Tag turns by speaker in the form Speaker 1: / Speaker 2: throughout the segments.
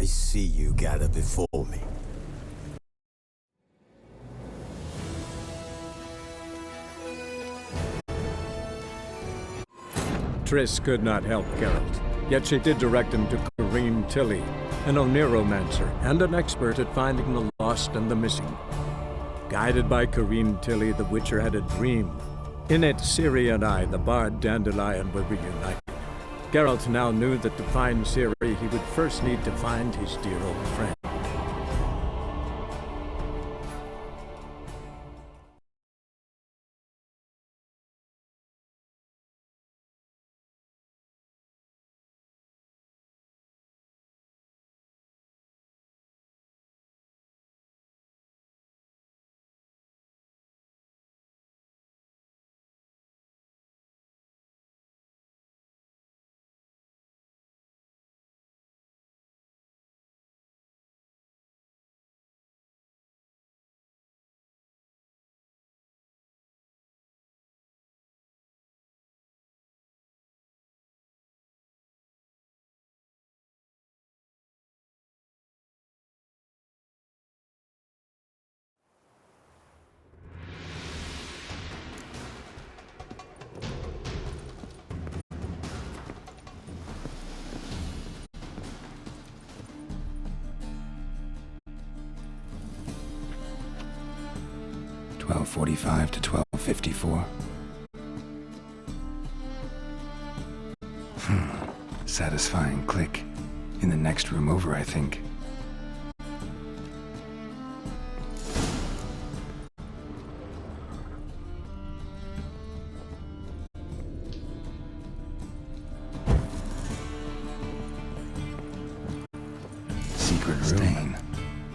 Speaker 1: I see you gather before me.
Speaker 2: Triss could not help Geralt, yet she did direct him to Corrine Tilly, an Oniromancer and an expert at finding the lost and the missing. Guided by Corrine Tilly, the Witcher had a dream. In it, Ciri and I, the bard Dandelion, were reunited. Geralt now knew that to find Ciri, he would first need to find his dear old friend.
Speaker 3: (12:45 to 12:54). Satisfying click. In the next room over, I think. Secret room. Stain.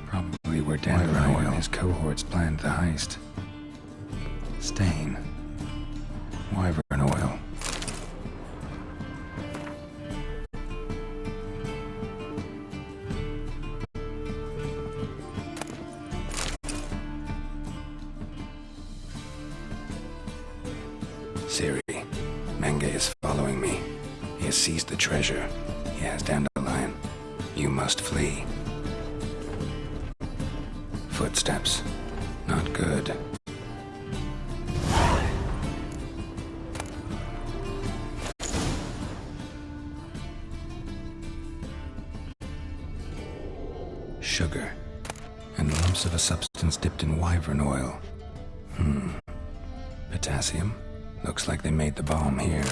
Speaker 3: Probably where Dandelion and his cohorts planned the heist. Stain. Wyvern oil. Ciri, Menge is following me. He has seized the treasure. He has Dandelion. You must flee. Footsteps. Not good. Sugar. And lumps of a substance dipped in wyvern oil. Potassium? Looks like they made the bomb here.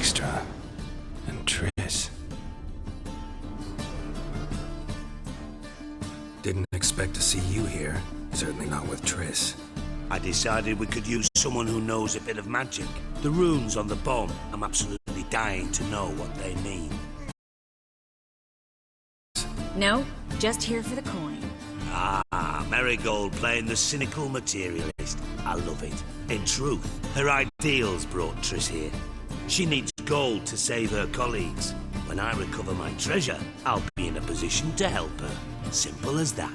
Speaker 3: Dijkstra and Triss. Didn't expect to see you here. Certainly not with Triss.
Speaker 4: I decided we could use someone who knows a bit of magic. The runes on the bomb, I'm absolutely dying to know what they mean.
Speaker 5: No, just here for the coin.
Speaker 4: Ah, Marigold playing the cynical materialist. I love it. In truth, her ideals brought Triss here. She needs gold to save her colleagues. When I recover my treasure, I'll be in a position to help her. Simple as that.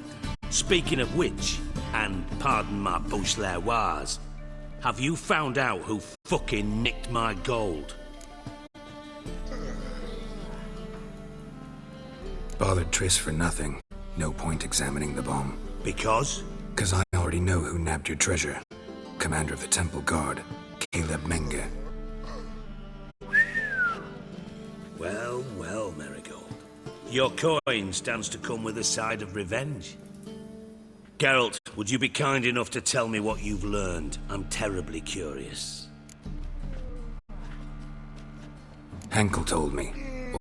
Speaker 4: Speaking of which, and pardon my bourgeoisie, have you found out who fucking nicked my gold?
Speaker 3: Bothered Triss for nothing. No point examining the bomb.
Speaker 4: Because?
Speaker 3: Because I already know who nabbed your treasure. Commander of the Temple Guard, Caleb Menge.
Speaker 4: Well, well, Marigold. Your coin stands to come with a side of revenge. Geralt, would you be kind enough to tell me what you've learned? I'm terribly curious.
Speaker 3: Henkel told me.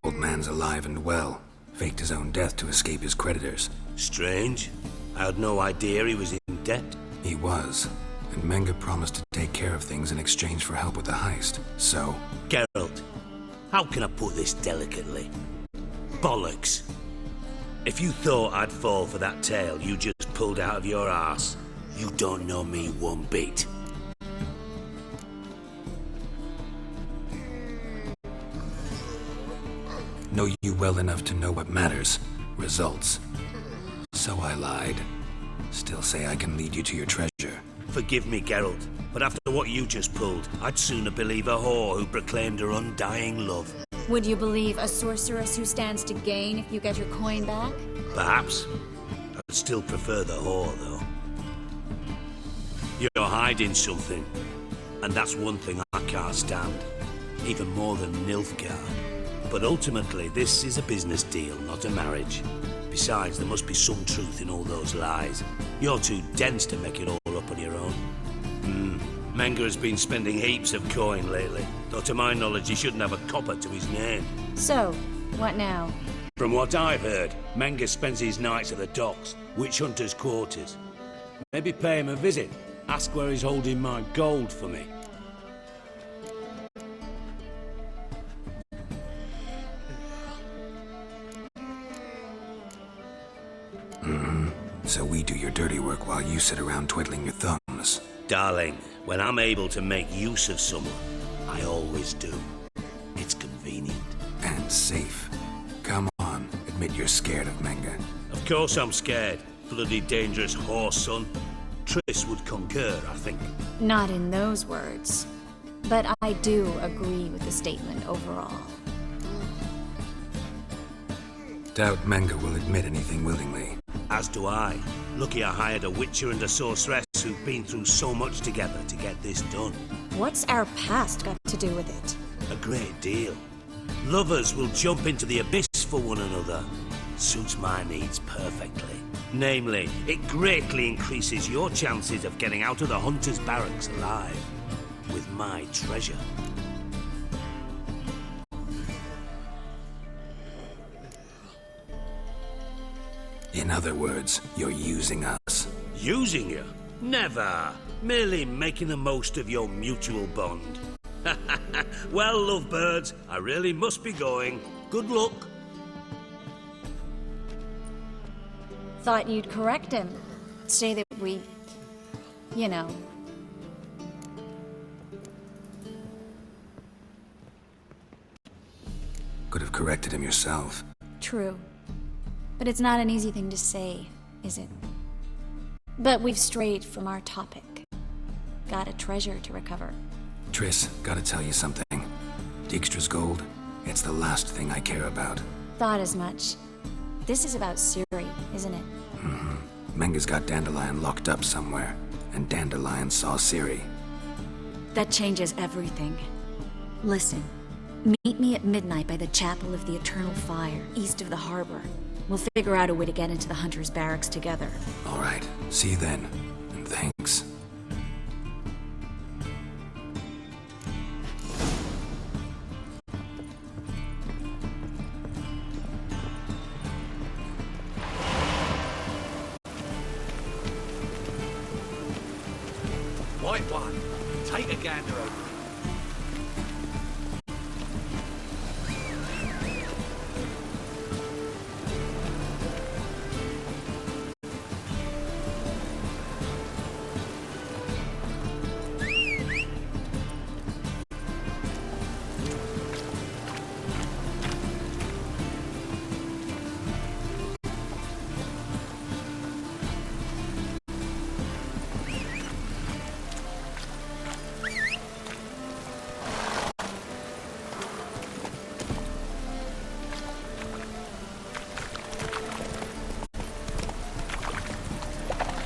Speaker 3: Old man's alive and well. Faked his own death to escape his creditors.
Speaker 4: Strange. I had no idea he was in debt.
Speaker 3: He was. And Menge promised to take care of things in exchange for help with the heist. So...
Speaker 4: Geralt, how can I put this delicately? Bollocks. If you thought I'd fall for that tale you just pulled out of your arse, you don't know me one bit.
Speaker 3: know you well enough to know what matters. Results. So I lied. Still say I can lead you to your treasure.
Speaker 4: Forgive me, Geralt, but after what you just pulled, I'd sooner believe a whore who proclaimed her undying love.
Speaker 5: Would you believe a sorceress who stands to gain if you get your coin back?
Speaker 4: Perhaps. I'd still prefer the whore, though. You're hiding something, and that's one thing I can't stand. Even more than Nilfgaard. But ultimately, this is a business deal, not a marriage. Besides, there must be some truth in all those lies. You're too dense to make it all up on your own. Menge has been spending heaps of coin lately, though to my knowledge he shouldn't have a copper to his name.
Speaker 5: So, what now?
Speaker 4: From what I've heard, Menge spends his nights at the docks, witch hunters' quarters. Maybe pay him a visit. Ask where he's holding my gold for me.
Speaker 3: So we do your dirty work while you sit around twiddling your thumbs.
Speaker 4: Darling, when I'm able to make use of someone, I always do. It's convenient.
Speaker 3: And safe. Come on, admit you're scared of Menge.
Speaker 4: Of course I'm scared. Bloody dangerous horse, son. Triss would concur, I think.
Speaker 5: Not in those words. But I do agree with the statement overall.
Speaker 3: Doubt Menge will admit anything willingly.
Speaker 4: As do I. Lucky I hired a witcher and a sorceress who've been through so much together to get this done.
Speaker 5: What's our past got to do with it?
Speaker 4: A great deal. Lovers will jump into the abyss for one another. Suits my needs perfectly. Namely, it greatly increases your chances of getting out of the hunter's barracks alive. With my treasure.
Speaker 3: In other words, you're using us.
Speaker 4: Using you? Never. Merely making the most of your mutual bond. Well, lovebirds, I really must be going. Good luck.
Speaker 5: Thought you'd correct him. Say that we... you know...
Speaker 3: Could have corrected him yourself.
Speaker 5: True. But it's not an easy thing to say, is it? But we've strayed from our topic. Got a treasure to recover.
Speaker 3: Triss, gotta tell you something. Dijkstra's gold, it's the last thing I care about.
Speaker 5: Thought as much. This is about Ciri, isn't it?
Speaker 3: Menge's got Dandelion locked up somewhere, and Dandelion saw Ciri.
Speaker 5: That changes everything. Listen, meet me at midnight by the Chapel of the Eternal Fire, east of the harbor. We'll figure out a way to get into the Hunter's barracks together.
Speaker 3: All right, see you then, and thanks.
Speaker 6: White one, take a gander over.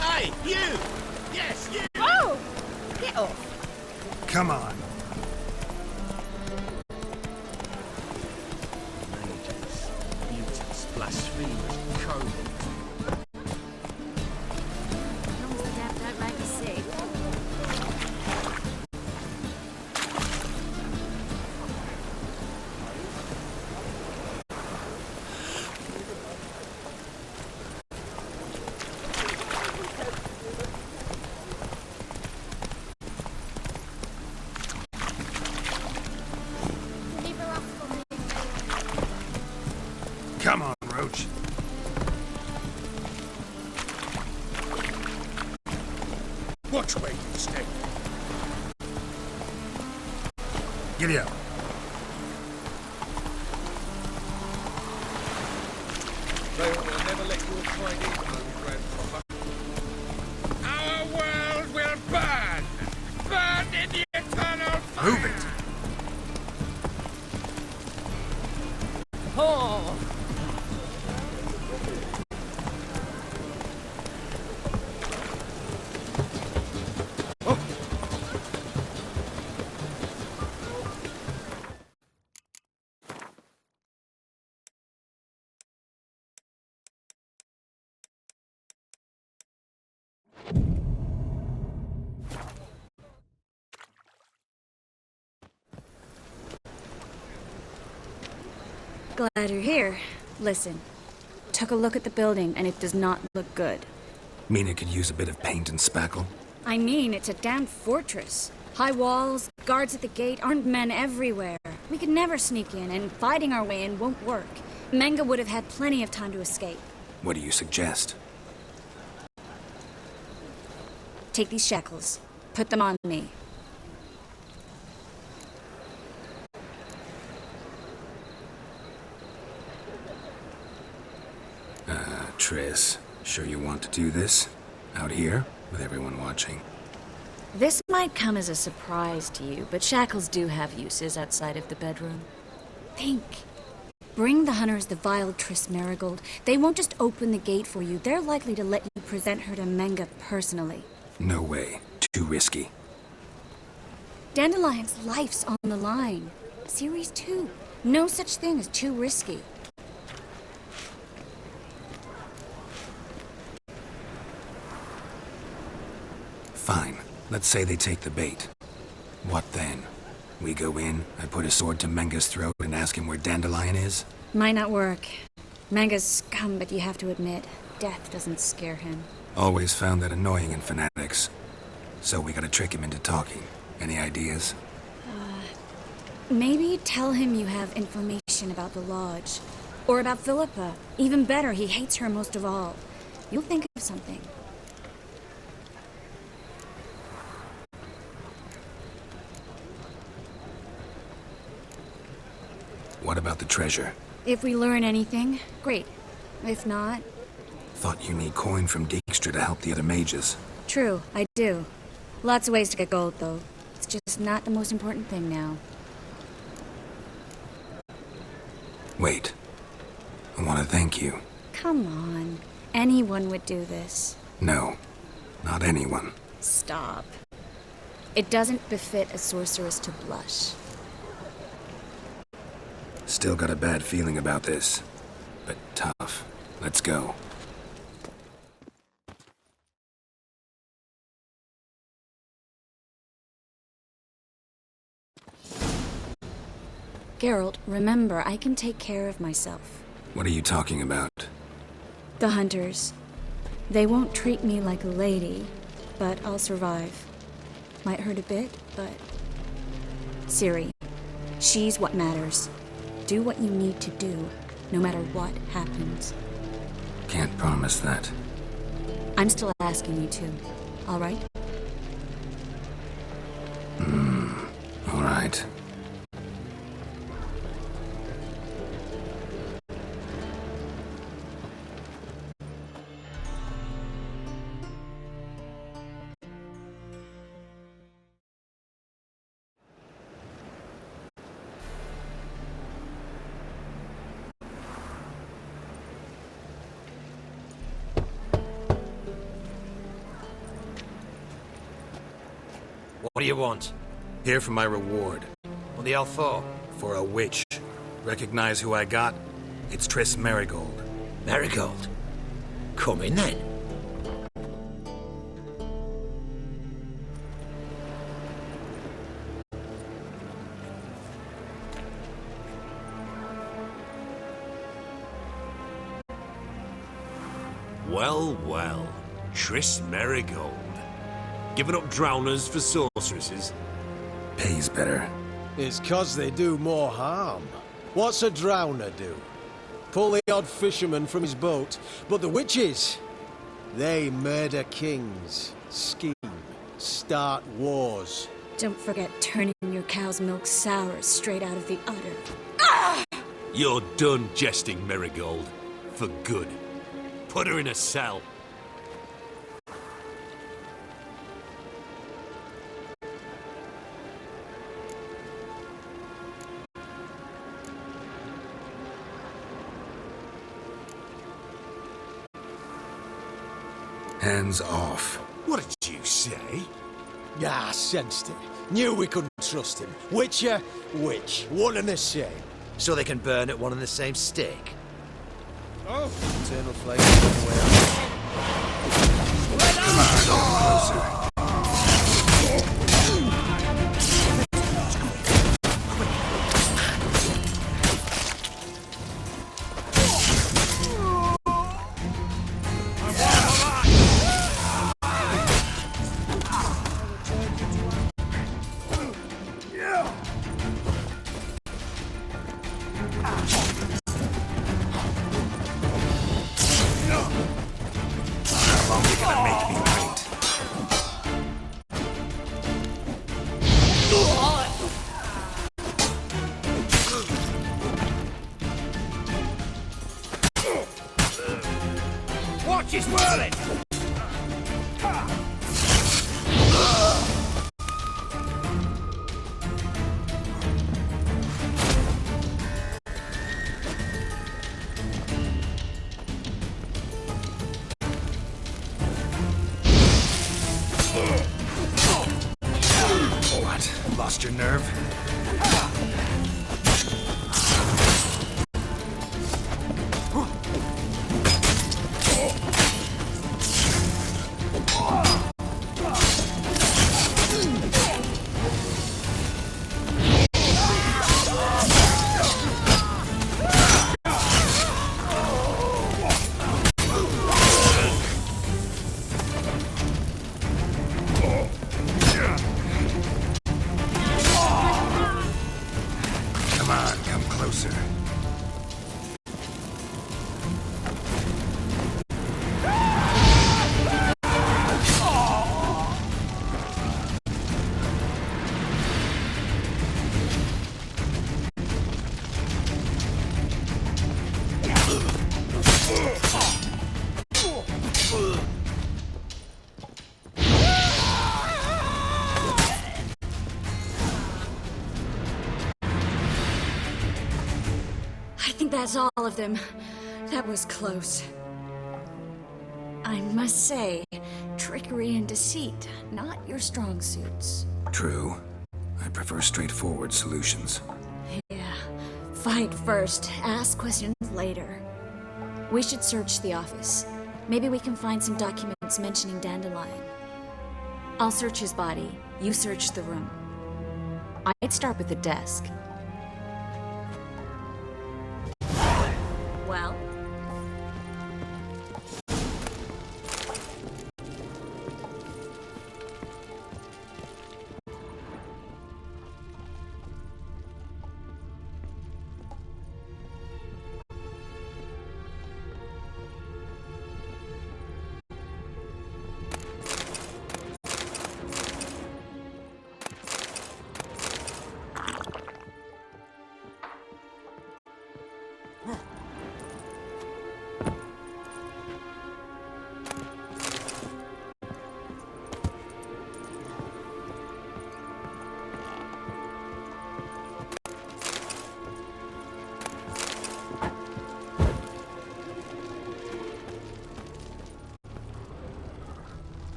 Speaker 6: Hey, you! Yes, you!
Speaker 7: Oh! Get off.
Speaker 3: Come on.
Speaker 6: Mages, mutants, blasphemers, codes.
Speaker 5: Comes the death I'd like to see.
Speaker 3: Come on, Roach.
Speaker 6: Watch where you step.
Speaker 3: Giddy up.
Speaker 6: Our world will burn! Burn in the eternal fire!
Speaker 3: Move it!
Speaker 7: Oh!
Speaker 5: Glad you're here. Listen, took a look at the building and it does not look good.
Speaker 3: Mean it could use a bit of paint and spackle?
Speaker 5: I mean, it's a damn fortress. High walls, guards at the gate, armed men everywhere. We could never sneak in, and fighting our way in won't work. Menga would have had plenty of time to escape.
Speaker 3: What do you suggest?
Speaker 5: Take these shackles. Put them on me.
Speaker 3: Triss, sure you want to do this? Out here, with everyone watching?
Speaker 5: This might come as a surprise to you, but shackles do have uses outside of the bedroom. Think. Bring the hunters the vile Triss Merigold. They won't just open the gate for you. They're likely to let you present her to Menga personally.
Speaker 3: No way. Too risky.
Speaker 5: Dandelion's life's on the line. Series 2. No such thing as too risky.
Speaker 3: Fine. Let's say they take the bait. What then? We go in, I put a sword to Menga's throat and ask him where Dandelion is?
Speaker 5: Might not work. Menga's scum, but you have to admit, death doesn't scare him.
Speaker 3: Always found that annoying in fanatics. So we gotta trick him into talking. Any ideas?
Speaker 5: Maybe tell him you have information about the Lodge. Or about Philippa. Even better, he hates her most of all. You'll think of something.
Speaker 3: What about the treasure?
Speaker 5: If we learn anything, great. If not,
Speaker 3: Thought you need coin from Dijkstra to help the other mages.
Speaker 5: true, I do. Lots of ways to get gold, though. It's just not the most important thing now.
Speaker 3: Wait. I want to thank you.
Speaker 5: Come on. Anyone would do this.
Speaker 3: No. Not anyone.
Speaker 5: Stop. It doesn't befit a sorceress to blush.
Speaker 3: Still got a bad feeling about this. But tough. Let's go.
Speaker 5: Geralt, remember, I can take care of myself.
Speaker 3: What are you talking about?
Speaker 5: The hunters. They won't treat me like a lady, but I'll survive. Might hurt a bit, but... Ciri, she's what matters. Do what you need to do, no matter what happens.
Speaker 3: Can't promise that.
Speaker 5: I'm still asking you to, all right?
Speaker 3: All right.
Speaker 8: What do you want?
Speaker 3: Here for my reward.
Speaker 8: What the hell for?
Speaker 3: For a witch. Recognize who I got? It's Triss Merigold.
Speaker 8: Marigold. Come in then.
Speaker 4: Well, well. Triss Merigold. Giving up drowners for sorceresses?
Speaker 3: Pays better.
Speaker 9: It's 'cause they do more harm. What's a drowner do? Pull the odd fisherman from his boat. But the witches, they murder kings, scheme, start wars.
Speaker 5: Don't forget turning your cow's milk sour straight out of the udder.
Speaker 4: You're done jesting, Merigold. For good.
Speaker 8: Put her in a cell.
Speaker 3: Hands off.
Speaker 8: What did you say?
Speaker 9: Yeah, I sensed it. Knew we couldn't trust him. Witcher, witch. One and the same.
Speaker 8: So they can burn at one and the same stake?
Speaker 6: Oh,
Speaker 9: Eternal flame on the way out.
Speaker 6: watch his whirling!
Speaker 3: What? Lost your nerve? Come on, come closer.
Speaker 5: I think that's all of them. That was close. I must say, trickery and deceit, not your strong suits.
Speaker 3: True. I prefer straightforward solutions.
Speaker 5: Yeah. Fight first, ask questions later. We should search the office. Maybe we can find some documents mentioning Dandelion. I'll search his body, you search the room. I'd start with the desk. Well?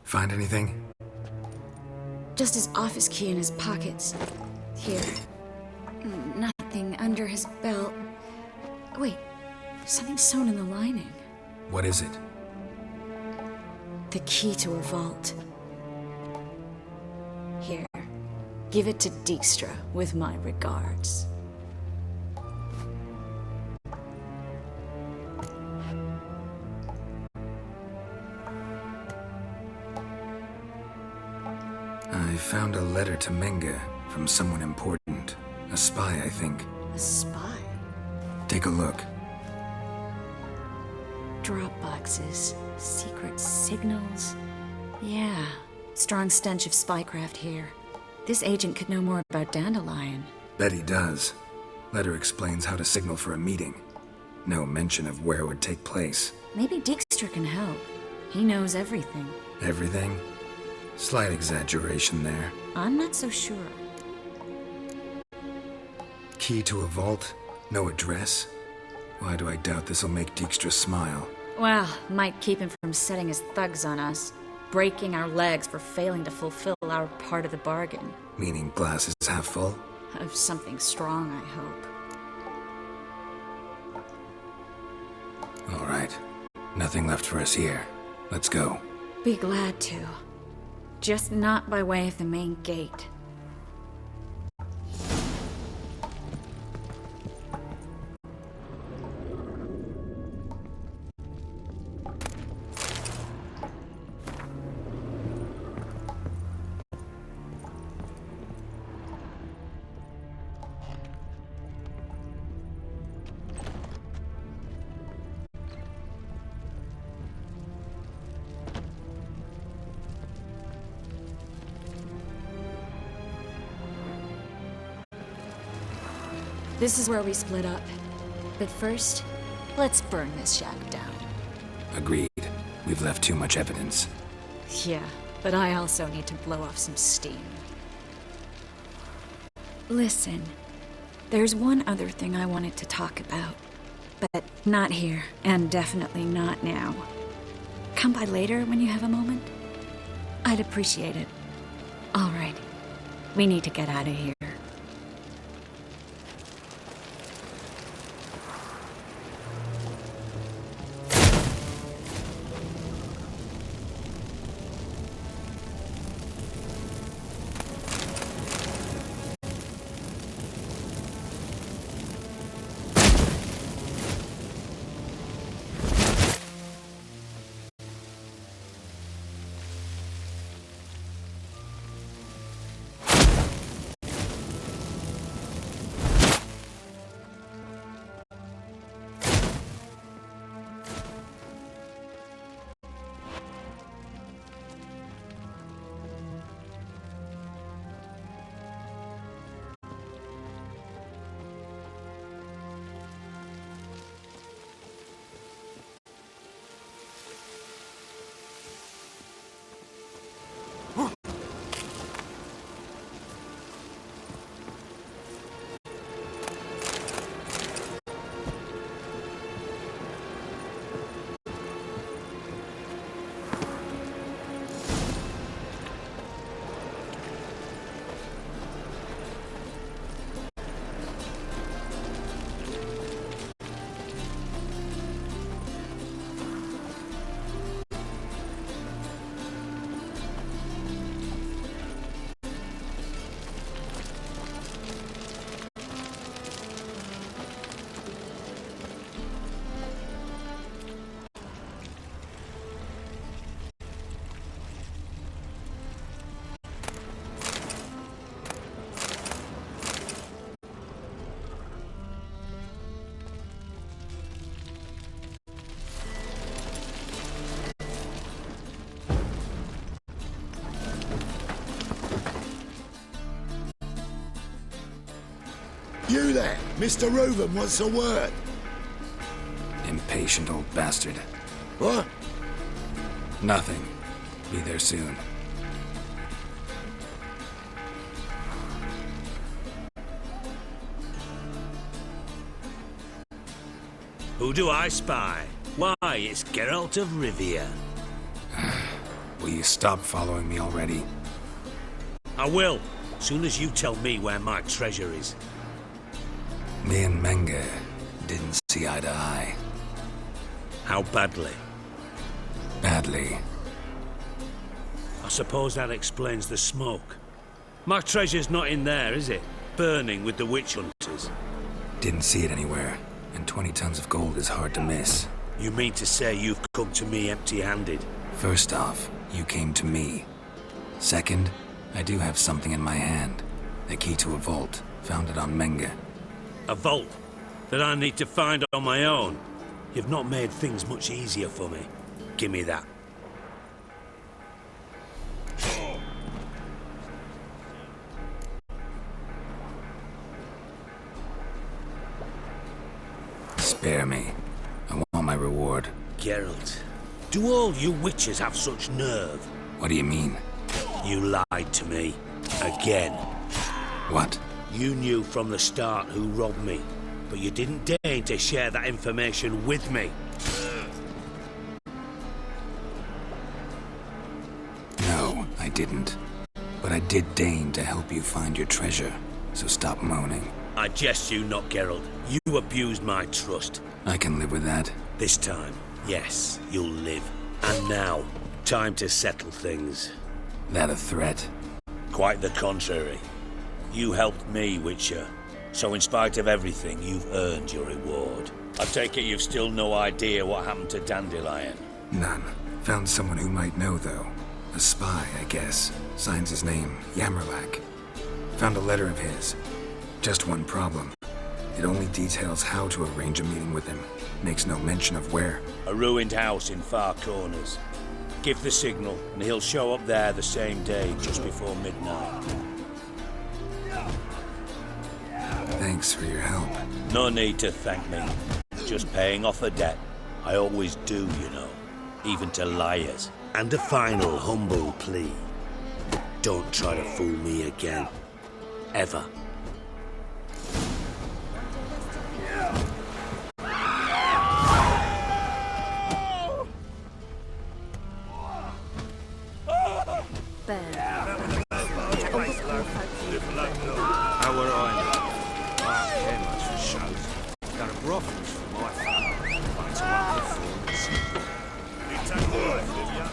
Speaker 3: Find anything?
Speaker 5: Just his office key in his pockets. Here. Nothing under his belt. Wait, something sewn in the lining.
Speaker 3: What is it?
Speaker 5: The key to a vault. Here. Give it to Dijkstra with my regards.
Speaker 3: I found a letter to Menge from someone important. A spy, I think.
Speaker 5: A spy?
Speaker 3: Take a look.
Speaker 5: Drop boxes, secret signals. Yeah, strong stench of spycraft here. This agent could know more about Dandelion.
Speaker 3: Bet he does. Letter explains how to signal for a meeting. No mention of where it would take place.
Speaker 5: Maybe Dijkstra can help. He knows everything.
Speaker 3: Everything? Slight exaggeration there.
Speaker 5: I'm not so sure.
Speaker 3: Key to a vault? No address? Why do I doubt this'll make Dijkstra smile?
Speaker 5: Well, might keep him from setting his thugs on us. Breaking our legs for failing to fulfill our part of the bargain.
Speaker 3: Meaning glass is half full?
Speaker 5: Of something strong, I hope.
Speaker 3: All right. Nothing left for us here. Let's go.
Speaker 5: Be glad to. Just not by way of the main gate. This is where we split up. But first, let's burn this shack down.
Speaker 3: Agreed. We've left too much evidence.
Speaker 5: Yeah, but I also need to blow off some steam. Listen, there's one other thing I wanted to talk about. But not here, and definitely not now. Come by later when you have a moment? I'd appreciate it. All right, we need to get out of here.
Speaker 10: You there, Mr. Reuven wants a word.
Speaker 3: Impatient old bastard.
Speaker 10: What?
Speaker 3: Nothing. Be there soon.
Speaker 4: Who do I spy? Why, it's Geralt of Rivia.
Speaker 3: Will you stop following me already?
Speaker 4: I will, soon as you tell me where my treasure is.
Speaker 3: Me and Menge didn't see eye to eye.
Speaker 4: How badly?
Speaker 3: Badly.
Speaker 4: I suppose that explains the smoke. My treasure's not in there, is it? Burning with the witch hunters.
Speaker 3: Didn't see it anywhere, and 20 tons of gold is hard to miss.
Speaker 4: You mean to say you've come to me empty-handed?
Speaker 3: First off, you came to me. Second, I do have something in my hand. A key to a vault. Found it on Menga.
Speaker 4: A vault that I need to find on my own. You've not made things much easier for me. Give me that.
Speaker 3: Spare me. I want my reward.
Speaker 4: Geralt, do all you witches have such nerve?
Speaker 3: What do you mean?
Speaker 4: You lied to me. Again.
Speaker 3: What?
Speaker 4: You knew from the start who robbed me, but you didn't deign to share that information with me.
Speaker 3: No, I didn't. But I did deign to help you find your treasure, so stop moaning.
Speaker 4: I jest you not, Geralt. You abused my trust.
Speaker 3: I can live with that.
Speaker 4: This time, yes, you'll live. And now, time to settle things.
Speaker 3: That a threat?
Speaker 4: Quite the contrary. You helped me, Witcher. So in spite of everything, you've earned your reward. I take it you've still no idea what happened to Dandelion.
Speaker 3: None. Found someone who might know, though. A spy, I guess. Signs his name, Yamerlak. Found a letter of his. Just one problem. It only details how to arrange a meeting with him. Makes no mention of where.
Speaker 4: A ruined house in Far Corners. Give the signal, and he'll show up there the same day, just before midnight.
Speaker 3: Thanks for your help.
Speaker 4: No need to thank me. Just paying off a debt. I always do, you know. Even to liars. And a final humble plea. Don't try to fool me again. Ever.
Speaker 6: How were I? I don't care much for shows. Got a brothels for my family. Find some other performance. You take the life, do ya?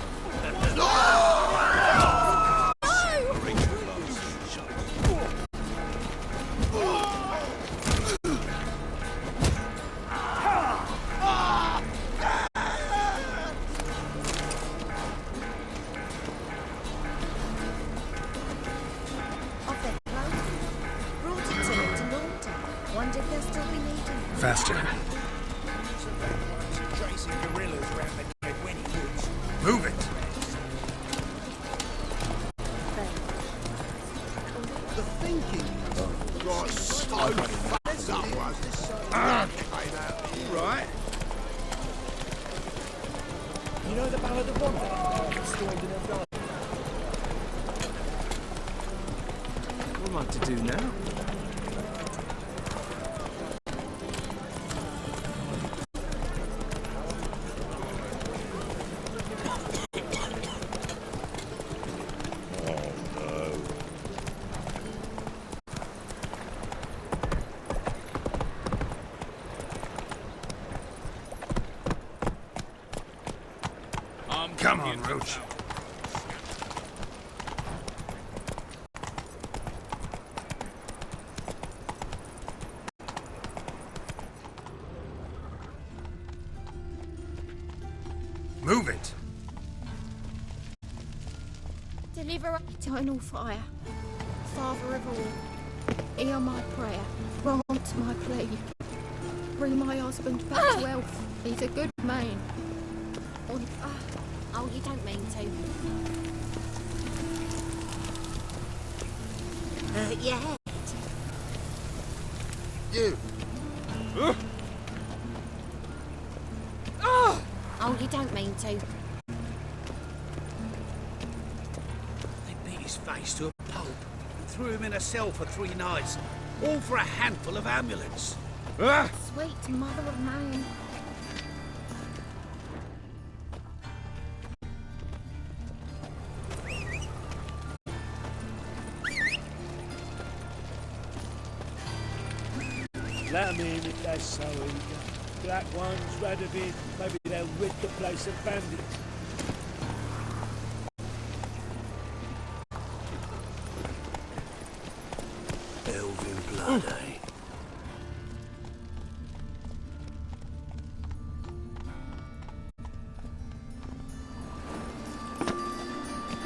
Speaker 3: Faster.
Speaker 10: Tracing gorillas around the Kedwenny woods.
Speaker 3: Move it!
Speaker 10: The thinking. Right, so fucked up, was right. You know the Ballad of Wanda? Stormed in her garden.
Speaker 6: What am I to do now?
Speaker 3: Come on, Roach. Move it!
Speaker 7: Deliver eternal fire. Father of all, hear my prayer. Grant my plea. Bring my husband back to health. He's a good man. Oh, you don't mean to. Hurt your head.
Speaker 10: You.
Speaker 7: Oh, you don't mean to.
Speaker 8: They beat his face to a pulp and threw him in a cell for 3 nights, all for a handful of amulets.
Speaker 7: Sweet mother of man.
Speaker 11: Let 'em in if they're so eager. Black ones, Radovid, maybe they'll rid the place of bandits.
Speaker 4: Elven blood, eh?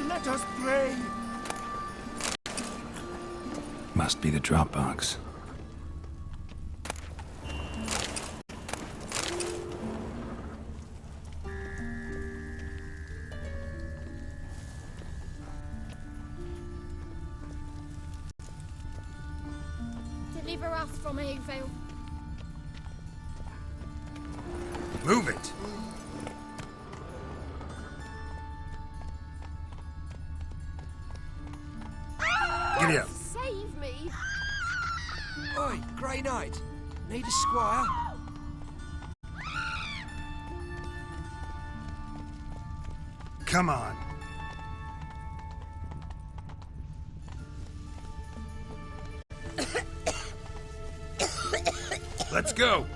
Speaker 10: Let us pray.
Speaker 3: Must be the Dropbox.
Speaker 7: Deliver us from evil.
Speaker 3: Move it! Giddy up.
Speaker 7: Save me.
Speaker 6: Oi, Grey Knight. Need a squire?
Speaker 3: Come on. Let's go.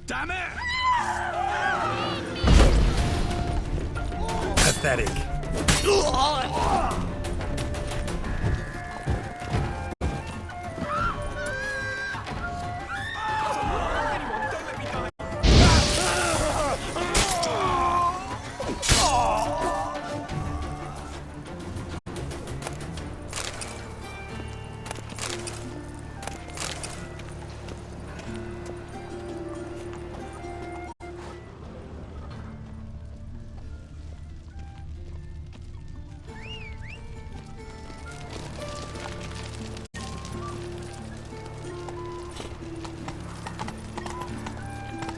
Speaker 8: Damn it!
Speaker 3: Pathetic.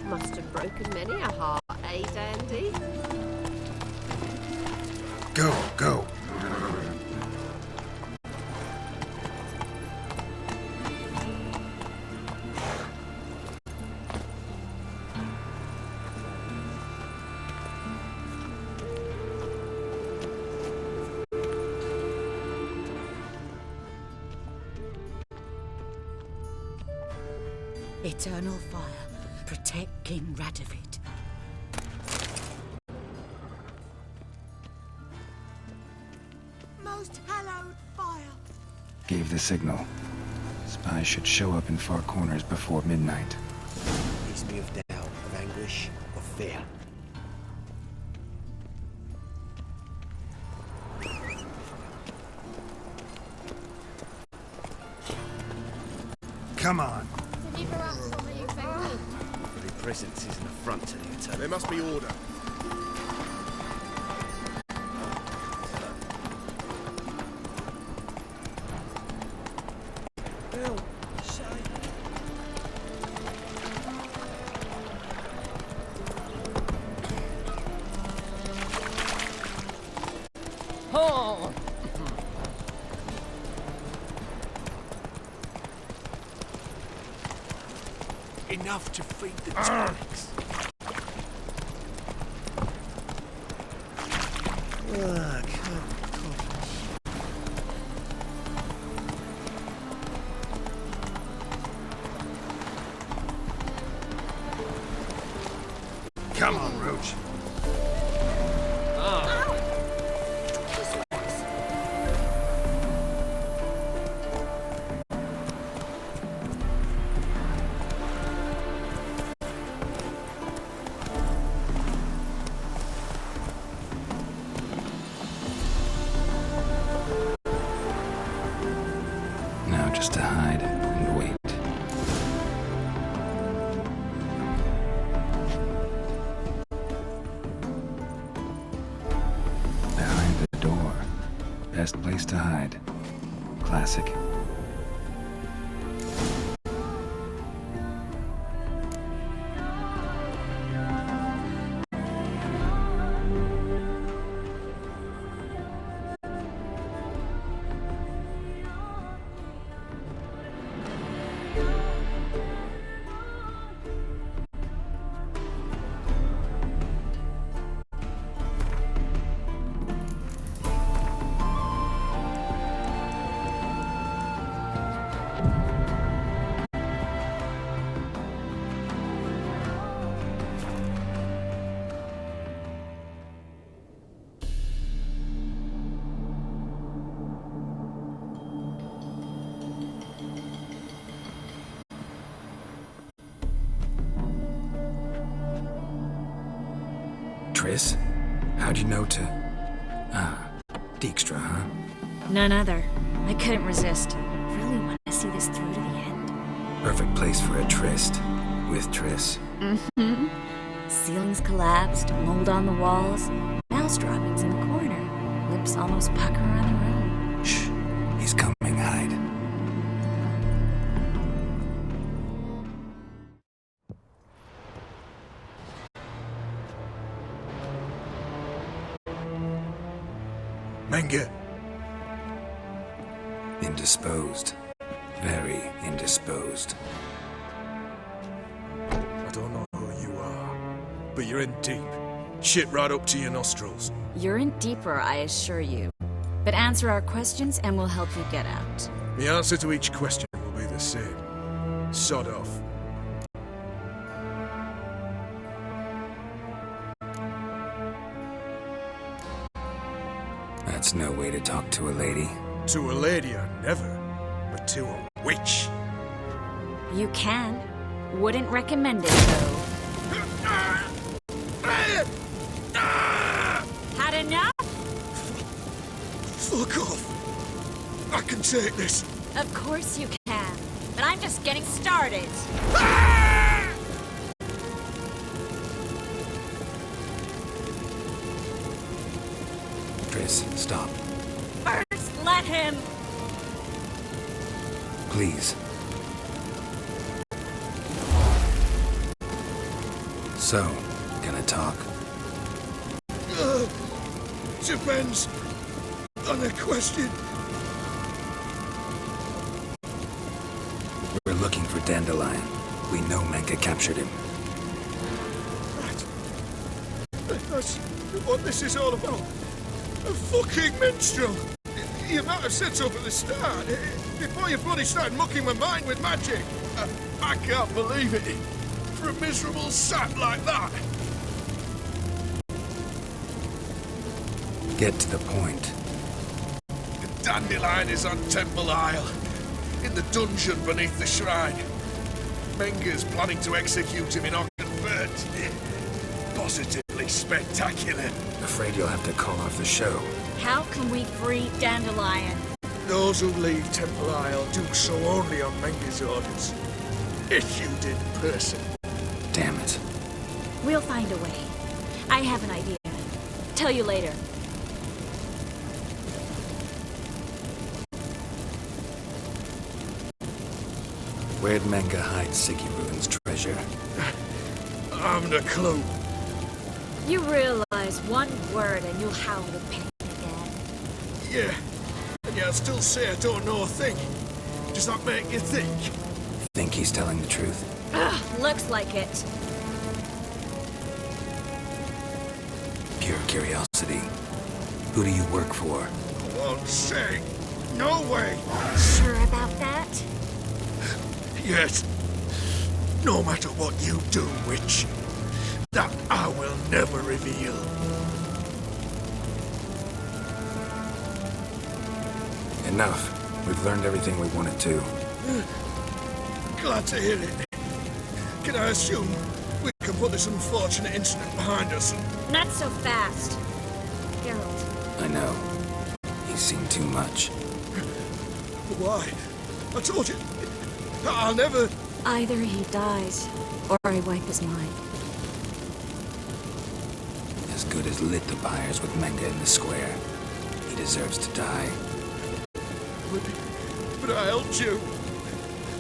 Speaker 12: Must have broken many a heart, eh, Dandy?
Speaker 3: Go, go.
Speaker 13: Eternal fire, protect King Radovid.
Speaker 10: Most hallowed fire.
Speaker 3: Gave the signal. Spies should show up in far corners before midnight.
Speaker 1: Leaves me of doubt, of anguish, of fear.
Speaker 3: Come on.
Speaker 7: Deliver us from evil.
Speaker 6: Every presence is an affront to the eternal.
Speaker 10: There must be order.
Speaker 8: Enough to feed the tanks.
Speaker 3: Come on, Roach. Now just to hide and wait. Behind the door. Best place to hide. Classic. Triss? How'd you know to... Dijkstra, huh?
Speaker 5: None other. I couldn't resist. Really want to see this through to the end.
Speaker 3: Perfect place for a tryst. With Triss.
Speaker 5: Mm-hmm. Ceilings collapsed, mold on the walls, mouse droppings in the corner, lips almost pucker on the room.
Speaker 3: Shh. He's coming, hide.
Speaker 10: Menge.
Speaker 3: Indisposed. Very indisposed.
Speaker 10: I don't know who you are, but you're in deep. Shit right up to your nostrils.
Speaker 5: You're in deeper, I assure you. But answer our questions and we'll help you get out.
Speaker 10: The answer to each question will be the same. Sod off.
Speaker 3: That's no way to talk to a lady.
Speaker 10: To a lady, I never. But to a witch.
Speaker 5: You can. Wouldn't recommend it, though. Had enough?
Speaker 10: Fuck off. I can take this.
Speaker 5: Of course you can. But I'm just getting started.
Speaker 3: Triss, stop.
Speaker 5: First, let him.
Speaker 3: Please. So, gonna talk?
Speaker 10: Depends on the question.
Speaker 3: We're looking for Dandelion. We know Menge captured him.
Speaker 10: That's what this is all about. A fucking minstrel. You might have said so at the start. Before you bloody started mucking my mind with magic. I can't believe it. For a miserable sap like that.
Speaker 3: Get to the point.
Speaker 10: The Dandelion is on Temple Isle. In the dungeon beneath the shrine. Menge's planning to execute him in Ockenfurt. Positively spectacular.
Speaker 3: Afraid you'll have to call off the show.
Speaker 5: How can we free Dandelion?
Speaker 10: Those who leave Temple Isle do so only on Menge's orders. Issued in person.
Speaker 3: Damn it.
Speaker 5: We'll find a way. I have an idea. Tell you later.
Speaker 3: Where'd Menge hide Sigiruin's treasure?
Speaker 10: I haven't a clue.
Speaker 5: You realize one word and you'll howl with pain again.
Speaker 10: Yeah. And yet I still say I don't know a thing. Does that make you think?
Speaker 3: Think he's telling the truth?
Speaker 5: Ugh, looks like it.
Speaker 3: Pure curiosity. Who do you work for?
Speaker 10: I won't say. No way.
Speaker 5: Sure about that?
Speaker 10: Yes. No matter what you do, witch. That I will never reveal.
Speaker 3: Enough. We've learned everything we wanted to.
Speaker 10: Glad to hear it. Can I assume we can put this unfortunate incident behind us?
Speaker 5: Not so fast. Geralt.
Speaker 3: I know. He's seen too much.
Speaker 10: Why? I told you. I'll never...
Speaker 5: Either he dies, or I wipe his mind.
Speaker 3: As good as lit the pyres with Menge in the square. He deserves to die.
Speaker 10: But I helped you.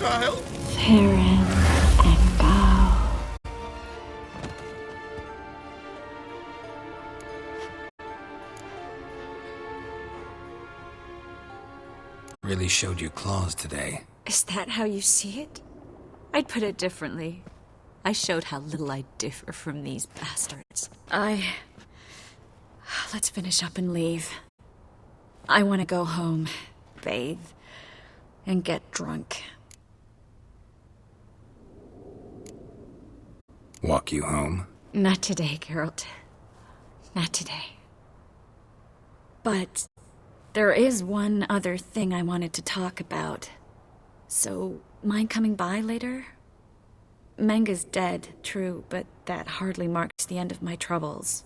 Speaker 10: I helped...
Speaker 5: Farron and Gao.
Speaker 3: Really showed your claws today.
Speaker 5: Is that how you see it? I'd put it differently. I showed how little I differ from these bastards. Let's finish up and leave. I want to go home, bathe, and get drunk.
Speaker 3: Walk you home?
Speaker 5: Not today, Geralt. Not today. But there is one other thing I wanted to talk about. So, mind coming by later? Menge's dead, true, but that hardly marks the end of my troubles.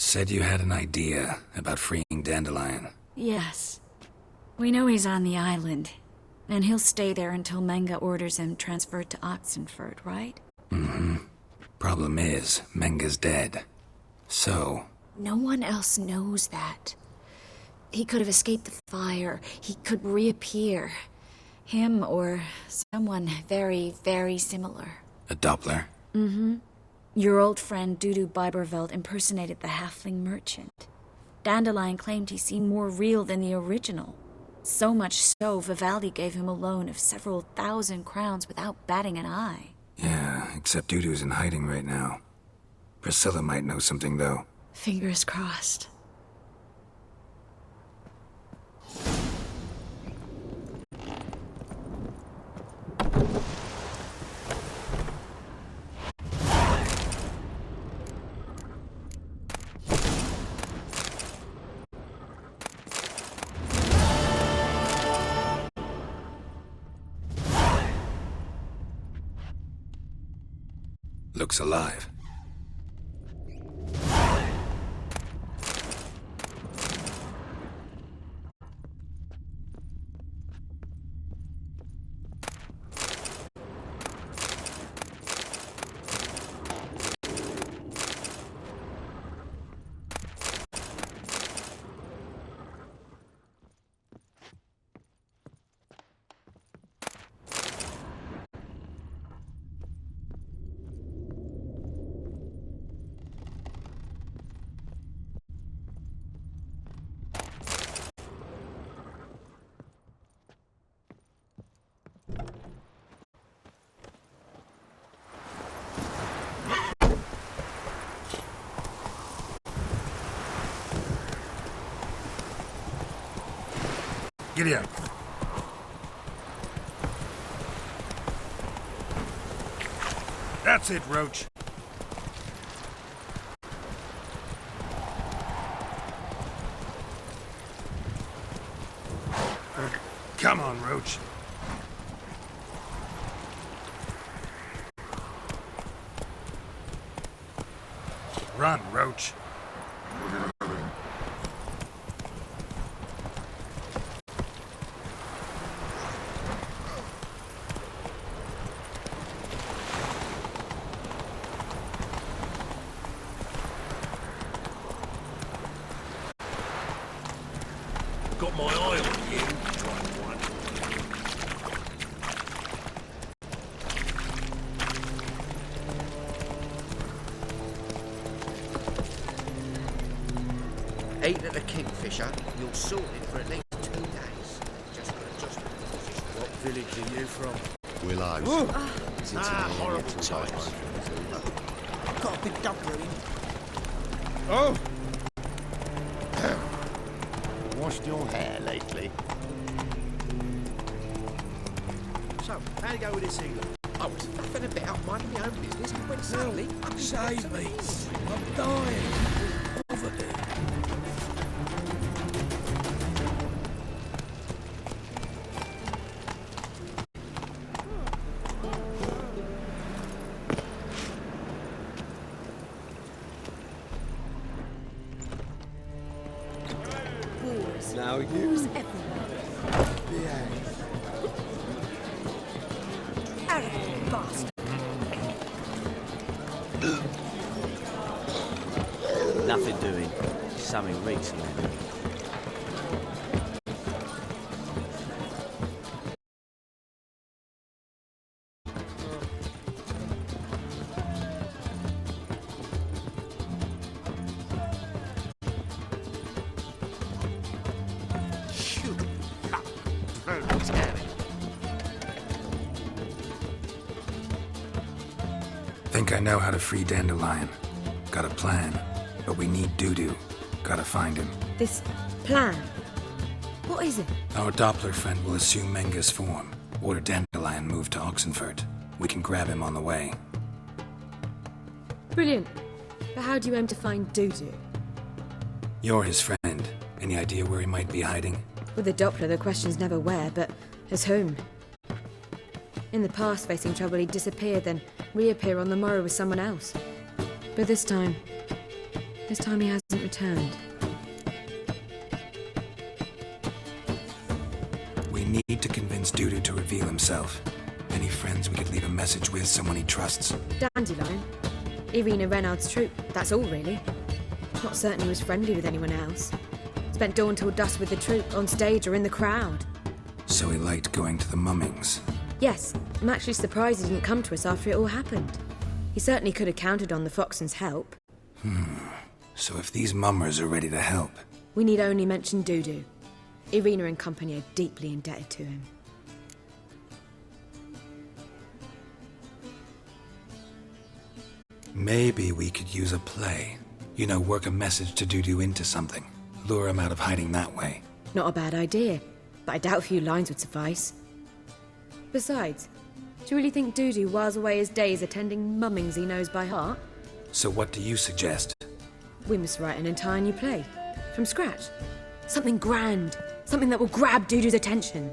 Speaker 3: Said you had an idea about freeing Dandelion.
Speaker 5: Yes. We know he's on the island, and he'll stay there until Menga orders him transferred to Oxenford, right?
Speaker 3: Mm-hmm. Problem is, Menga's dead. So...
Speaker 5: No one else knows that. He could have escaped the fire. He could reappear. Him or someone very, very similar.
Speaker 3: A Doppler?
Speaker 5: Mm-hmm. Your old friend Dudu Biberveld impersonated the halfling merchant. Dandelion claimed he seemed more real than the original. So much so, Vivaldi gave him a loan of several thousand crowns without batting an eye.
Speaker 3: Yeah, except Dudu's in hiding right now. Priscilla might know something, though.
Speaker 5: Fingers crossed.
Speaker 3: Looks alive. Giddy up. That's it, Roach. Come on, Roach. Run, Roach.
Speaker 6: Got my eye on you, drunk one.
Speaker 1: Eating at the Kingfisher, you're sorted for at least 2 days. Just
Speaker 6: What village are you from?
Speaker 1: Willows.
Speaker 6: Horrible times.
Speaker 1: Got a big dump brewing.
Speaker 10: Oh!
Speaker 1: Washed your hair lately?
Speaker 6: So, how you go with this England?
Speaker 1: I was faffing about, minding my own business, and when suddenly...
Speaker 6: Save me. I'm dying. Poverty.
Speaker 9: Now use
Speaker 13: Arrogant bastard.
Speaker 14: Nothing doing. Something reeks in there.
Speaker 3: Think I know how to free Dandelion. Got a plan, but we need Dudu. Gotta find him.
Speaker 15: This plan? What is it?
Speaker 3: Our Doppler friend will assume Menga's form. Order Dandelion moved to Oxenford. We can grab him on the way.
Speaker 15: Brilliant. But how do you aim to find Dudu?
Speaker 3: You're his friend. Any idea where he might be hiding?
Speaker 15: With the Doppler, the question's never where, but as whom? In the past, facing trouble, he'd disappear, then reappear on the morrow with someone else. But this time, This time he hasn't returned.
Speaker 3: We need to convince Dudu to reveal himself. Any friends we could leave a message with, someone he trusts?
Speaker 15: Dandelion. Irina Renard's troop, that's all really. Not certain he was friendly with anyone else. Spent dawn till dusk with the troop, on stage or in the crowd.
Speaker 3: So he liked going to the mummings.
Speaker 15: Yes, I'm actually surprised he didn't come to us after it all happened. He certainly could have counted on the Foxen's help.
Speaker 3: So if these mummers are ready to help...
Speaker 15: We need only mention Dudu. Irina and company are deeply indebted to him.
Speaker 3: Maybe we could use a play. You know, work a message to Dudu into something. Lure him out of hiding that way.
Speaker 15: Not a bad idea, but I doubt a few lines would suffice. Besides, do you really think Dudu whiles away his days attending mummings he knows by heart?
Speaker 3: So what do you suggest?
Speaker 15: We must write an entire new play. From scratch. Something grand. Something that will grab Dudu's attention.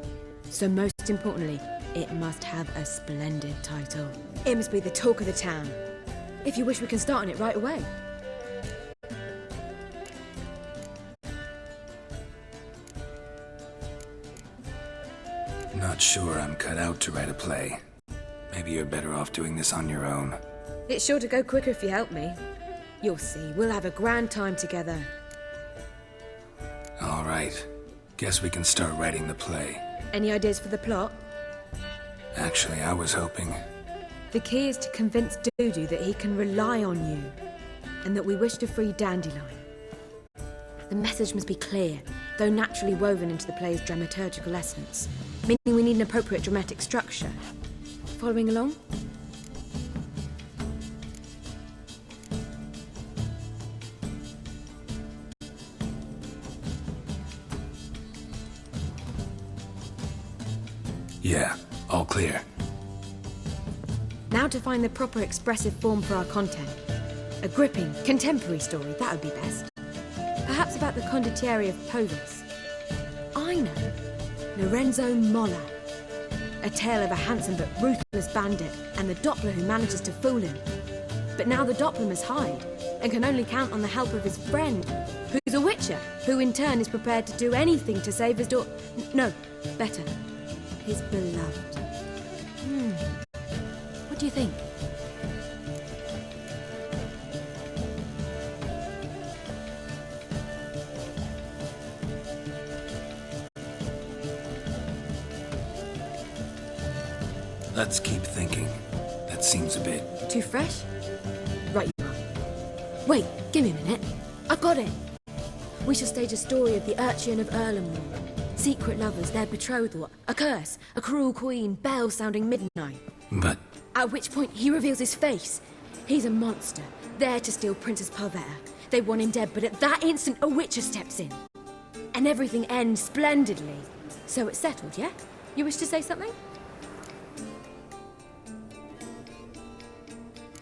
Speaker 15: So most importantly, it must have a splendid title. It must be the talk of the town. If you wish, we can start on it right away.
Speaker 3: Not sure I'm cut out to write a play. Maybe you're better off doing this on your own.
Speaker 15: It's sure to go quicker if you help me. You'll see, we'll have a grand time together.
Speaker 3: All right. Guess we can start writing the play.
Speaker 15: Any ideas for the plot?
Speaker 3: Actually, I was hoping...
Speaker 15: The key is to convince Dudu that he can rely on you, and that we wish to free Dandelion. The message must be clear, though naturally woven into the play's dramaturgical essence, meaning we need an appropriate dramatic structure. Following along?
Speaker 3: Yeah, all clear.
Speaker 15: Now to find the proper expressive form for our content. A gripping, contemporary story, that would be best. Perhaps about the condottieri of Povus. I know. Lorenzo Molla. A tale of a handsome but ruthless bandit and the Doppler who manages to fool him. But now the Doppler must hide and can only count on the help of his friend, who's a witcher, who in turn is prepared to do anything to save his daughter. No, better. His beloved. What do you think?
Speaker 3: Let's keep thinking. That seems a bit...
Speaker 15: Too fresh? Right you are. Wait, give me a minute. I've got it! We shall stage a story of the Urchin of Erlenwald. Secret lovers, their betrothal, a curse, a cruel queen, bells sounding midnight.
Speaker 3: But...
Speaker 15: At which point he reveals his face. He's a monster, there to steal Princess Parvetta. They want him dead, but at that instant a witcher steps in. And everything ends splendidly. So it's settled, yeah? You wish to say something?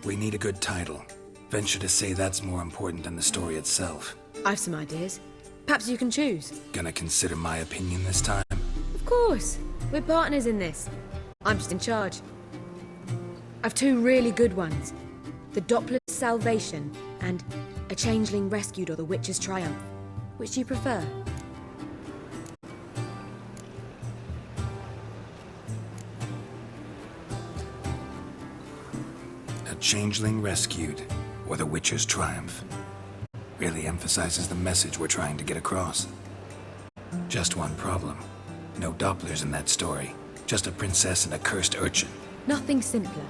Speaker 3: We need a good title. Venture to say that's more important than the story itself.
Speaker 15: I've some ideas. Perhaps you can choose.
Speaker 3: Gonna consider my opinion this time?
Speaker 15: Of course. We're partners in this. I'm just in charge. I've two really good ones. The Doppler's Salvation and A Changeling Rescued or The Witcher's Triumph. Which do you prefer?
Speaker 3: A Changeling Rescued or The Witcher's Triumph. Really emphasizes the message we're trying to get across. Just one problem. No Dopplers in that story. Just a princess and a cursed urchin.
Speaker 15: Nothing simpler.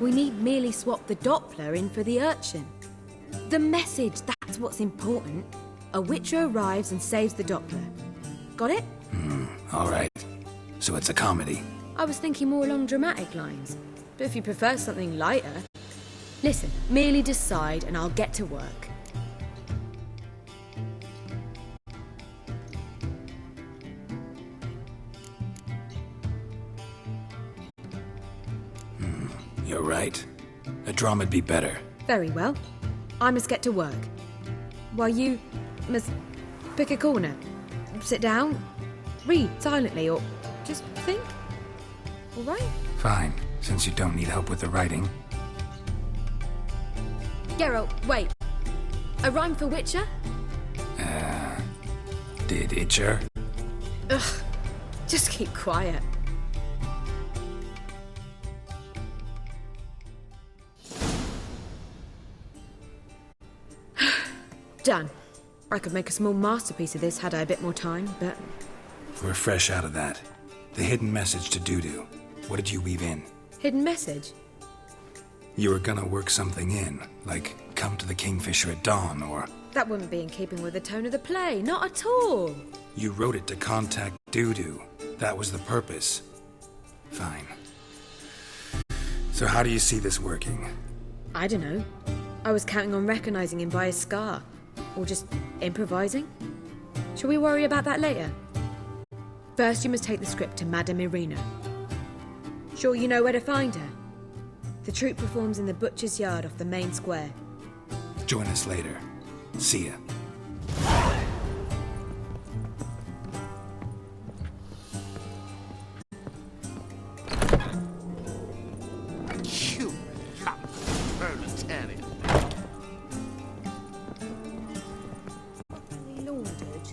Speaker 15: We need merely swap the Doppler in for the urchin. The message, that's what's important. A witcher arrives and saves the Doppler. Got it?
Speaker 3: All right. So it's a comedy.
Speaker 15: I was thinking more along dramatic lines. But if you prefer something lighter... Listen, merely decide and I'll get to work.
Speaker 3: You're right. A drama'd be better.
Speaker 15: Very well. I must get to work. While you must pick a corner. Sit down, read silently, or just think. All right?
Speaker 3: Fine, since you don't need help with the writing.
Speaker 15: Geralt, wait. A rhyme for Witcher?
Speaker 3: Did Itcher?
Speaker 15: Ugh, just keep quiet. Done. I could make a small masterpiece of this had I a bit more time, but...
Speaker 3: We're fresh out of that. The hidden message to Dudu. What did you weave in?
Speaker 15: Hidden message?
Speaker 3: You were gonna work something in, like come to the Kingfisher at dawn, or...
Speaker 15: That wouldn't be in keeping with the tone of the play, not at all.
Speaker 3: You wrote it to contact Dudu. That was the purpose. Fine. So how do you see this working?
Speaker 15: I don't know. I was counting on recognizing him by his scar. Or just improvising? Shall we worry about that later? First, you must take the script to Madame Irina. Sure you know where to find her? The troupe performs in the butcher's yard off the main square.
Speaker 3: Join us later. See ya.
Speaker 1: You proletarian.
Speaker 13: Laundered,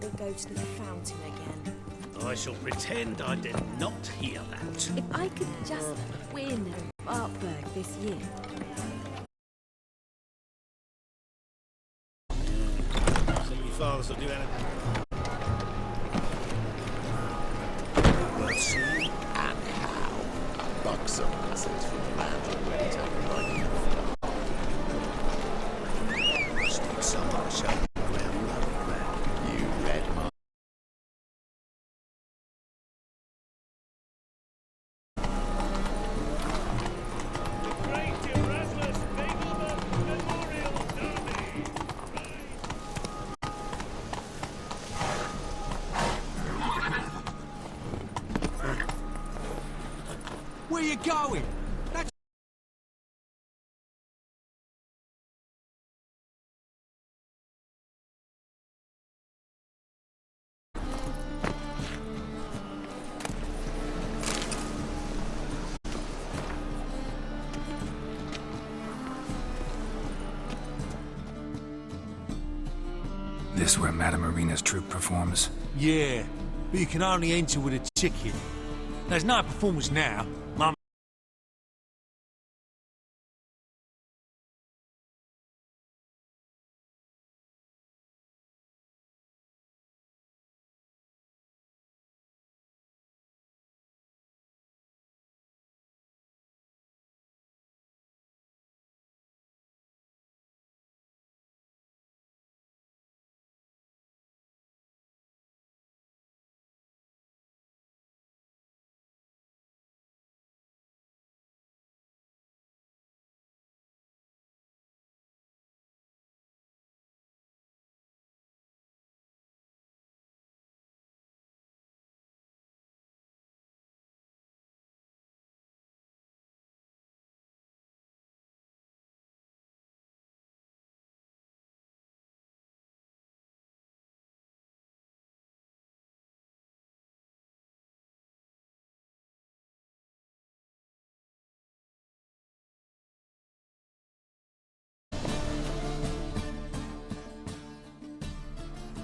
Speaker 13: we'll go to the fountain again.
Speaker 8: I shall pretend I did not hear that.
Speaker 13: If I could just win Artberg this year.
Speaker 6: Your fathers will do anything.
Speaker 1: Let's see and how. Buxom message from the man already taken by you. Must need someone to show the ground level there. You red mark.
Speaker 6: Where you going? That's...
Speaker 3: This where Madame Irina's troupe performs?
Speaker 11: Yeah, but you can only enter with a ticket. There's no performance now. Mum.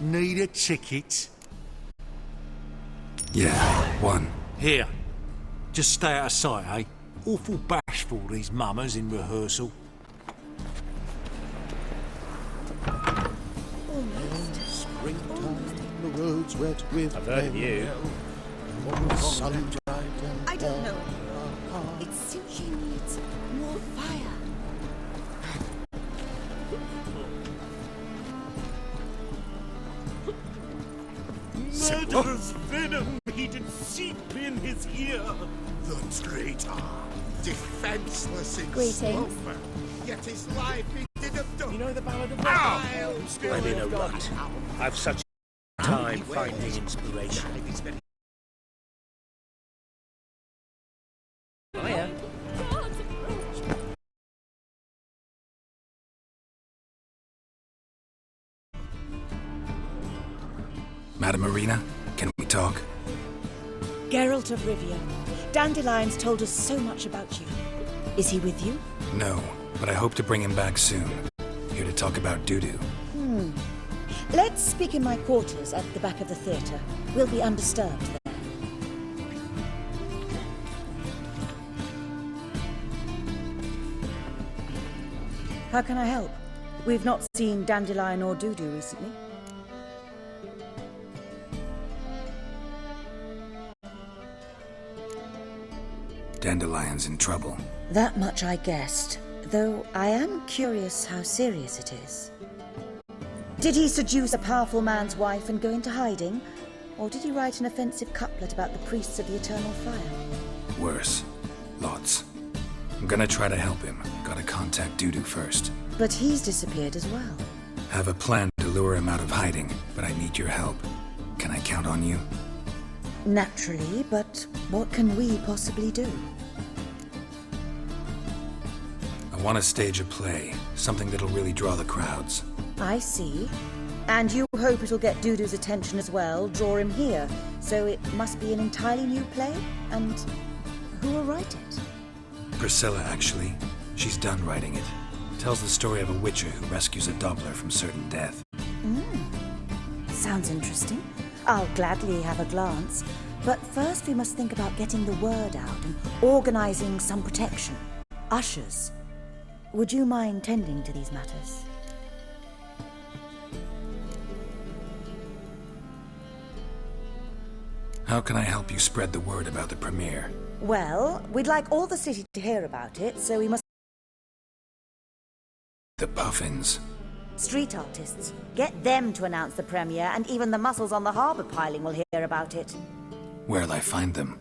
Speaker 11: Need a ticket?
Speaker 3: Yeah, one.
Speaker 11: Here. Just stay out of sight, eh? Awful bashful, these mummers in rehearsal.
Speaker 10: Springtime, the roads wet with
Speaker 6: I've heard of you.
Speaker 10: sun dried and
Speaker 13: I don't know. It simply needs more fire.
Speaker 10: Murderous venom heated seep in his ear. The traitor, defenseless in
Speaker 7: Greetings.
Speaker 10: slumber, yet his life he did have done.
Speaker 6: You know the Ballad of
Speaker 10: I'll still
Speaker 6: I'm in a
Speaker 10: have
Speaker 6: rut. I've such time finding inspiration. Hiya.
Speaker 3: Madame Irina, can we talk?
Speaker 16: Geralt of Rivia. Dandelion's told us so much about you. Is he with you?
Speaker 3: No, but I hope to bring him back soon. Here to talk about Dudu.
Speaker 16: Let's speak in my quarters at the back of the theatre. We'll be undisturbed there. How can I help? We've not seen Dandelion or Dudu recently.
Speaker 3: Dandelion's in trouble.
Speaker 16: That much I guessed, though I am curious how serious it is. Did he seduce a powerful man's wife and go into hiding? Or did he write an offensive couplet about the priests of the eternal fire?
Speaker 3: Worse. Lots. I'm gonna try to help him. Gotta contact Dudu first.
Speaker 16: But he's disappeared as well.
Speaker 3: Have a plan to lure him out of hiding, but I need your help. Can I count on you?
Speaker 16: Naturally, but what can we possibly do?
Speaker 3: I want to stage a play. Something that'll really draw the crowds.
Speaker 16: I see. And you hope it'll get Dudu's attention as well, draw him here. So it must be an entirely new play? And who will write it?
Speaker 3: Priscilla, actually. She's done writing it. Tells the story of a witcher who rescues a Doppler from certain death.
Speaker 16: Sounds interesting. I'll gladly have a glance. But first we must think about getting the word out and organizing some protection. Ushers. Would you mind tending to these matters?
Speaker 3: How can I help you spread the word about the premiere?
Speaker 16: Well, we'd like all the city to hear about it, so we must...
Speaker 3: The Puffins.
Speaker 16: Street artists. Get them to announce the premiere, and even the muscles on the harbour piling will hear about it.
Speaker 3: Where'll I find them?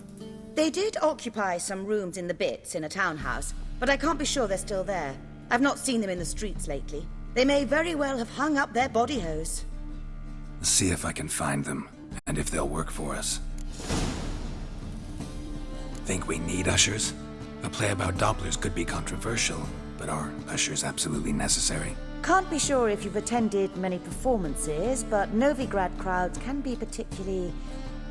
Speaker 16: They did occupy some rooms in the Bits in a townhouse, but I can't be sure they're still there. I've not seen them in the streets lately. They may very well have hung up their body hose.
Speaker 3: See if I can find them, and if they'll work for us. Think we need ushers? A play about Dopplers could be controversial, but are ushers absolutely necessary?
Speaker 16: Can't be sure if you've attended many performances, but Novigrad crowds can be particularly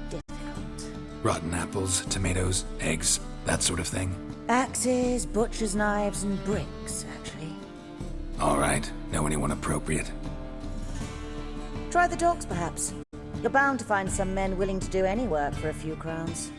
Speaker 16: difficult.
Speaker 3: Rotten apples, tomatoes, eggs, that sort of thing?
Speaker 16: Axes, butcher's knives, and bricks, actually.
Speaker 3: All right. Know anyone appropriate?
Speaker 16: Try the dogs, perhaps. You're bound to find some men willing to do any work for a few crowns.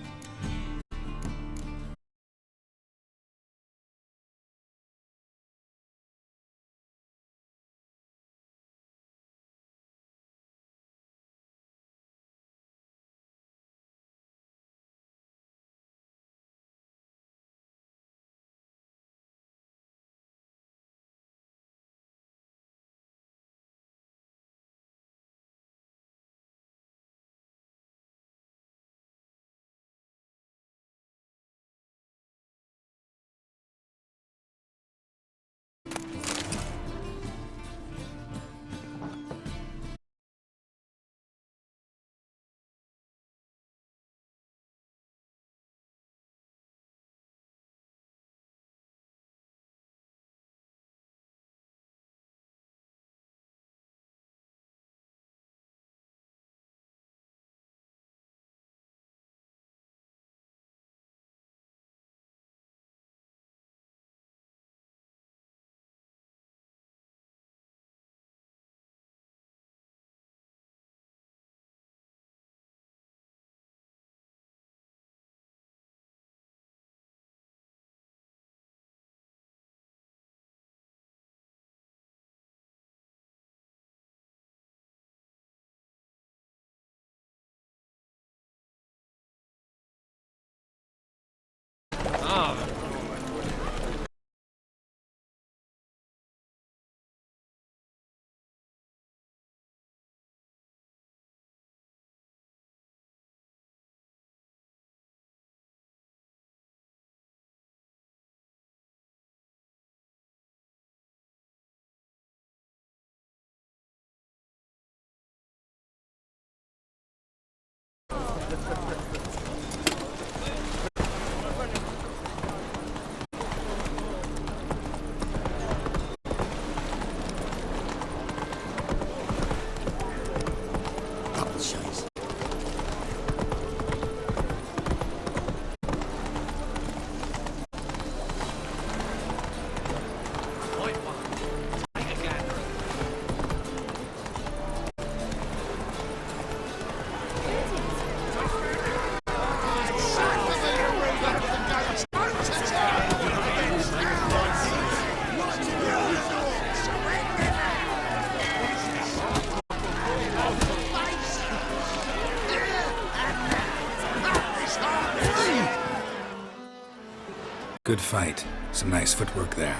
Speaker 3: Good fight. Some nice footwork there.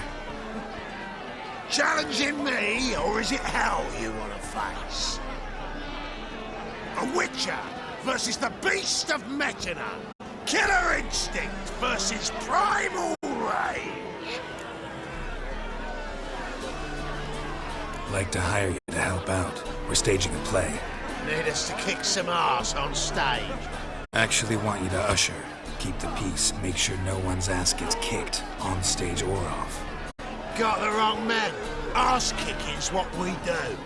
Speaker 8: Challenging me, or is it hell you want to face? A Witcher versus the Beast of Metina. Killer instinct versus primal rage.
Speaker 3: Like to hire you to help out. We're staging a play.
Speaker 8: Need us to kick some ass on stage.
Speaker 3: Actually want you to usher. Keep the peace. Make sure no one's ass gets kicked, on stage or off.
Speaker 8: Got the wrong man. Ass kicking's what we do.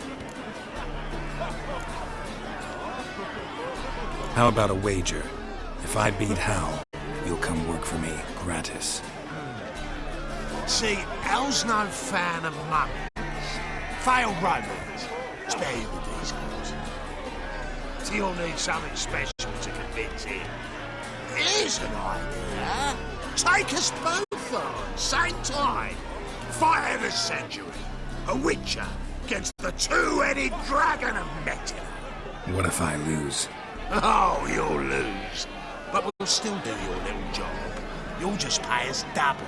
Speaker 3: How about a wager? If I beat Hal, you'll come work for me, gratis.
Speaker 8: See, Hal's no fan of mummies. Failed romance. Spare you the details. So you'll need something special to convince him. Here's an idea. Take us both on, same time. Fight of the century. A Witcher against the two-headed dragon of Metina.
Speaker 3: What if I lose?
Speaker 8: Oh, you'll lose. But we'll still do your little job. You'll just pay us double.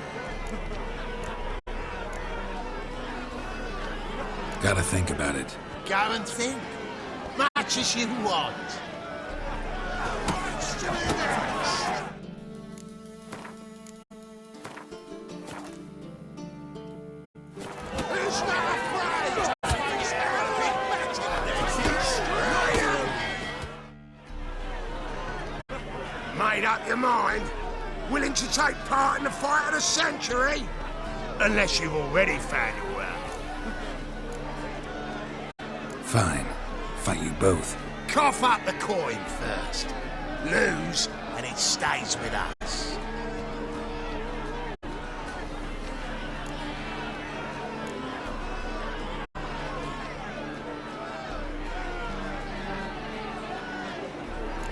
Speaker 3: Gotta think about it.
Speaker 8: Go and think. Much as you want. Who's not afraid to face anything better than Made up your mind? Willing to take part in the fight of the century? Unless you've already found your way.
Speaker 3: Fine. Fight you both.
Speaker 8: Cough up the coin first. Lose, and it stays with us.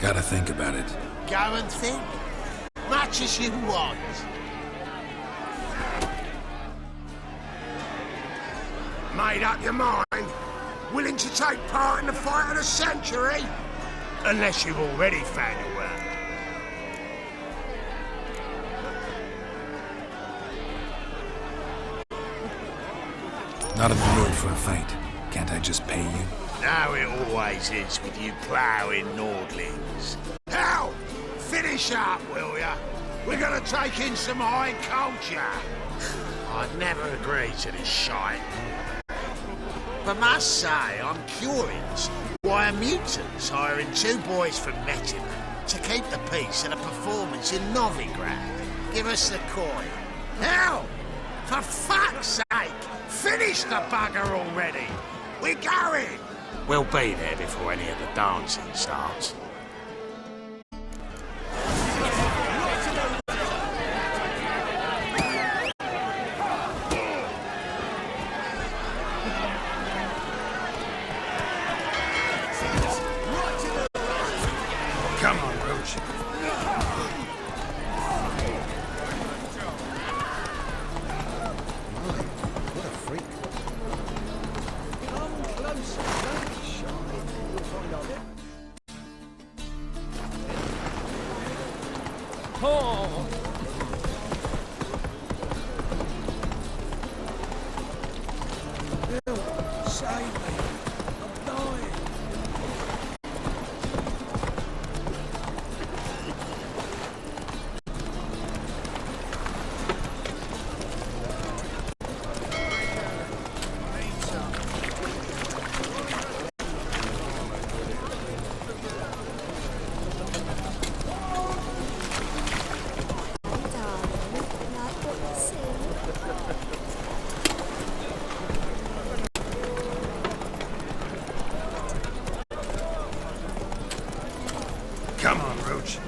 Speaker 3: Gotta think about it.
Speaker 8: Go and think. Much as you want. Made up your mind? Willing to take part in the fight of the century? Unless you've already found your way.
Speaker 3: Not in the mood for a fight. Can't I just pay you?
Speaker 8: Now it always is with you ploughing Nordlings. Hell! Finish up, will ya? We're gonna take in some high culture. I'd never agree to this shite. But must say, I'm curious why are mutants hiring two boys from Metina to keep the peace at a performance in Novigrad? Give us the coin. Hell! For fuck's sake! Finish the bugger already! We're going! We'll be there before any of the dancing starts.
Speaker 10: Come on, Roach.
Speaker 9: What a freak. Come closer, don't be shy. You'll find out.
Speaker 11: Oh! Bill, save me. I'm dying.
Speaker 10: Come on, Roach.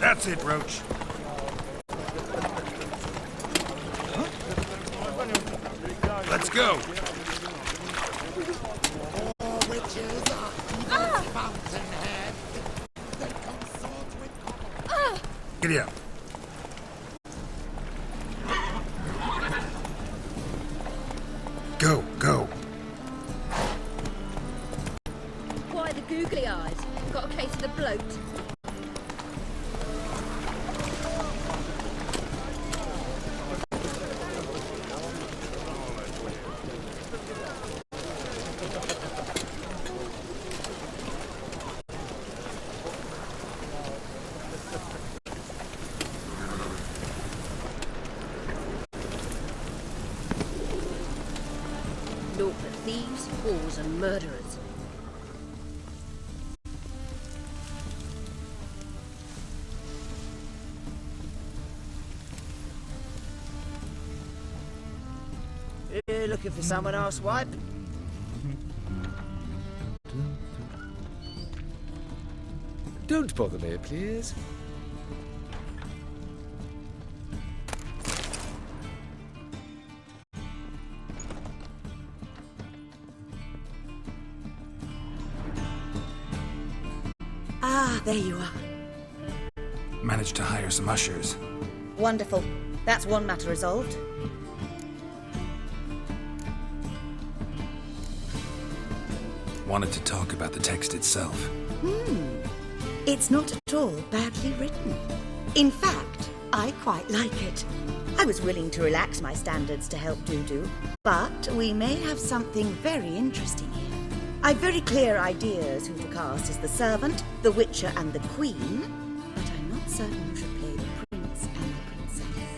Speaker 10: That's it, Roach. Let's go.
Speaker 1: All witches are evil fountainhead. They consort with common.
Speaker 10: Giddy up. Go, go.
Speaker 13: naught but thieves, whores, and murderers.
Speaker 14: You looking for someone, arsewipe?
Speaker 17: Don't bother me, please.
Speaker 16: Ah, there you are.
Speaker 3: Managed to hire some ushers.
Speaker 16: Wonderful. That's one matter resolved.
Speaker 3: Wanted to talk about the text itself.
Speaker 16: It's not at all badly written. In fact, I quite like it. I was willing to relax my standards to help Dudu, but we may have something very interesting here. I've very clear ideas who to cast as the servant, the Witcher, and the Queen, but I'm not certain who should play the Prince and the Princess.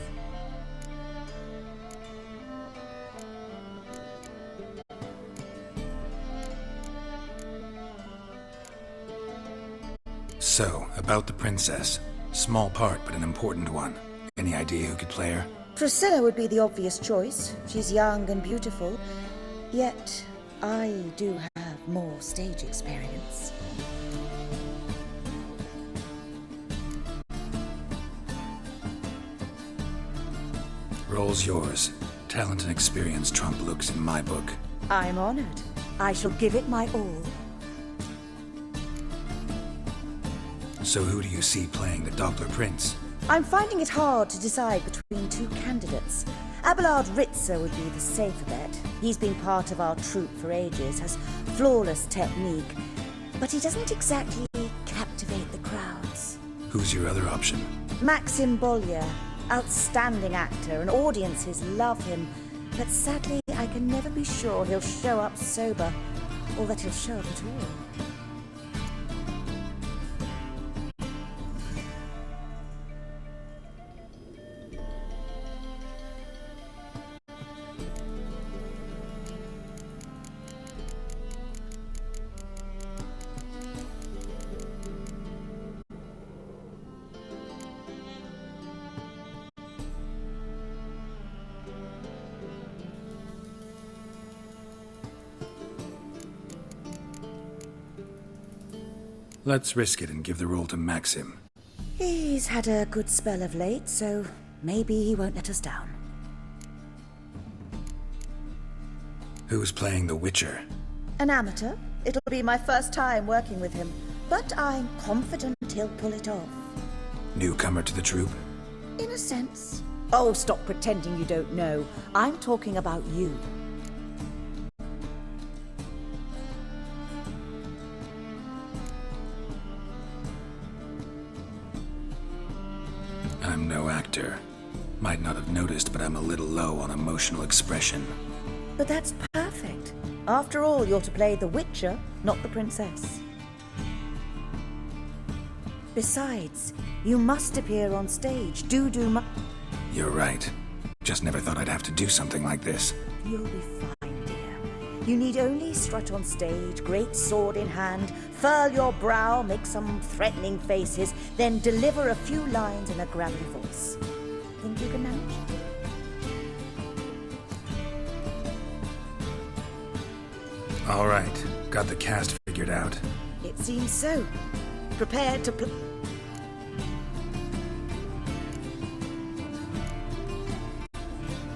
Speaker 3: So, about the princess. Small part, but an important one. Any idea who could play her?
Speaker 16: Priscilla would be the obvious choice. She's young and beautiful, yet I do have more stage experience.
Speaker 3: Role's yours. Talent and experience trump looks in my book.
Speaker 16: I'm honored. I shall give it my all.
Speaker 3: So who do you see playing the Doppler Prince?
Speaker 16: I'm finding it hard to decide between two candidates. Abelard Ritzer would be the safer bet. He's been part of our troupe for ages, has flawless technique, but he doesn't exactly captivate the crowds.
Speaker 3: Who's your other option?
Speaker 16: Maxim Bollier, outstanding actor, and audiences love him, but sadly I can never be sure he'll show up sober, or that he'll show up at all.
Speaker 3: Let's risk it and give the role to Maxim.
Speaker 16: He's had a good spell of late, so maybe he won't let us down.
Speaker 3: Who's playing the Witcher?
Speaker 16: An amateur. It'll be my first time working with him, but I'm confident he'll pull it off.
Speaker 3: Newcomer to the troupe?
Speaker 16: In a sense. Oh, stop pretending you don't know. I'm talking about you.
Speaker 3: I'm no actor. Might not have noticed, but I'm a little low on emotional expression.
Speaker 16: But that's perfect. After all, you're to play the Witcher, not the princess. Besides, you must appear on stage.
Speaker 3: You're right. Just never thought I'd have to do something like this.
Speaker 16: You'll be fine, dear. You need only strut on stage, great sword in hand, furl your brow, make some threatening faces, then deliver a few lines in a gravelly voice. Think you can manage?
Speaker 3: All right. Got the cast figured out.
Speaker 16: It seems so. Prepared to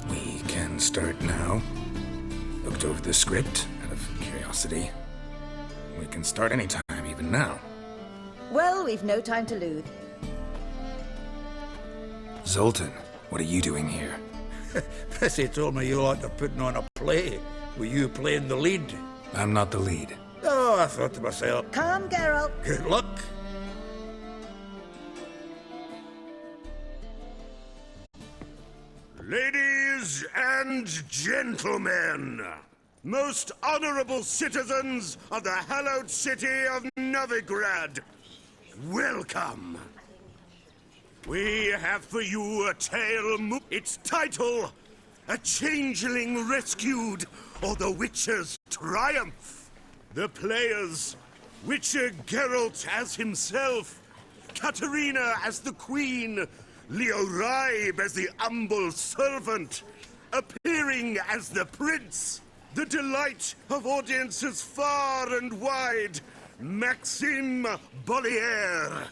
Speaker 3: We can start now. Looked over the script out of curiosity. We can start anytime, even now.
Speaker 16: Well, we've no time to lose.
Speaker 3: Zoltan, what are you doing here?
Speaker 8: Percy told me you like to putting on a play. Were you playing the lead?
Speaker 3: I'm not the lead.
Speaker 8: Oh, I thought to myself,
Speaker 16: Come, Geralt.
Speaker 8: good luck. Ladies and gentlemen, most honorable citizens of the hallowed city of Novigrad, welcome. We have for you a tale, its title,
Speaker 4: A changeling rescued, or the Witcher's triumph? The players, Witcher Geralt as himself, Katarina as the queen, Leo Raib as the humble servant, appearing as the prince, the delight of audiences far and wide, Maxime Bollier.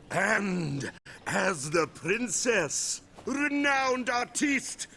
Speaker 4: And as the princess, renowned artiste.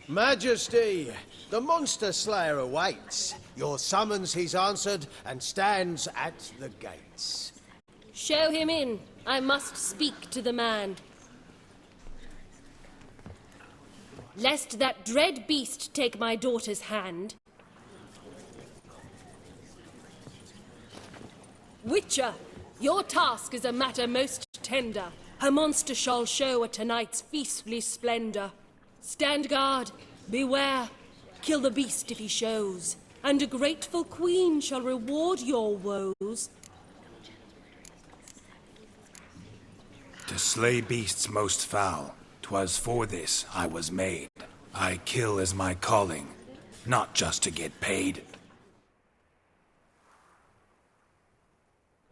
Speaker 9: Majesty, the Monster Slayer awaits. Your summons he's answered and stands at the gates.
Speaker 18: Show him in. I must speak to the man. Lest that dread beast take my daughter's hand. Witcher, your task is a matter most tender. A monster shall show at tonight's feastly splendor. Stand guard, beware, kill the beast if he shows, and a grateful queen shall reward your woes.
Speaker 3: To slay beasts most foul, 'twas for this I was made. I kill as my calling, not just to get paid.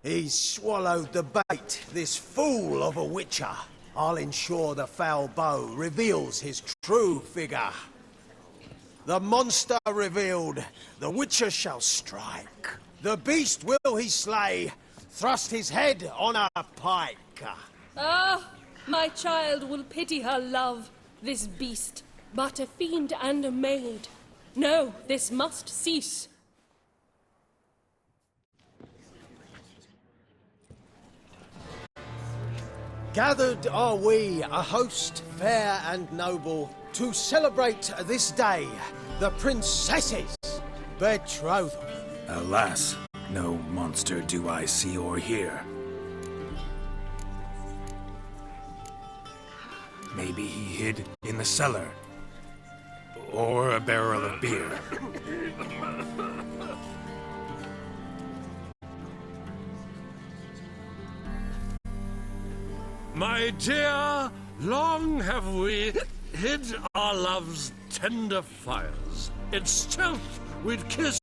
Speaker 9: He's swallowed the bait, this fool of a Witcher. I'll ensure the foul bow reveals his true figure. The monster revealed, the Witcher shall strike. The beast will he slay, thrust his head on a pike.
Speaker 18: Ah, my child will pity her love, this beast, but a fiend and a maid. No, this must cease.
Speaker 9: Gathered are we, a host fair and noble, to celebrate this day, the princess's betrothal.
Speaker 3: Alas, no monster do I see or hear. Maybe he hid in the cellar, or a barrel of beer.
Speaker 11: My dear, long have we hid our love's tender fires. In stealth we'd kiss,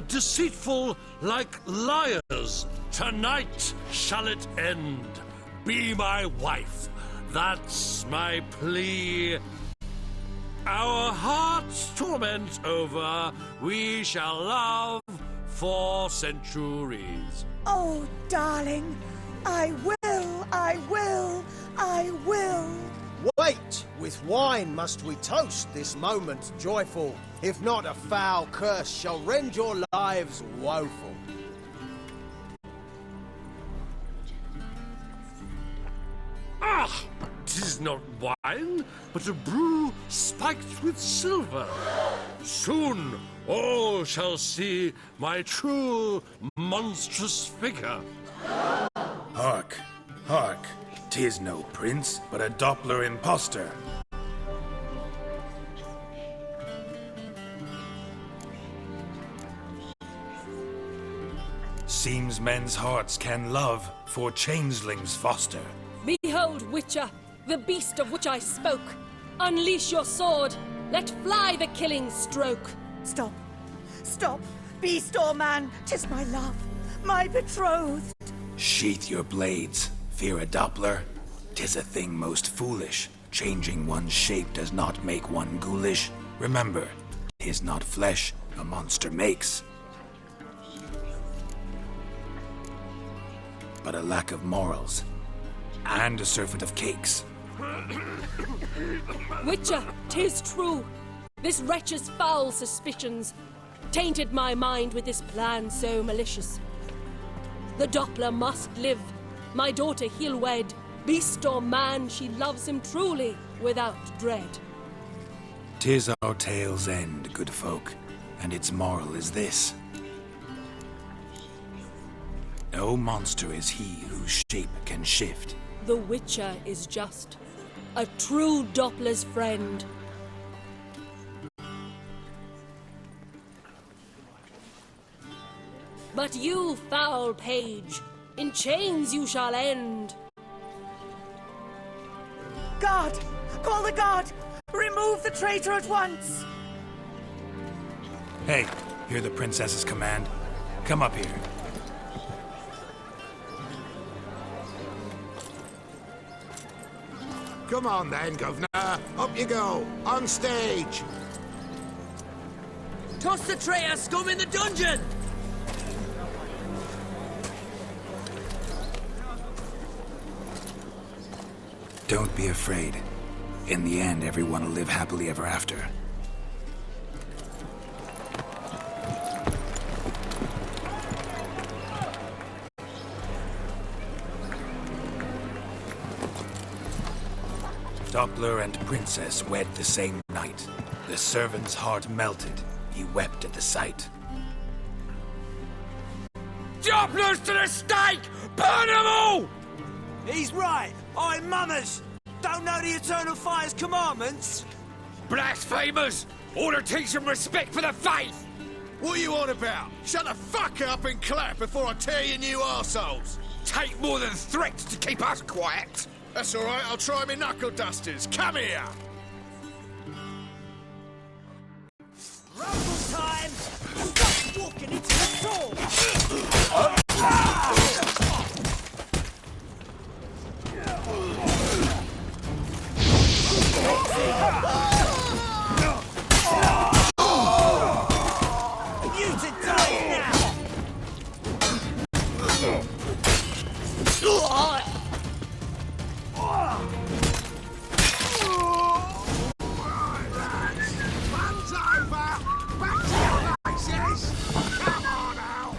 Speaker 11: deceitful like liars. Tonight shall it end. Be my wife, that's my plea. Our hearts' torment over, we shall love for centuries.
Speaker 16: Oh, darling, I will, I will, I will.
Speaker 9: Wait, with wine must we toast this moment joyful. If not, a foul curse shall rend your lives woeful.
Speaker 11: Ah! 'Tis not wine, but a brew spiked with silver. Soon all shall see my true monstrous figure.
Speaker 3: Hark, hark, 'tis no prince, but a Doppler impostor. Seems men's hearts can love, for changelings foster.
Speaker 18: Behold, Witcher, the beast of which I spoke. Unleash your sword. Let fly the killing stroke.
Speaker 16: Stop. Stop. Beast or man, 'tis my love, my betrothed.
Speaker 3: Sheath your blades, fear a Doppler. 'Tis a thing most foolish. Changing one's shape does not make one ghoulish. Remember, 'tis not flesh a monster makes, but a lack of morals, and a servant of cakes.
Speaker 18: Witcher, 'tis true. This wretch's foul suspicions tainted my mind with this plan so malicious. The Doppler must live. My daughter he'll wed. Beast or man, she loves him truly, without dread.
Speaker 3: 'Tis our tale's end, good folk, and its moral is this. No monster is he whose shape can shift.
Speaker 18: The Witcher is just a true Doppler's friend. But you, foul page, in chains you shall end.
Speaker 19: Guard! Call the guard! Remove the traitor at once!
Speaker 3: Hey, hear the princess's command? Come up here.
Speaker 8: Come on then, Governor. Up you go. On stage.
Speaker 19: Toss the traitor scum in the dungeon!
Speaker 3: Don't be afraid. In the end, everyone will live happily ever after. Doppler and Princess wed the same night. The servant's heart melted. He wept at the sight.
Speaker 6: Doppler's to the stake! Burn them all!
Speaker 19: He's right! I'm mummers! Don't know the Eternal Fire's commandments?
Speaker 6: Blasphemers! Order teach them respect for the faith!
Speaker 10: What are you on about? Shut the fuck up and clap before I tear you new arseholes!
Speaker 6: Take more than threats to keep us quiet!
Speaker 10: That's all right, I'll try my knuckle dusters. Come here!
Speaker 19: Rumble time! Stop walking into the door! You to die now!
Speaker 8: Fun's over! Back to your places! Come on now!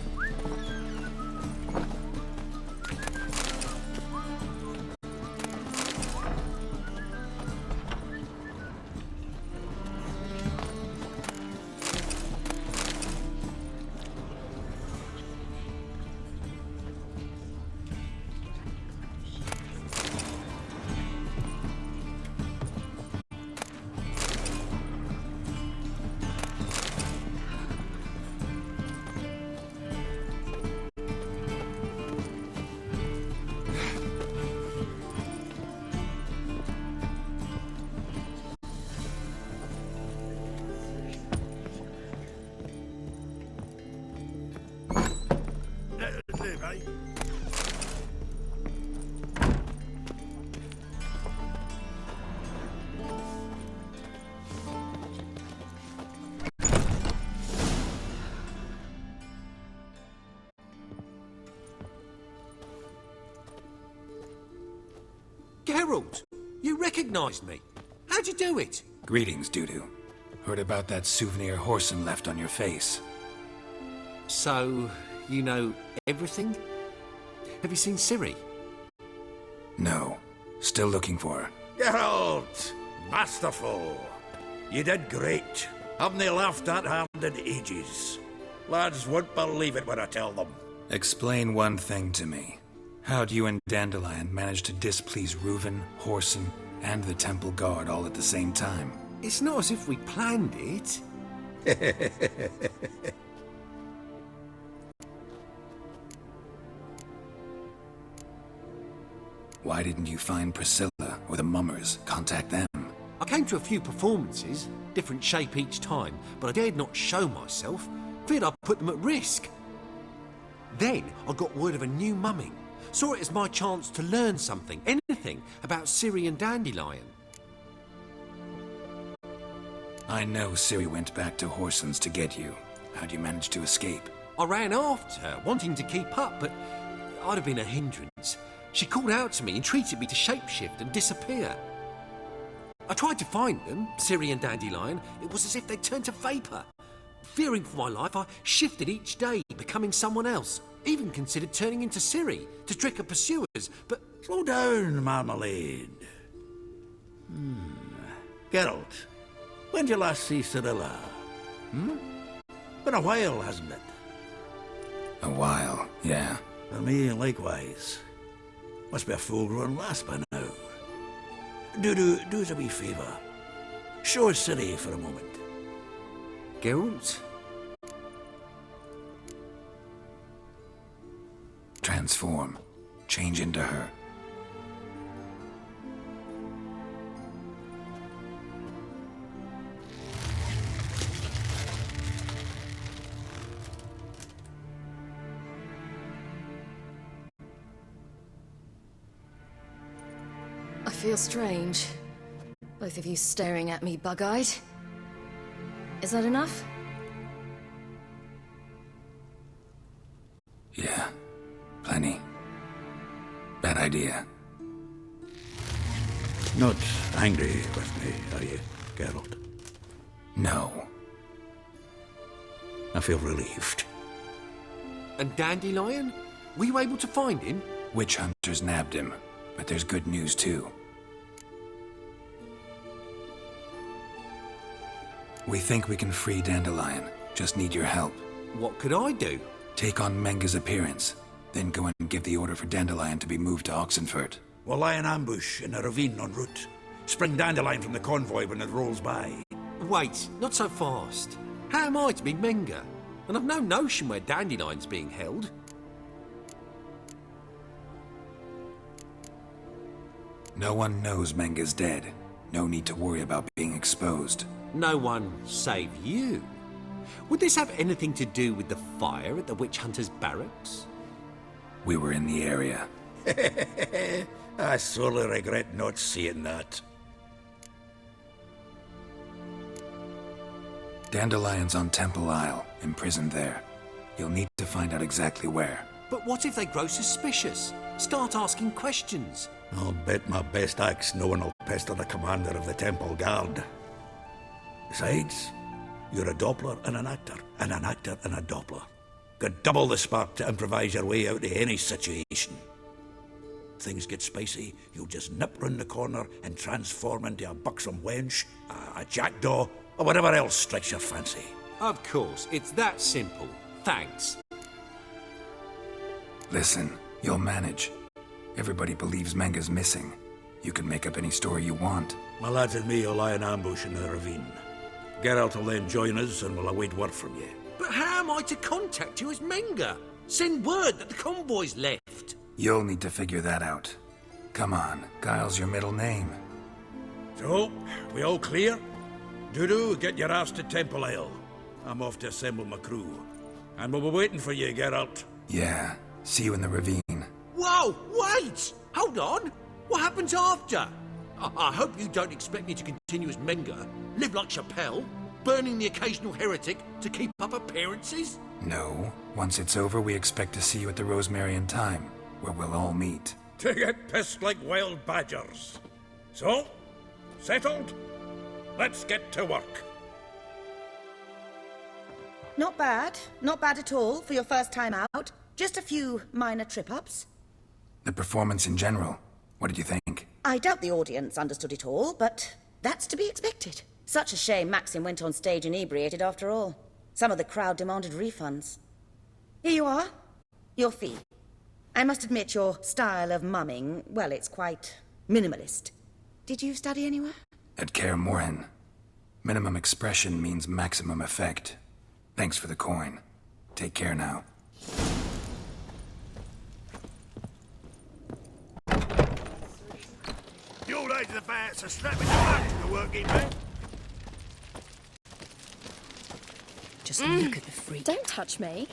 Speaker 6: Geralt, you recognized me. How'd you do it?
Speaker 3: Greetings, Dudu. Heard about that souvenir Whoreson left on your face.
Speaker 6: So, you know everything? Have you seen Ciri?
Speaker 3: No. Still looking for her.
Speaker 8: Geralt! Masterful! You did great. Haven't they laughed that hard in ages? Lads won't believe it when I tell them.
Speaker 3: Explain one thing to me. How'd you and Dandelion manage to displease Reuven, Whoreson, and the Temple Guard all at the same time?
Speaker 6: It's not as if we planned it.
Speaker 3: Why didn't you find Priscilla or the Mummers? Contact them.
Speaker 6: I came to a few performances, different shape each time, but I dared not show myself. Feared I'd put them at risk. Then I got word of a new mumming. Saw it as my chance to learn something, anything, about Ciri and Dandelion.
Speaker 3: I know Ciri went back to Whoreson's to get you. How'd you manage to escape?
Speaker 6: I ran after her, wanting to keep up, but I'd have been a hindrance. She called out to me, entreated me to shapeshift and disappear. I tried to find them, Ciri and Dandelion. It was as if they'd turned to vapour. Fearing for my life, I shifted each day, becoming someone else. Even considered turning into Ciri to trick her pursuers, but...
Speaker 8: Slow down, Marmalade. Geralt, when did you last see Cirilla? Been a while, hasn't it?
Speaker 3: A while, yeah.
Speaker 8: And me likewise. Must be a full-grown lass by now. Do us a wee favour. Show us Ciri for a moment.
Speaker 3: Geralt? Transform. Change into her.
Speaker 15: I feel strange. Both of you staring at me bug-eyed. Is that enough?
Speaker 3: Yeah. Plenty. Bad idea.
Speaker 8: Not angry with me, are you, Geralt?
Speaker 3: No.
Speaker 8: I feel relieved.
Speaker 6: And Dandelion? Were you able to find him?
Speaker 3: Witch hunters nabbed him, but there's good news too. We think we can free Dandelion. Just need your help.
Speaker 6: What could I do?
Speaker 3: Take on Menga's appearance, then go and give the order for Dandelion to be moved to Oxenfurt.
Speaker 8: We'll lie in ambush in a ravine en route. Spring Dandelion from the convoy when it rolls by.
Speaker 6: Wait, not so fast. How am I to be Menga? And I've no notion where Dandelion's being held.
Speaker 3: No one knows Menga's dead. No need to worry about being exposed.
Speaker 6: No one save you. Would this have anything to do with the fire at the witch hunters' barracks?
Speaker 3: We were in the area.
Speaker 8: I sorely regret not seeing that.
Speaker 3: Dandelion's on Temple Isle, imprisoned there. You'll need to find out exactly where.
Speaker 6: But what if they grow suspicious? Start asking questions?
Speaker 8: I'll bet my best axe no one will pester the commander of the Temple Guard. Besides, you're a Doppler and an actor and a Doppler. Got double the spark to improvise your way out of any situation. Things get spicy, you'll just nip round the corner and transform into a buxom wench, a jackdaw, or whatever else strikes your fancy.
Speaker 6: Of course, it's that simple. Thanks.
Speaker 3: Listen, you'll manage. Everybody believes Menga's missing. You can make up any story you want.
Speaker 8: My lads and me will lie in ambush in the ravine. Geralt will then join us and we'll await word from you.
Speaker 6: But how am I to contact you as Menga? Send word that the convoy's left.
Speaker 3: You'll need to figure that out. Come on, Guile's your middle name.
Speaker 8: So, we all clear? Dudu, get your ass to Temple Isle. I'm off to assemble my crew. And we'll be waiting for you, Geralt.
Speaker 3: Yeah, see you in the ravine.
Speaker 6: Whoa, wait! Hold on! What happens after? I hope you don't expect me to continue as Menga, live like Chappelle, burning the occasional heretic to keep up appearances?
Speaker 3: No. Once it's over, we expect to see you at the Rosemarian Time, where we'll all meet.
Speaker 8: To get pissed like wild badgers. So, settled? Let's get to work.
Speaker 16: Not bad. Not bad at all for your first time out. Just a few minor trip-ups.
Speaker 3: The performance in general, what did you think?
Speaker 16: I doubt the audience understood it all, but that's to be expected. Such a shame Maxim went on stage inebriated after all. Some of the crowd demanded refunds. Here you are. Your fee. I must admit your style of mumming, well, it's quite minimalist. Did you study anywhere?
Speaker 3: At Kaer Morhen. Minimum expression means maximum effect. Thanks for the coin. Take care now.
Speaker 8: The old age of the bats are strapping the back to the working man.
Speaker 15: Just look at the freak.
Speaker 18: Don't touch me.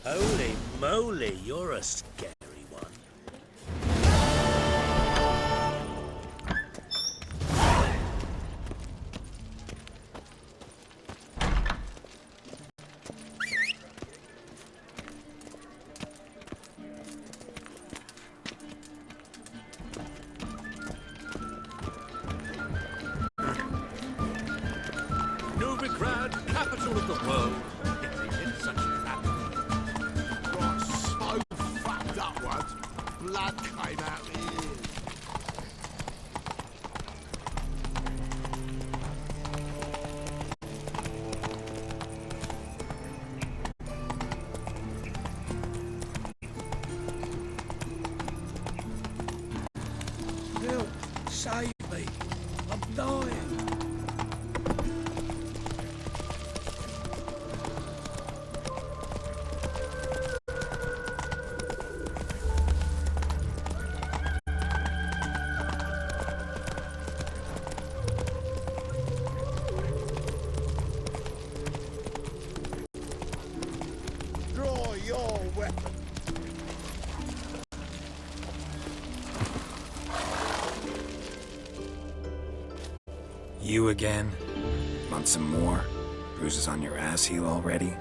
Speaker 4: Holy moly, you're a scary one.
Speaker 11: Novigrad, capital of the world. It's such a
Speaker 1: So fucked up once. Blood came out the ears.
Speaker 8: Save me. I'm dying.
Speaker 10: Draw your weapon.
Speaker 3: You again? Want some more? Bruises on your ass heel already?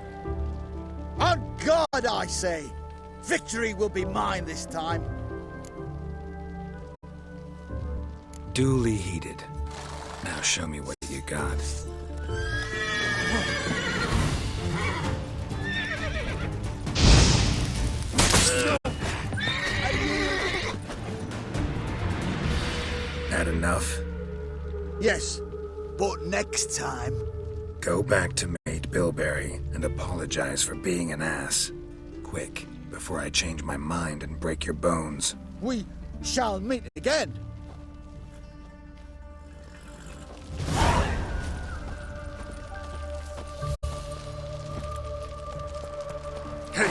Speaker 19: On God, I say! Victory will be mine this time.
Speaker 3: Duly heated. Now show me what you got. That enough?
Speaker 19: Yes, but next time...
Speaker 3: Go back to Mate Bilberry and apologize for being an ass. Quick, before I change my mind and break your bones.
Speaker 19: we shall meet again.
Speaker 8: Hey,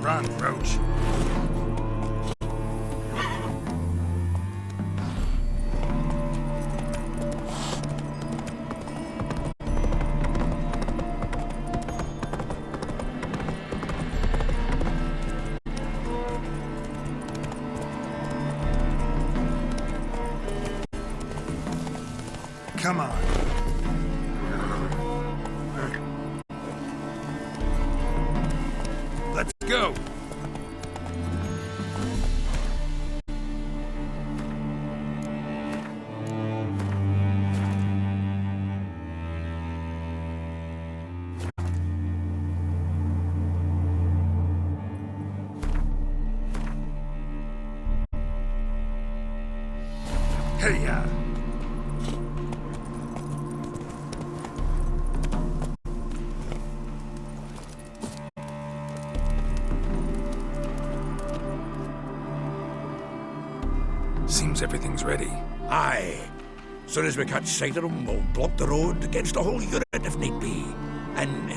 Speaker 8: Run, Roach. Come on. Let's go. Hey,
Speaker 3: Seems everything's ready.
Speaker 8: Aye. Soon as we catch sight of them, we'll block the road against the whole unit if need be. And,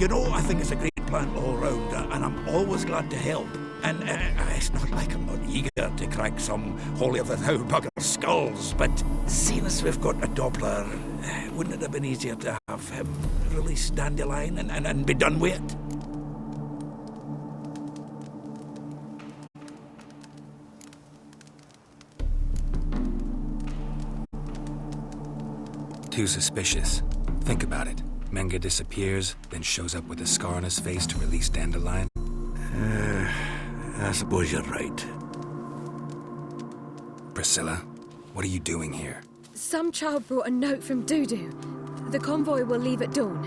Speaker 8: you know, I think it's a great plan all round, and I'm always glad to help. And it's not like I'm not eager to crack some holier-than-thou bugger's skulls, but seeing as we've got a Doppler, wouldn't it have been easier to have him release Dandelion and be done with it?
Speaker 3: Too suspicious. Think about it. Menga disappears, then shows up with a scar on his face to release Dandelion.
Speaker 8: I suppose you're right.
Speaker 3: Priscilla, what are you doing here?
Speaker 15: Some child brought a note from Dudu. The convoy will leave at dawn.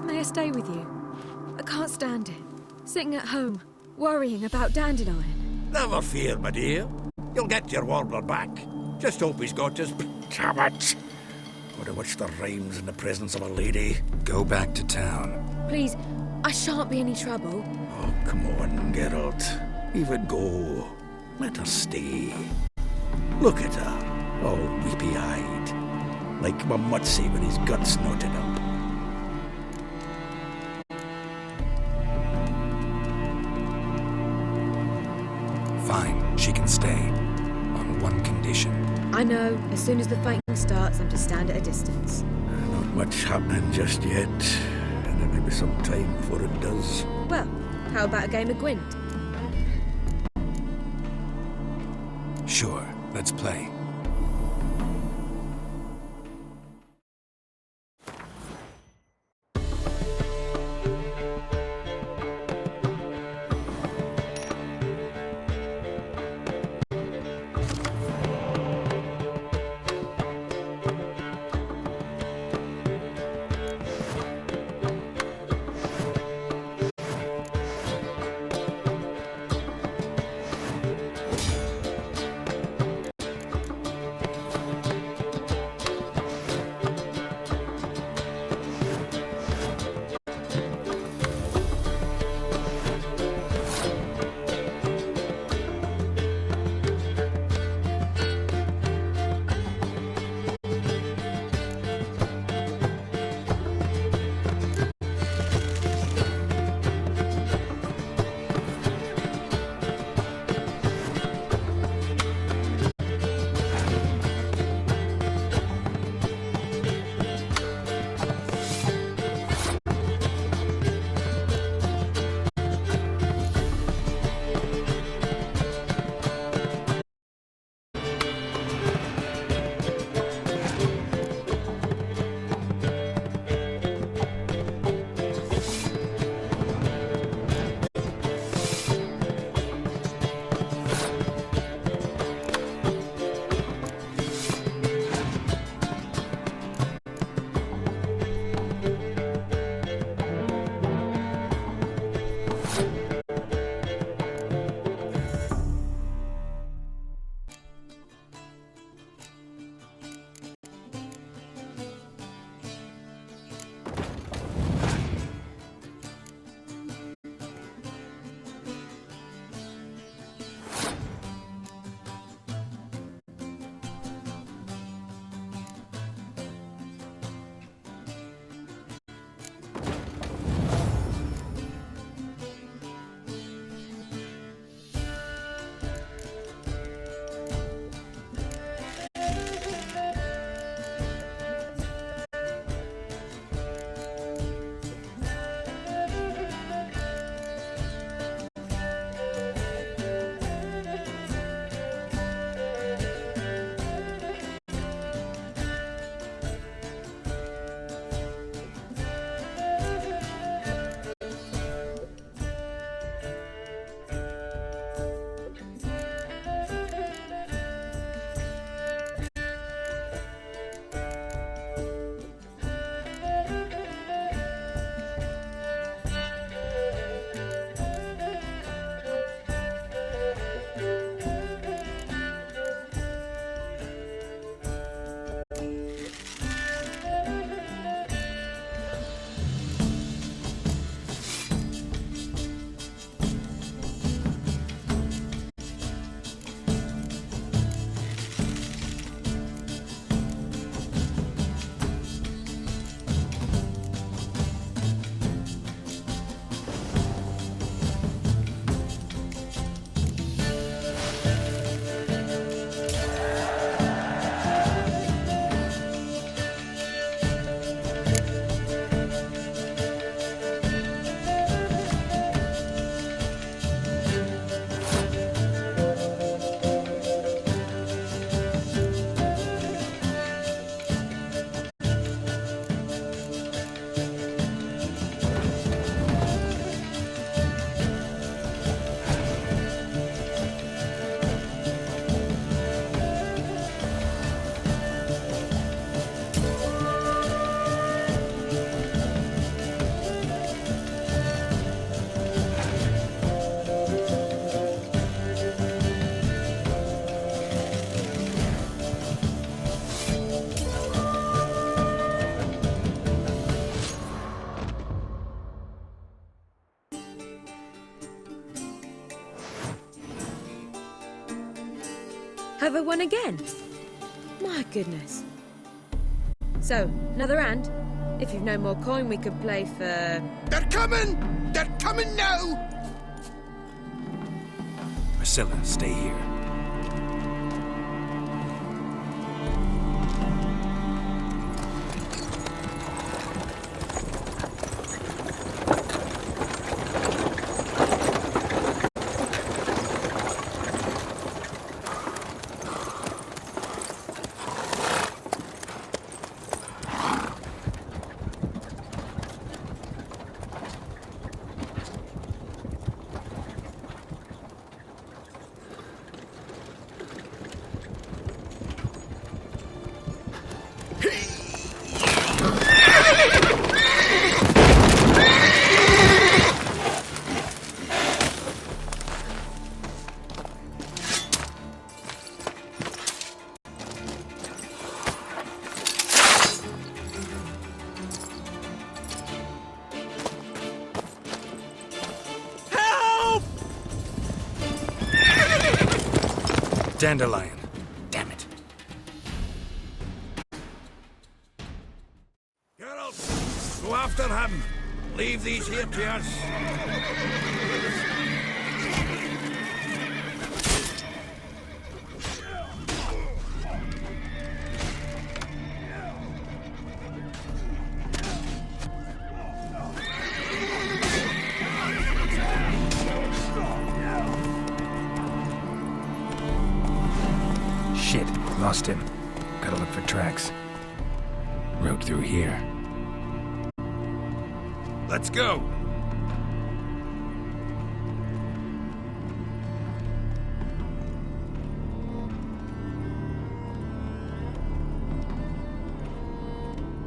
Speaker 15: May I stay with you? I can't stand it. Sitting at home, worrying about Dandelion.
Speaker 8: Never fear, my dear. You'll get your warbler back. Just hope he's got his... Damn it! Would have wished the rhymes in the presence of a lady.
Speaker 3: Go back to town.
Speaker 15: Please, I shan't be any trouble.
Speaker 8: Oh, come on, Geralt. Leave it go. Let her stay. Look at her, all weepy-eyed. Like my Mutsy with his guts knotted up.
Speaker 3: Fine, she can stay. On one condition.
Speaker 15: I know, as soon as the fighting starts, I'm to stand at a distance.
Speaker 8: Not much happening just yet. And there may be some time before it does.
Speaker 15: Well, how about a game of Gwent?
Speaker 3: Sure, let's play.
Speaker 15: Over one again? My goodness. So, another hand? If you've no more coin, we could play for...
Speaker 8: They're coming! They're coming now!
Speaker 3: Priscilla, stay here. Dandelion. Damn it.
Speaker 8: Geralt, go after him. Leave these here to us.
Speaker 3: Shit, lost him. Gotta look for tracks. Road through here.
Speaker 8: Let's go.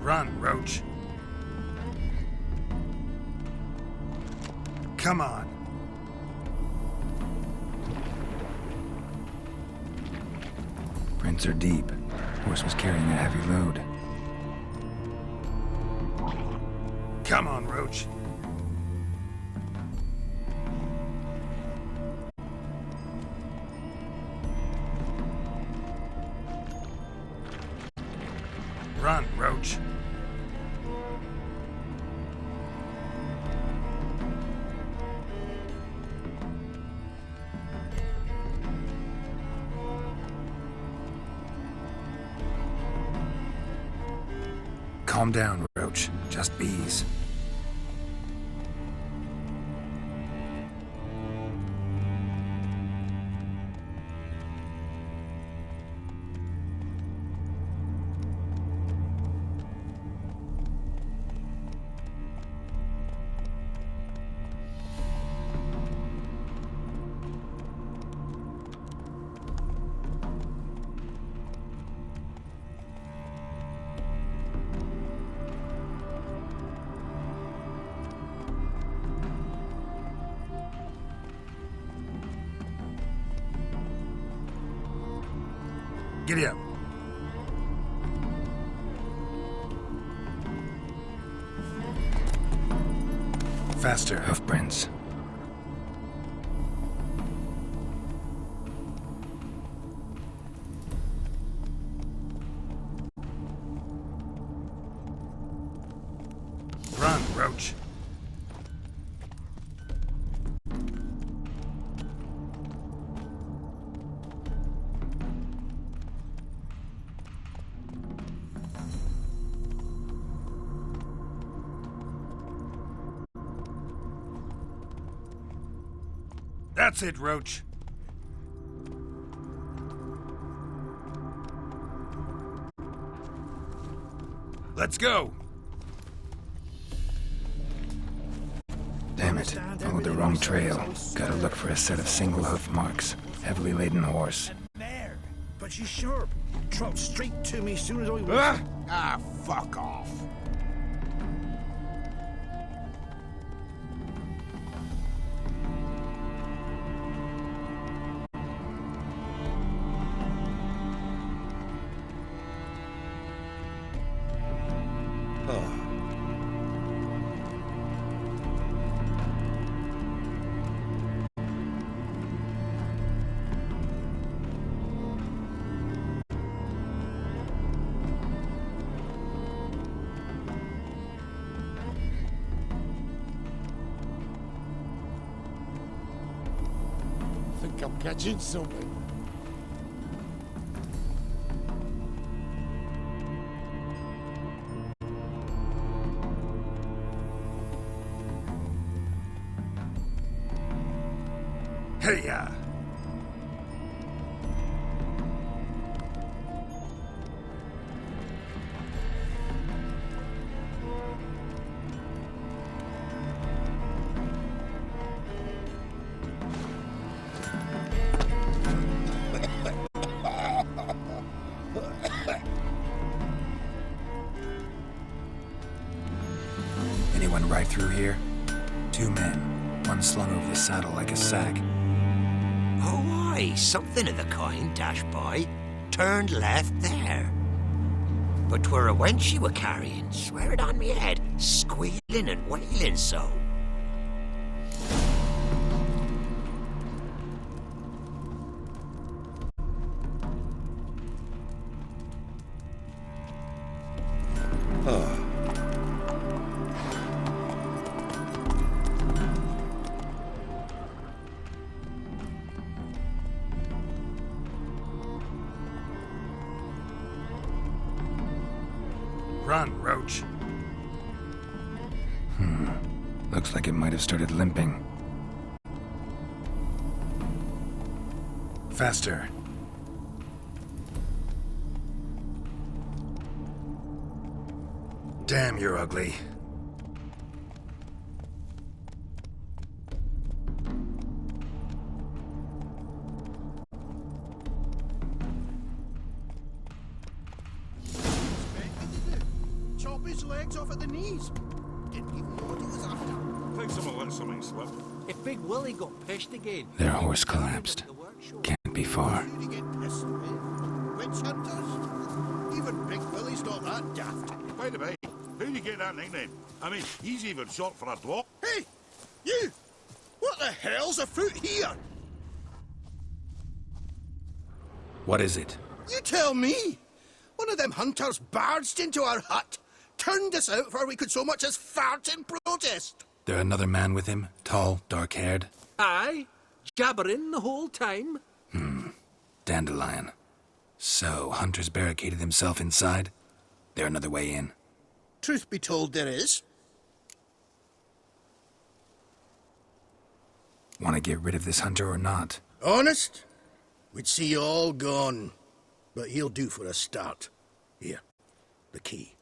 Speaker 8: Run, Roach. Come on.
Speaker 3: Prints are deep. Horse was carrying a heavy load.
Speaker 8: Come on, Roach. Run, Roach.
Speaker 3: Calm down, Roach. Just bees.
Speaker 8: Giddy up.
Speaker 3: Faster, hoofprints.
Speaker 8: Run, Roach. That's it, Roach. Let's go.
Speaker 3: Damn it. Followed the wrong trail. Gotta look for a set of single hoof marks. Heavily laden horse.
Speaker 10: Mare, but she's sharp. Trot straight to me as soon as I was.
Speaker 8: Fuck off.
Speaker 10: catching something.
Speaker 3: Hey-ya! Anyone ride through here? 2 men, one slung over the saddle like a sack.
Speaker 4: Oh, aye, something of the kind dashed by. Turned left there. But 'twere a wench you were carrying, swear it on me head, squealing and wailing so.
Speaker 3: Run, Roach. Looks like it might have started limping. Faster. Damn, you're ugly.
Speaker 10: Chop his legs off at the knees. Didn't even know what he was after.
Speaker 11: Think someone let something slip.
Speaker 6: If Big Willie got pissed again...
Speaker 3: Their horse collapsed. Can't be far.
Speaker 10: Who do you get pissed with? Witch hunters? Even Big Willie's not that daft.
Speaker 8: By the way, who do you get that nickname? I mean, he's even short for a dwarf.
Speaker 10: Hey! You! What the hell's afoot here?
Speaker 3: What is it?
Speaker 10: You tell me! One of them hunters barged into our hut, turned us out before we could so much as fart in protest.
Speaker 3: There another man with him? Tall, dark-haired?
Speaker 6: Aye, jabbering the whole time.
Speaker 3: Dandelion. So, Hunter's barricaded himself inside? There another way in?
Speaker 10: Truth be told, there is.
Speaker 3: Want to get rid of this hunter or not?
Speaker 10: Honest? We'd see you all gone. But he'll do for a start. Here, the key.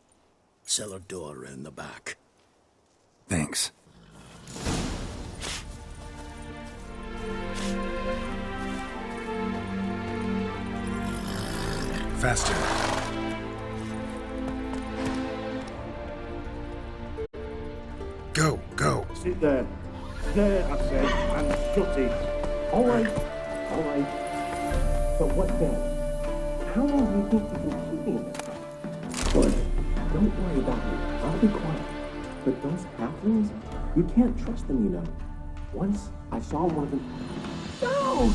Speaker 10: Cellar door round the back.
Speaker 3: Thanks. Faster. Go, go.
Speaker 20: Sit there. There, I said, and shut it. All right. But what then? How long do you think you've been keeping in this place? Good. Don't worry about me. I'll be quiet. But those halflings, you can't trust them, you know. Once I saw one of them... No!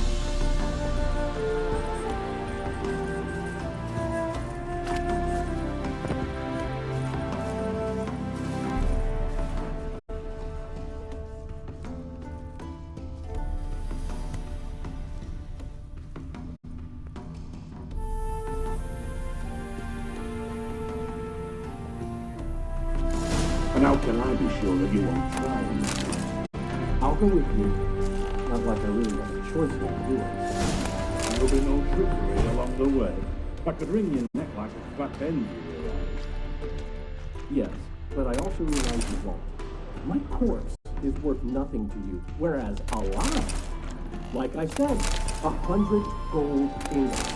Speaker 20: And how can I be sure that you won't try and... I'll go with you. Not like I really have a choice here, do I? There'll be no trickery along the way. I could wring your neck like a fat hen, you realize. Yes, but I also realize you won't. My corpse is worth nothing to you, whereas alive, like I said, 100 gold ingots.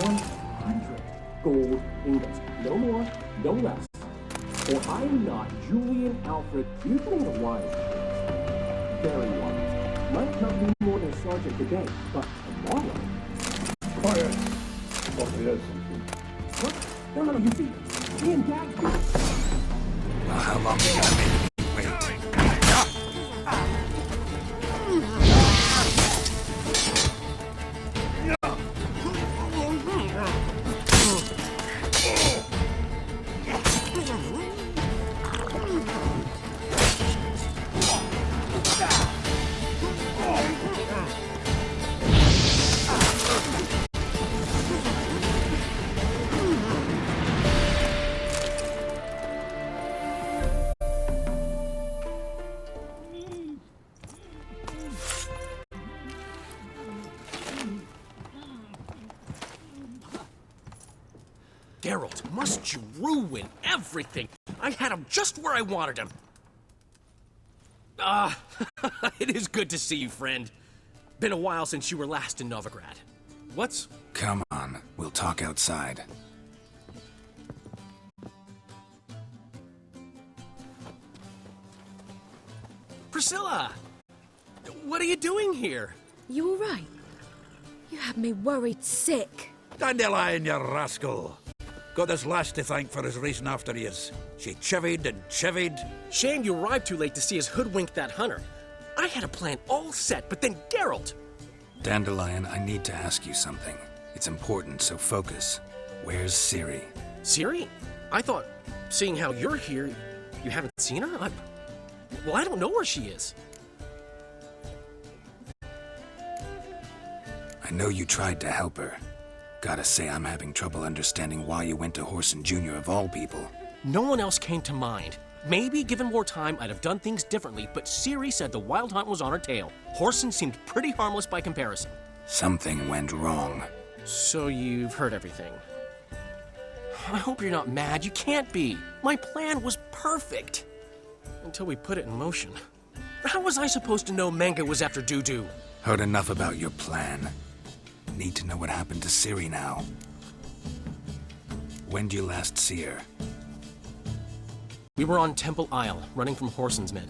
Speaker 20: 100 gold ingots. No more, no less. Or I'm not Julian Alfred. You're getting wise. Very wise. Might not be more than Sergeant today, but tomorrow. Quiet. Oh, there's something. What? No, you see, Ian Gagsby.
Speaker 3: Well, how long are you gonna make me wait?
Speaker 21: Geralt, must you ruin everything? I had him just where I wanted him. It is good to see you, friend. Been a while since you were last in Novigrad. What's...
Speaker 3: Come on, we'll talk outside.
Speaker 21: Priscilla! What are you doing here?
Speaker 15: You all right? You had me worried sick.
Speaker 22: Dandelion, you rascal! Got this lass to thank for his racing after yous. She chivied and chivied.
Speaker 21: Shame you arrived too late to see us hoodwink that hunter. I had a plan all set, but then Geralt...
Speaker 3: Dandelion, I need to ask you something. It's important, so focus. Where's Ciri?
Speaker 21: Ciri? I thought, seeing how you're here, you haven't seen her? Well, I don't know where she is.
Speaker 3: I know you tried to help her. Gotta say, I'm having trouble understanding why you went to Whoreson Jr. of all people.
Speaker 21: No one else came to mind. Maybe, given more time, I'd have done things differently, but Ciri said the Wild Hunt was on her tail. Whoreson seemed pretty harmless by comparison.
Speaker 3: Something went wrong.
Speaker 21: So you've heard everything. I hope you're not mad. You can't be. My plan was perfect. Until we put it in motion. How was I supposed to know Menge was after Dudu?
Speaker 3: Heard enough about your plan. Need to know what happened to Ciri now. When did you last see her?
Speaker 21: We were on Temple Isle, running from Whoreson's men.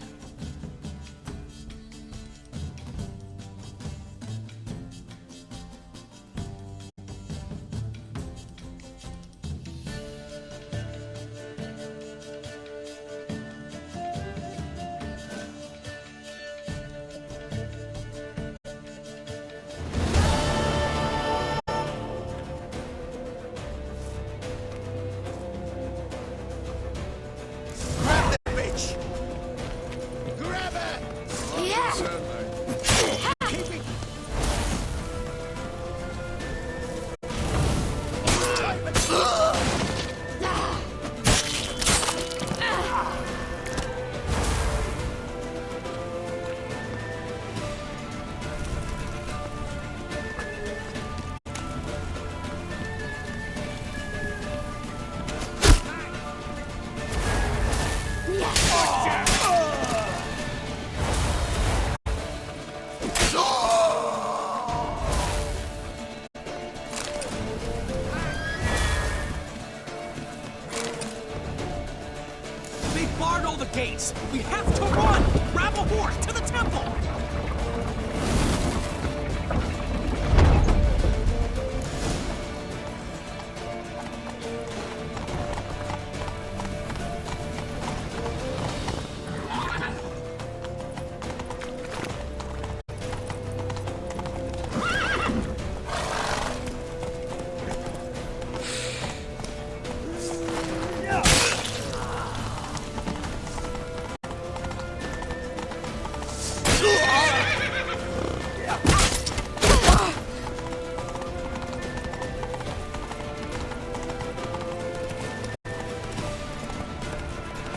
Speaker 21: We have to run! Grab a horse to the temple!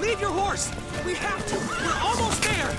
Speaker 21: Leave your horse! We have to! We're almost there!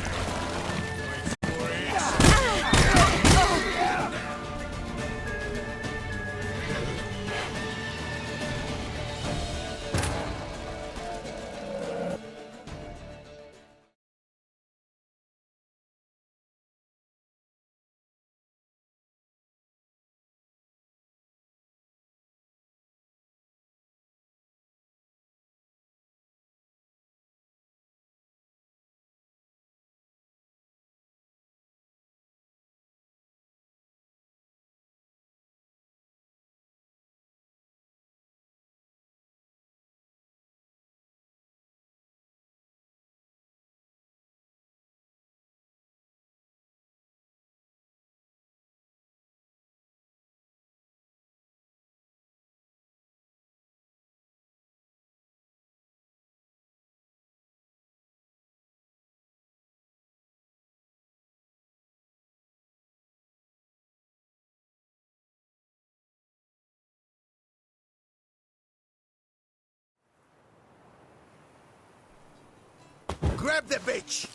Speaker 8: Grab the bitch!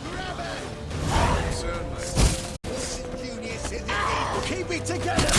Speaker 8: Grab her! Keep it together!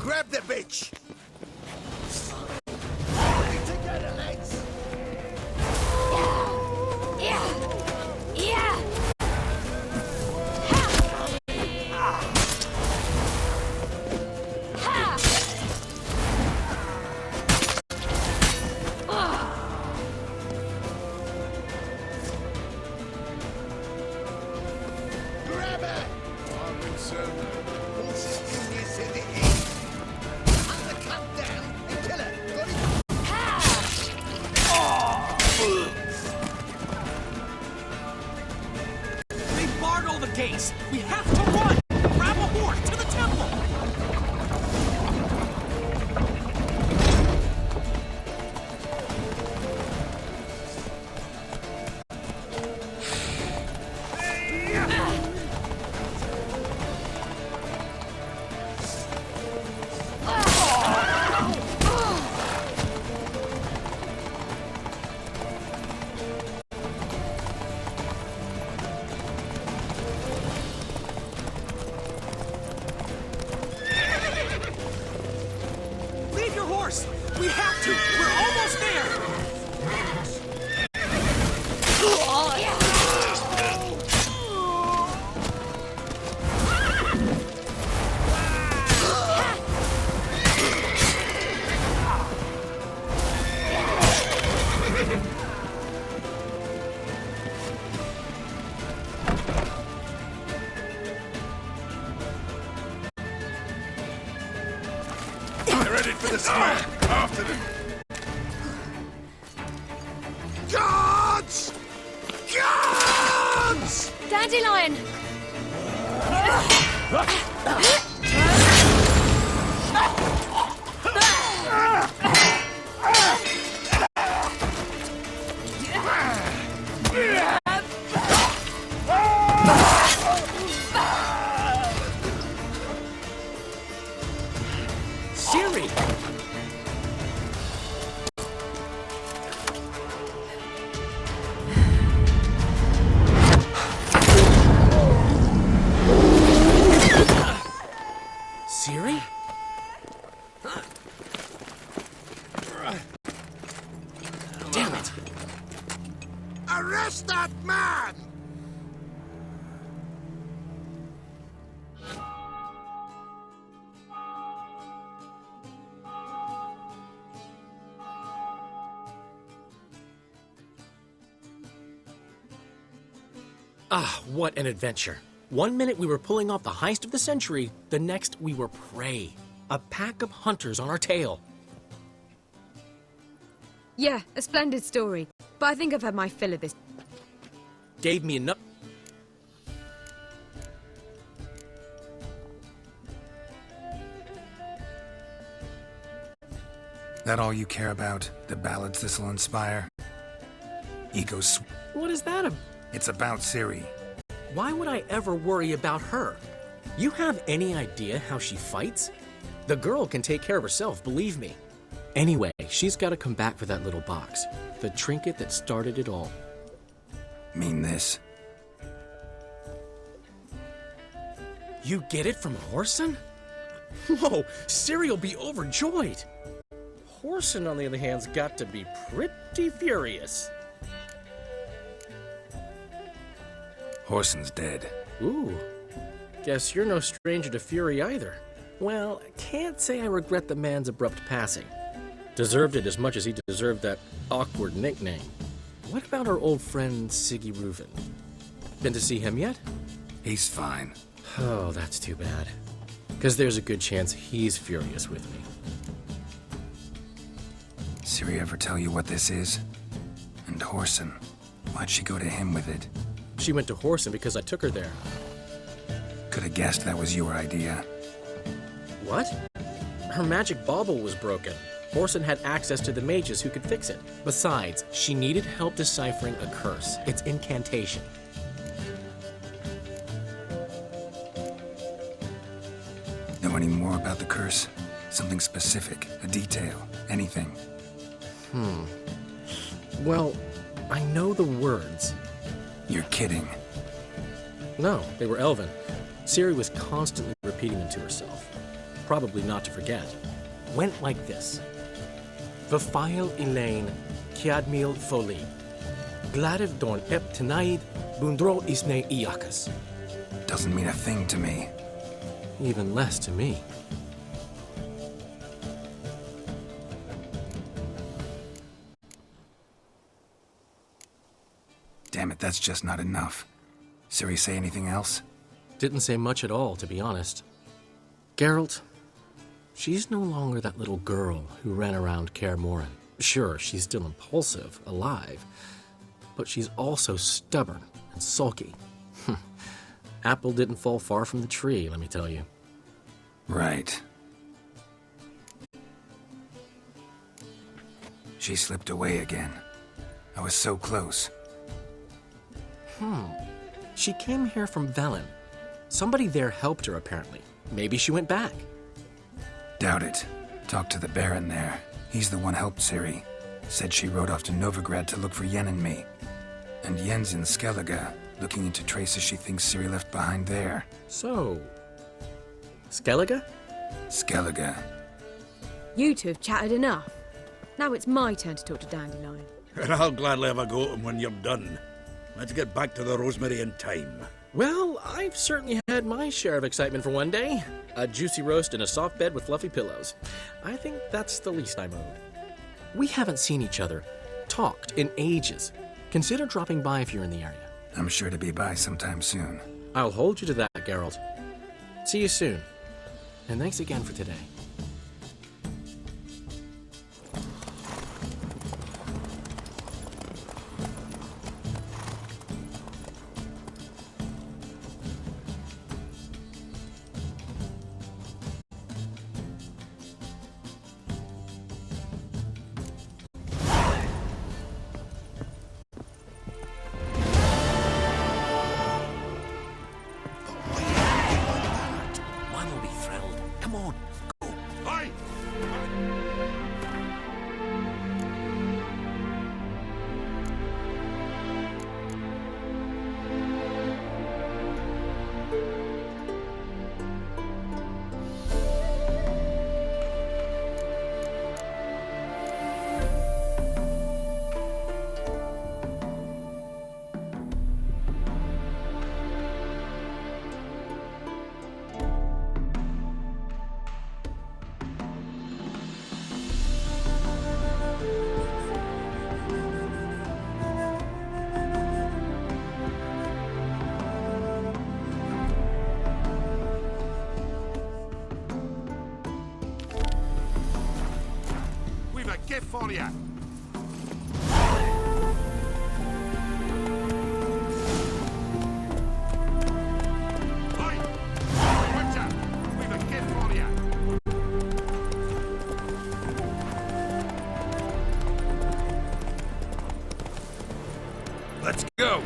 Speaker 8: Grab the bitch!
Speaker 1: Together, legs!
Speaker 21: Please! We have to run! Grab a horse to the temple! Leave your horse! We have to! We're almost there!
Speaker 10: They're ready for the smack. After them.
Speaker 8: Guards! Guards!
Speaker 15: Dandelion!
Speaker 21: Ciri! Ciri? Damn it!
Speaker 8: Arrest that man!
Speaker 21: Ah, what an adventure. One minute we were pulling off the heist of the century, the next we were prey. A pack of hunters on our tail.
Speaker 15: Yeah, a splendid story. But I think I've had my fill of this.
Speaker 21: Gave me enough.
Speaker 3: That all you care about? The ballads this'll inspire? Ego
Speaker 21: What is that
Speaker 3: It's about Ciri.
Speaker 21: Why would I ever worry about her? You have any idea how she fights? The girl can take care of herself, believe me. Anyway, she's got to come back for that little box. The trinket that started it all.
Speaker 3: Mean this?
Speaker 21: You get it from Whoreson? Whoa, Ciri will be overjoyed. Whoreson, on the other hand's got to be pretty furious.
Speaker 3: Whoreson's dead.
Speaker 21: Ooh, guess you're no stranger to fury either. Well, can't say I regret the man's abrupt passing. Deserved it as much as he deserved that awkward nickname. What about our old friend Siggy Reuven? Been to see him yet?
Speaker 3: He's fine.
Speaker 21: Oh, that's too bad. Because there's a good chance he's furious with me.
Speaker 3: Ciri ever tell you what this is? And Whoreson, why'd she go to him with it?
Speaker 21: She went to Whoreson because I took her there.
Speaker 3: Could have guessed that was your idea.
Speaker 21: What? Her magic bauble was broken. Whoreson had access to the mages who could fix it. Besides, she needed help deciphering a curse. It's incantation.
Speaker 3: Know any more about the curse? Something specific, a detail, anything?
Speaker 21: Well, I know the words.
Speaker 3: You're kidding.
Speaker 21: No, they were Elven. Ciri was constantly repeating them to herself. Probably not to forget. Went like this. Vafile Elaine, Kiadmil Foli. Gladiv Dorn Ep Tenaid, Bundro Isne Iakas.
Speaker 3: Doesn't mean a thing to me.
Speaker 21: Even less to me.
Speaker 3: Damn it, that's just not enough. Ciri say anything else?
Speaker 21: Didn't say much at all, to be honest. Geralt, she's no longer that little girl who ran around Kaer Morhen. Sure, she's still impulsive, alive, but she's also stubborn and sulky. Apple didn't fall far from the tree, let me tell you.
Speaker 3: Right. She slipped away again. I was so close.
Speaker 21: She came here from Velen. Somebody there helped her, apparently. Maybe she went back.
Speaker 3: Doubt it. Talked to the Baron there. He's the one helped Ciri. Said she rode off to Novigrad to look for Yen and me. And Yen's in Skellige, looking into traces she thinks Ciri left behind there.
Speaker 21: So... Skellige?
Speaker 3: Skellige.
Speaker 15: You two have chatted enough. Now it's my turn to talk to Dandelion.
Speaker 22: And I'll gladly have a go at him when you're done. Let's get back to the Rosemary in time.
Speaker 21: Well, I've certainly had my share of excitement for one day. A juicy roast in a soft bed with fluffy pillows. I think that's the least I'm owed. We haven't seen each other, talked, in ages. Consider dropping by if you're in the area.
Speaker 3: I'm sure to be by sometime soon.
Speaker 21: I'll hold you to that, Geralt. See you soon. And thanks again for today.
Speaker 8: Gift for you. Oi! Witcher, we've a gift for you.
Speaker 22: Let's go.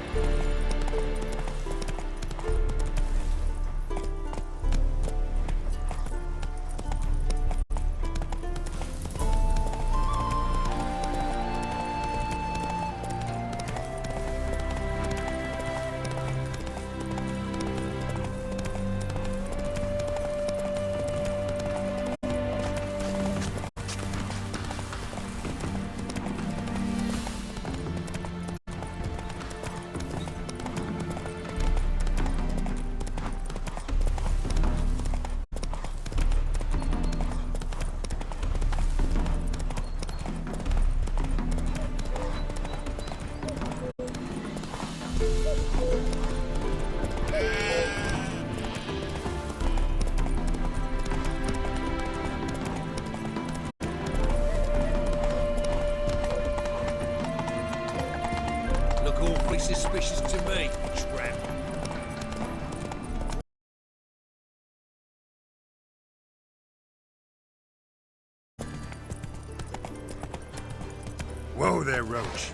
Speaker 19: Look awfully suspicious to me, tramp.
Speaker 8: Whoa there, Roach.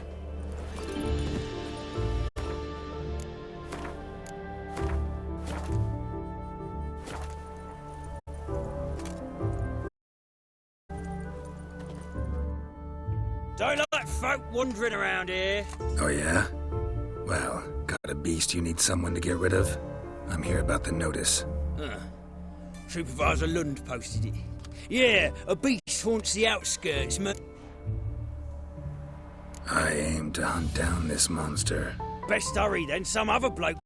Speaker 19: Don't like folk wandering around here.
Speaker 3: Oh yeah? Well, got a beast you need someone to get rid of? I'm here about the notice.
Speaker 19: Supervisor Lund posted it. Yeah, a beast haunts the outskirts, man.
Speaker 3: I aim to hunt down this monster.
Speaker 19: Best hurry then, some other bloke.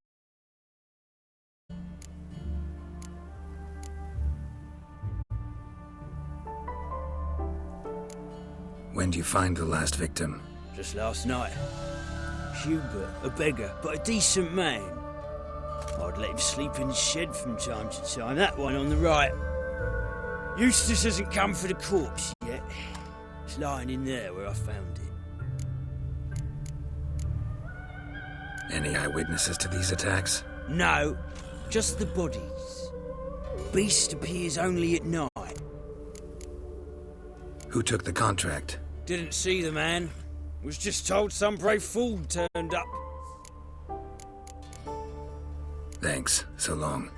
Speaker 3: When do you find the last victim?
Speaker 19: Just last night. Hubert, a beggar, but a decent man. I'd let him sleep in the shed from time to time, that one on the right. Eustace hasn't come for the corpse yet. It's lying in there where I found it.
Speaker 3: Any eyewitnesses to these attacks?
Speaker 19: No, Just the bodies. Beast appears only at night.
Speaker 3: Who took the contract?
Speaker 19: Didn't see the man. Was just told some brave fool turned up.
Speaker 3: Thanks. So long.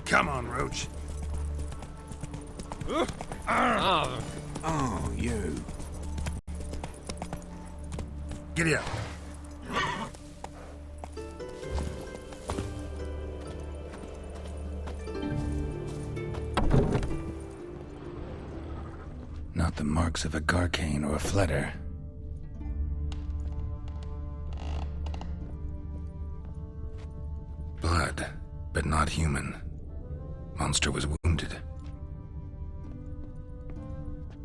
Speaker 22: Come on, Roach. Oh, you. Giddy up.
Speaker 3: Not the marks of a Garcane or a Fletter. Blood, but not human. Monster was wounded.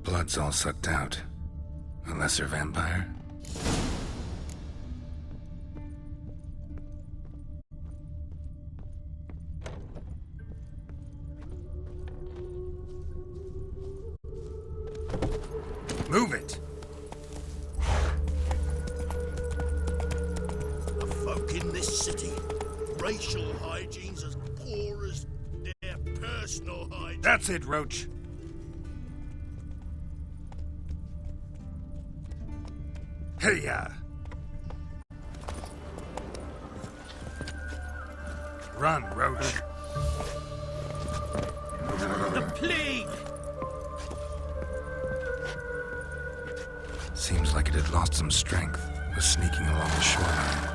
Speaker 3: Blood's all sucked out. A lesser vampire?
Speaker 22: Move it!
Speaker 1: The folk in this city, racial hygiene's as poor as their personal hygiene.
Speaker 22: That's it, Roach. Hey-ya! Run, Roach.
Speaker 19: The plague!
Speaker 3: Seems like it had lost some strength. Was sneaking along the shoreline.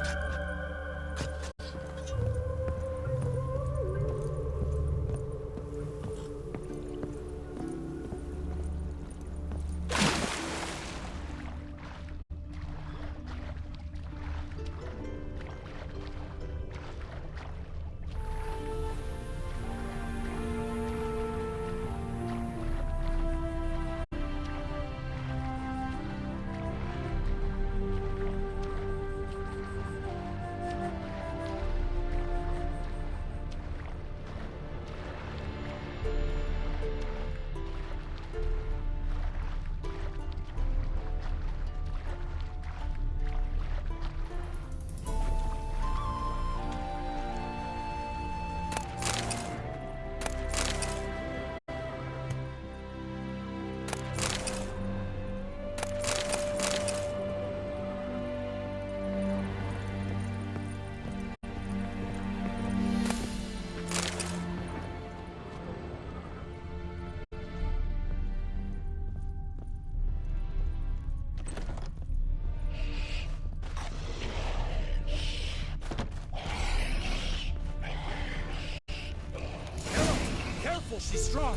Speaker 19: She's strong.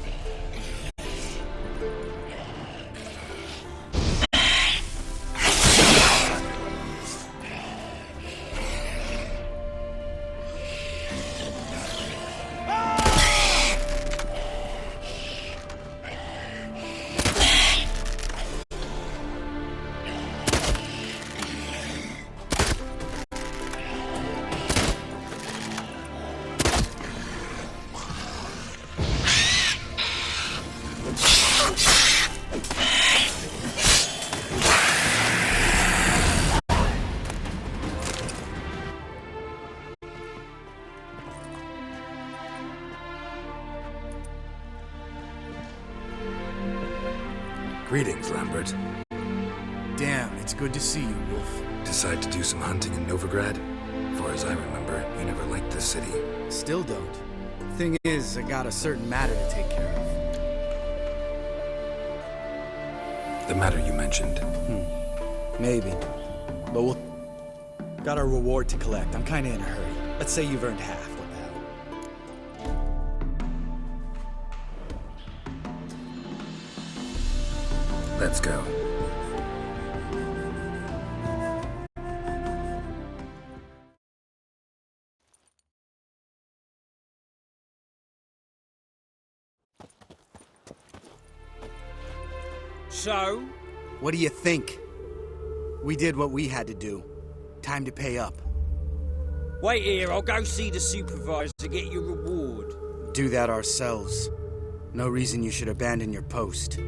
Speaker 3: Greetings, Lambert.
Speaker 2: Damn, it's good to see you, Wolf.
Speaker 3: Decide to do some hunting in Novigrad? Far as I remember, you never liked the city.
Speaker 2: Still don't. Thing is, I got a certain matter to take care of.
Speaker 3: The matter you mentioned.
Speaker 2: Maybe. But we'll... Got a reward to collect. I'm kinda in a hurry. Let's say you've earned half. What the hell?
Speaker 3: Let's go.
Speaker 19: So?
Speaker 2: What do you think? We did what we had to do. Time to pay up.
Speaker 19: Wait here, I'll go see the supervisor to get your reward.
Speaker 2: Do that ourselves. No reason you should abandon your post.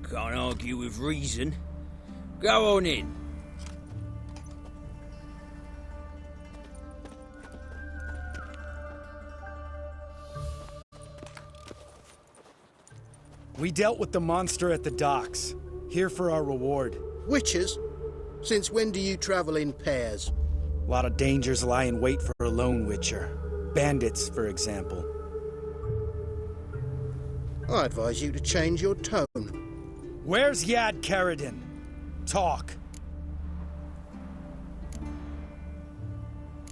Speaker 19: Can't argue with reason. Go on in.
Speaker 2: We dealt with the monster at the docks. Here for our reward.
Speaker 10: Witches? Since when do you travel in pairs?
Speaker 2: A lot of dangers lie in wait for a lone witcher. Bandits, for example.
Speaker 10: I advise you to change your tone.
Speaker 2: Where's Yad Karadin? Talk.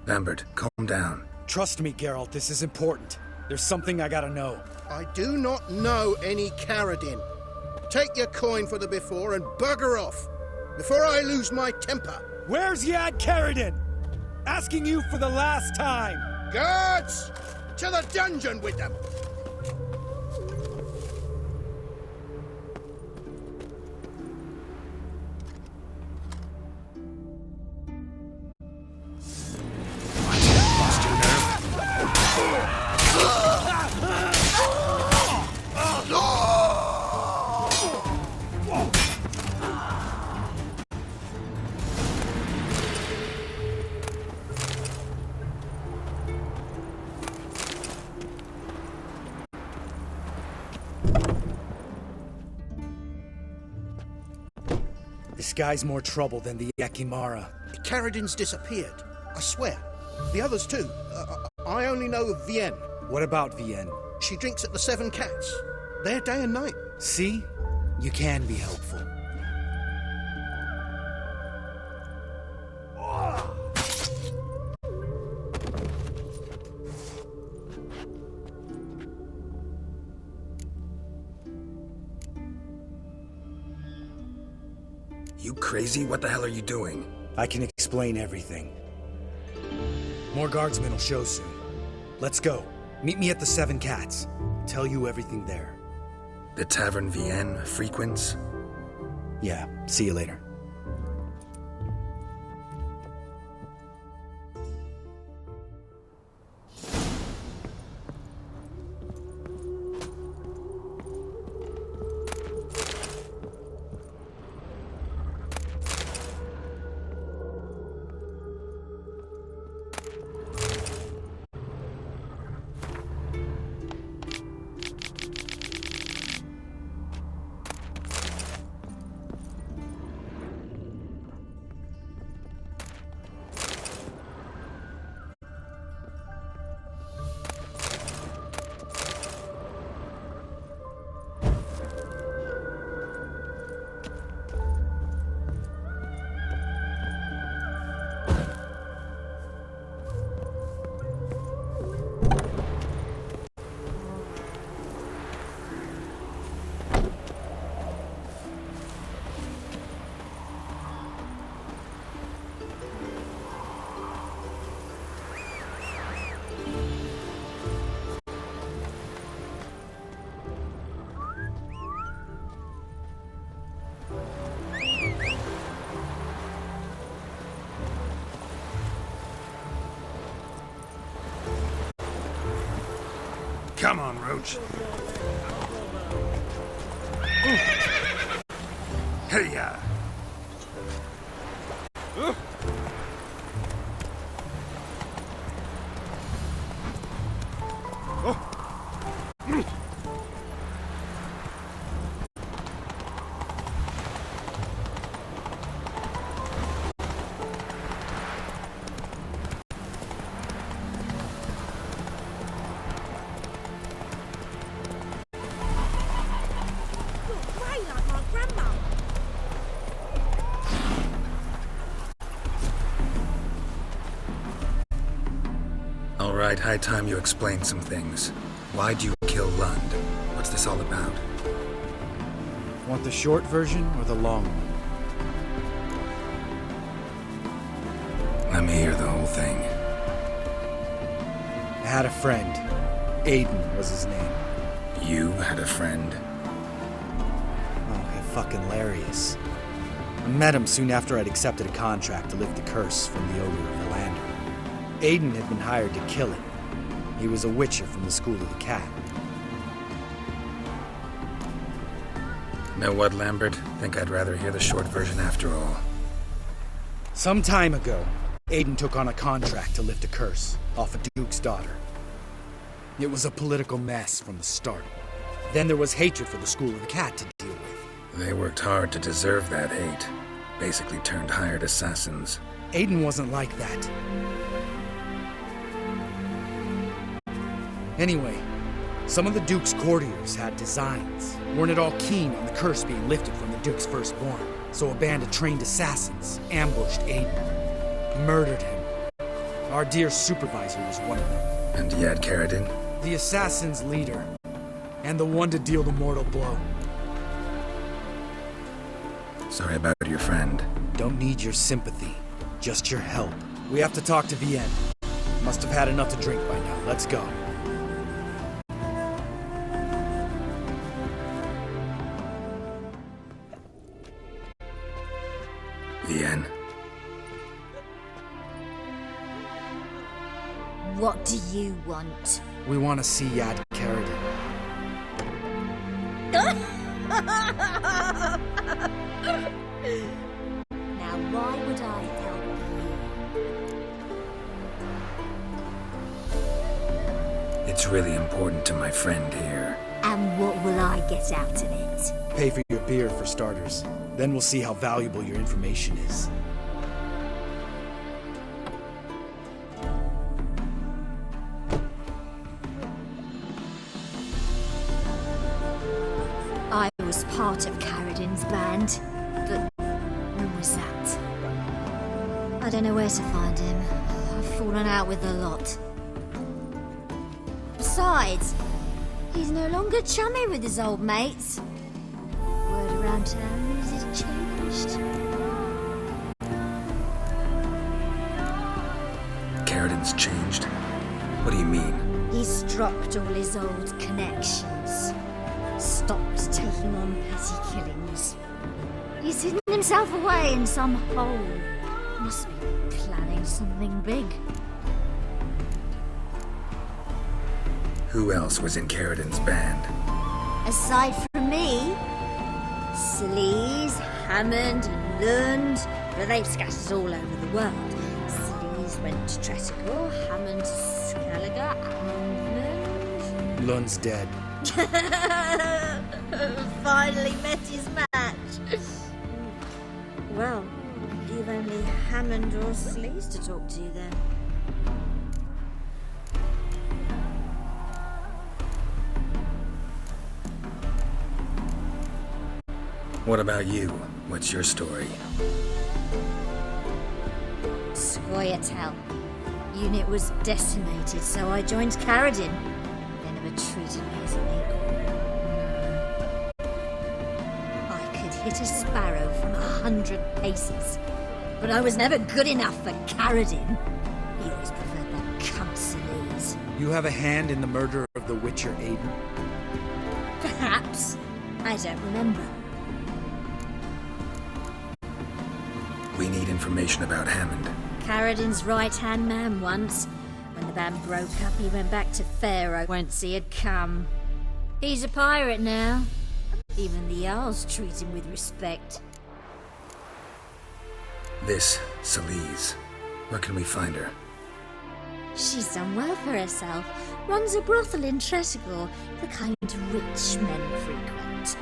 Speaker 3: Lambert, calm down.
Speaker 2: Trust me, Geralt, this is important. There's something I gotta know.
Speaker 10: I do not know any Karadin. Take your coin for the before and bugger off, before I lose my temper.
Speaker 2: Where's Yad Karadin? Asking you for the last time.
Speaker 10: Guards! To the dungeon with them!
Speaker 2: This guy's more trouble than the Yakimara.
Speaker 10: Karadin's disappeared, I swear. The others too. I only know of Vienne.
Speaker 2: What about Vienne?
Speaker 10: She drinks at the Seven Cats. There day and night.
Speaker 2: See? You can be helpful.
Speaker 3: You crazy? What the hell are you doing?
Speaker 2: I can explain everything. More guardsmen will show soon. Let's go. Meet me at the Seven Cats. Tell you everything there.
Speaker 3: The Tavern Vienne frequents?
Speaker 2: Yeah, see you later.
Speaker 3: Come on, Roach. Hey-ya! All right, high time you explain some things. Why'd you kill Lund? What's this all about?
Speaker 2: Want the short version or the long one?
Speaker 3: Let me hear the whole thing.
Speaker 2: I had a friend. Aiden was his name.
Speaker 3: You had a friend?
Speaker 2: Oh, fucking hilarious. I met him soon after I'd accepted a contract to lift the curse from the Ogre of Elander. Aiden had been hired to kill him. He was a witcher from the School of the Cat.
Speaker 3: Know what, Lambert? Think I'd rather hear the short version after all.
Speaker 2: Some time ago, Aiden took on a contract to lift a curse off a Duke's daughter. It was a political mess from the start. Then there was hatred for the School of the Cat to deal with.
Speaker 3: They worked hard to deserve that hate. Basically turned hired assassins.
Speaker 2: Aiden wasn't like that. Anyway, some of the Duke's courtiers had designs. Weren't at all keen on the curse being lifted from the Duke's firstborn. So a band of trained assassins ambushed Aiden. Murdered him. Our dear supervisor was one of them.
Speaker 3: And Yad Karadin?
Speaker 2: The assassin's leader. And the one to deal the mortal blow.
Speaker 3: Sorry about your friend.
Speaker 2: Don't need your sympathy. Just your help. We have to talk to Vienne. Must have had enough to drink by now. Let's go.
Speaker 3: Vienne.
Speaker 5: What do you want?
Speaker 2: We want to see Yad Karadin.
Speaker 5: Now, why would I help you?
Speaker 3: It's really important to my friend here.
Speaker 5: And what will I get out of it?
Speaker 2: Pay for your beer, for starters. Then we'll see how valuable your information is.
Speaker 5: I was part of Karadin's band, but when was that? I don't know where to find him. I've fallen out with a lot. Besides, he's no longer chummy with his old mates. Word around town is he's changed.
Speaker 3: Karadin's changed? What do you mean?
Speaker 5: He's dropped all his old connections. Stopped taking on petty killings. He's hidden himself away in some hole. Must be planning something big.
Speaker 3: Who else was in Karadin's band?
Speaker 5: Aside from me, Sleaze, Hammond, and Lund, but they've scattered all over the world. Sleaze went to Tretigor, Hammond to Skellige, and
Speaker 2: Lund's dead.
Speaker 5: finally met his match. Well, you've only Hammond or Sleaze to talk to then.
Speaker 3: What about you? What's your story?
Speaker 5: Scoia'tael. Unit was decimated, so I joined Karadin. They never treated me as an equal. I could hit a sparrow from 100 paces, but I was never good enough for Karadin. He always preferred that cunt Sleaze.
Speaker 2: You have a hand in the murder of the Witcher Aiden?
Speaker 5: Perhaps. I don't remember.
Speaker 3: We need information about Hammond.
Speaker 5: Karadin's right-hand man once. When the band broke up, he went back to Pharaoh whence he had come. He's a pirate now. Even the Jarls treat him with respect.
Speaker 3: This, Sleaze. Where can we find her?
Speaker 5: She's done well for herself. Runs a brothel in Tretigor, the kind rich men frequent.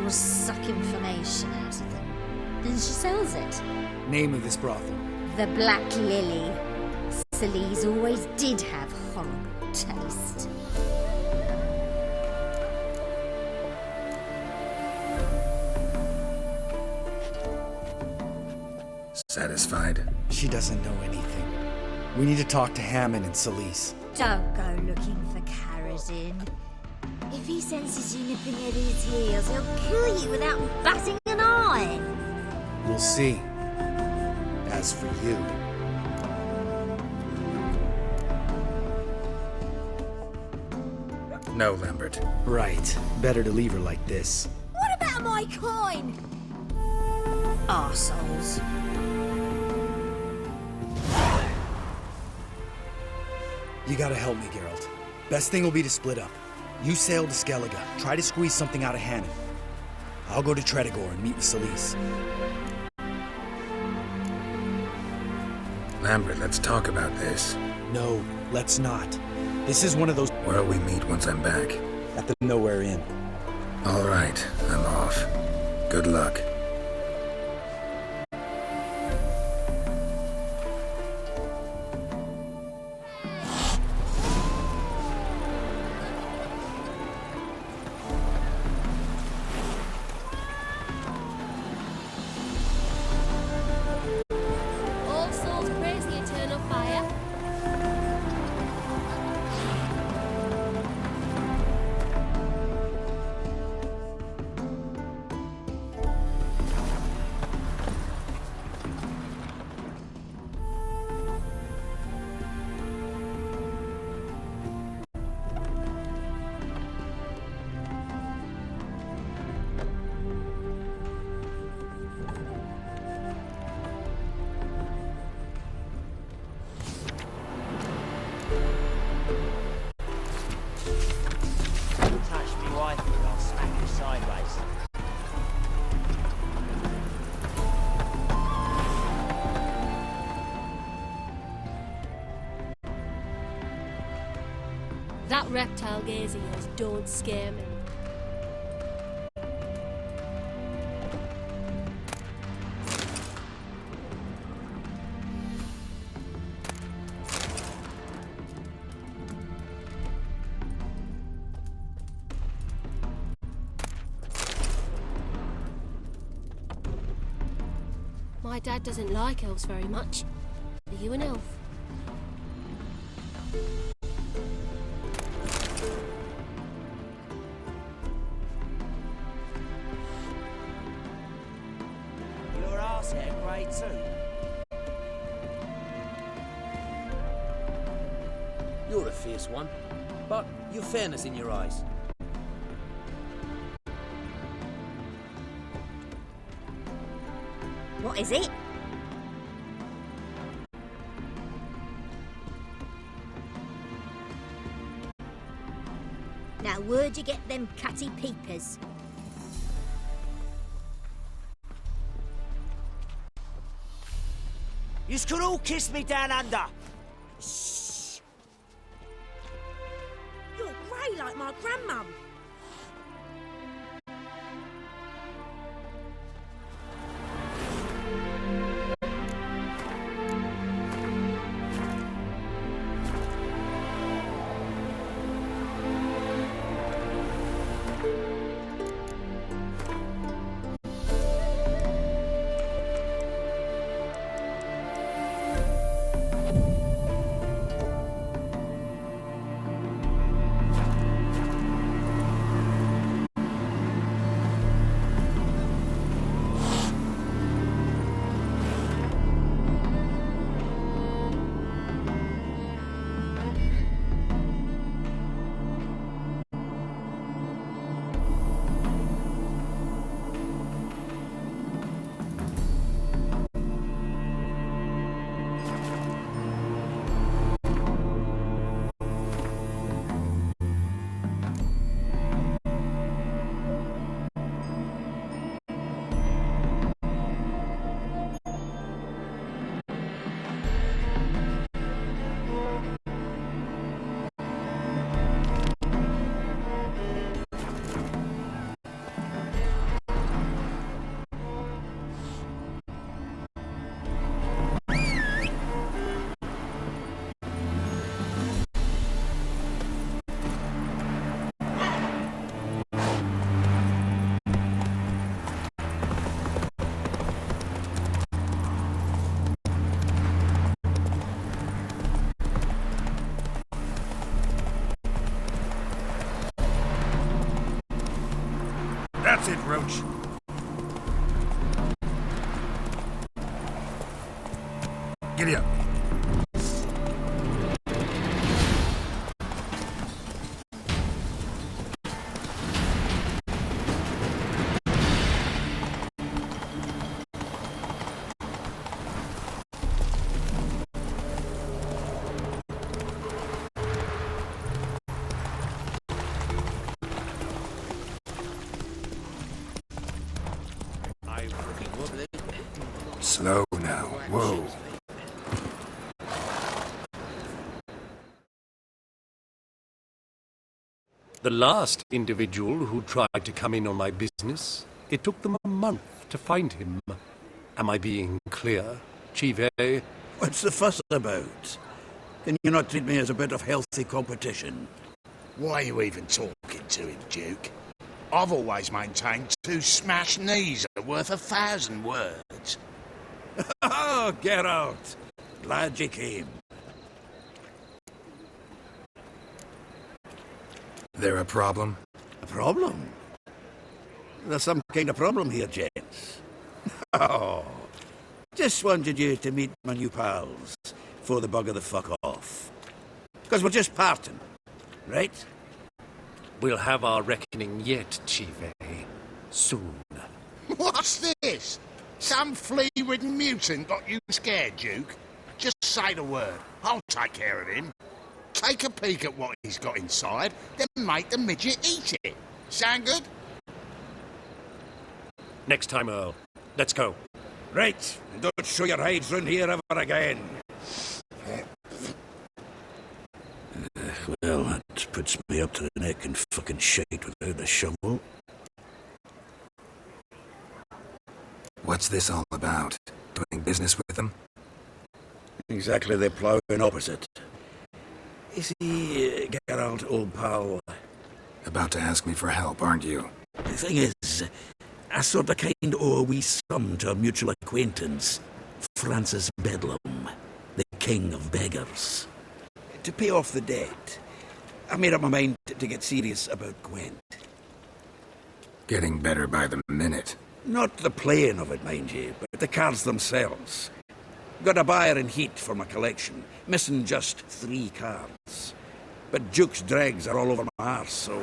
Speaker 5: Or suck information out of them. Then she sells it.
Speaker 2: Name of this brothel?
Speaker 5: The Black Lily. Sleaze always did have horrible taste.
Speaker 3: Satisfied?
Speaker 2: She doesn't know anything. We need to talk to Hammond and Sleaze.
Speaker 5: Don't go looking for Karadin. If he senses you nipping at his heels, he'll kill you without batting an eye.
Speaker 2: We'll see. As for you...
Speaker 3: No, Lambert.
Speaker 2: Right. Better to leave her like this.
Speaker 5: What about my coin? Arseholes.
Speaker 2: You gotta help me, Geralt. Best thing will be to split up. You sail to Skellige. Try to squeeze something out of Hammond. I'll go to Tredegor and meet with Solis.
Speaker 3: Lambert, let's talk about this.
Speaker 2: No, let's not. This is one of those...
Speaker 3: Where'll we meet once I'm back?
Speaker 2: At the Nowhere Inn.
Speaker 3: All right, I'm off. Good luck.
Speaker 18: All souls praise the eternal fire.
Speaker 14: Touch me wife and I'll smack you sideways.
Speaker 18: That reptile gazing us don't scare me. My dad doesn't like elves very much. Are you an elf?
Speaker 14: Your arse hair grey too.
Speaker 7: You're a fierce one, but you've fairness in your eyes.
Speaker 5: What is it? Now, where'd you get them catty peepers?
Speaker 14: Yous could all kiss me down under.
Speaker 13: You're grey like my grandmum.
Speaker 22: That's it, Roach. Giddy up.
Speaker 11: The last individual who tried to come in on my business, it took them a month to find him. Am I being clear, Chive?
Speaker 22: What's the fuss about? Can you not treat me as a bit of healthy competition?
Speaker 8: Why are you even talking to him, Duke? I've always maintained 2 smashed knees are worth 1,000 words.
Speaker 22: Oh, Geralt! Glad you came.
Speaker 3: There a problem?
Speaker 22: A problem? There's some kind of problem here, gents. Oh, just wanted you to meet my new pals before they bugger the fuck off. Because we're just parting, right?
Speaker 11: We'll have our reckoning yet, Chive. Soon.
Speaker 8: What's this? Some flea-ridden mutant got you scared, Duke? Just say the word. I'll take care of him. Take a peek at what he's got inside, then make the midget eat it. Sound good?
Speaker 11: Next time, Earl. Let's go.
Speaker 22: Right, and don't show your hides round here ever again. Well, that puts me up to the neck in fucking shit without a shovel.
Speaker 3: What's this all about? Doing business with them?
Speaker 22: Exactly the ploughing opposite. You see, Geralt, old pal...
Speaker 3: About to ask me for help, aren't you?
Speaker 22: The thing is, I sort of kind of owe a wee sum to a mutual acquaintance, Francis Bedlam, the king of beggars. To pay off the debt, I made up my mind to get serious about Gwent.
Speaker 3: Getting better by the minute.
Speaker 22: Not the playing of it, mind you, but the cards themselves. Got a buyer in heat for my collection, missing just 3 cards. But Duke's dregs are all over my arse, so...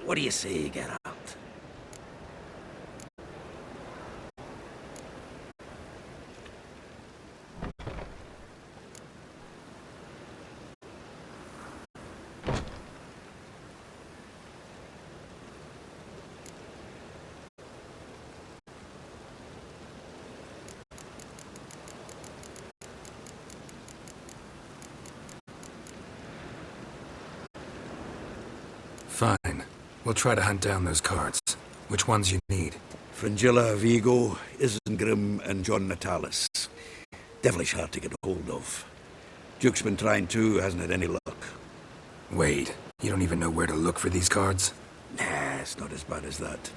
Speaker 22: What do you say, Geralt?
Speaker 3: Fine. We'll try to hunt down those cards. Which ones you need?
Speaker 22: Fringilla, Vigo, Isengrim, and John Natalis. Devilish hard to get a hold of. Duke's been trying too, hasn't had any luck.
Speaker 3: Wait, you don't even know where to look for these cards?
Speaker 22: Nah, it's not as bad as that.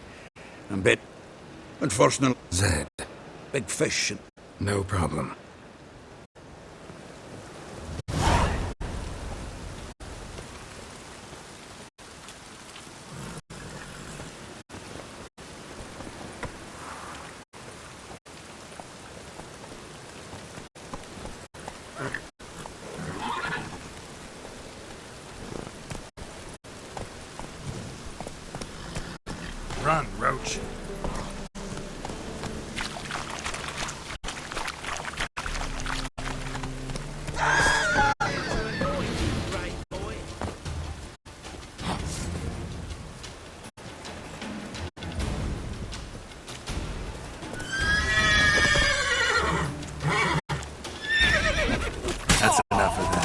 Speaker 22: I'm bit... unfortunately...
Speaker 3: Zed.
Speaker 22: Big fish.
Speaker 3: No problem.
Speaker 1: Run, Roach.
Speaker 3: That's enough of that.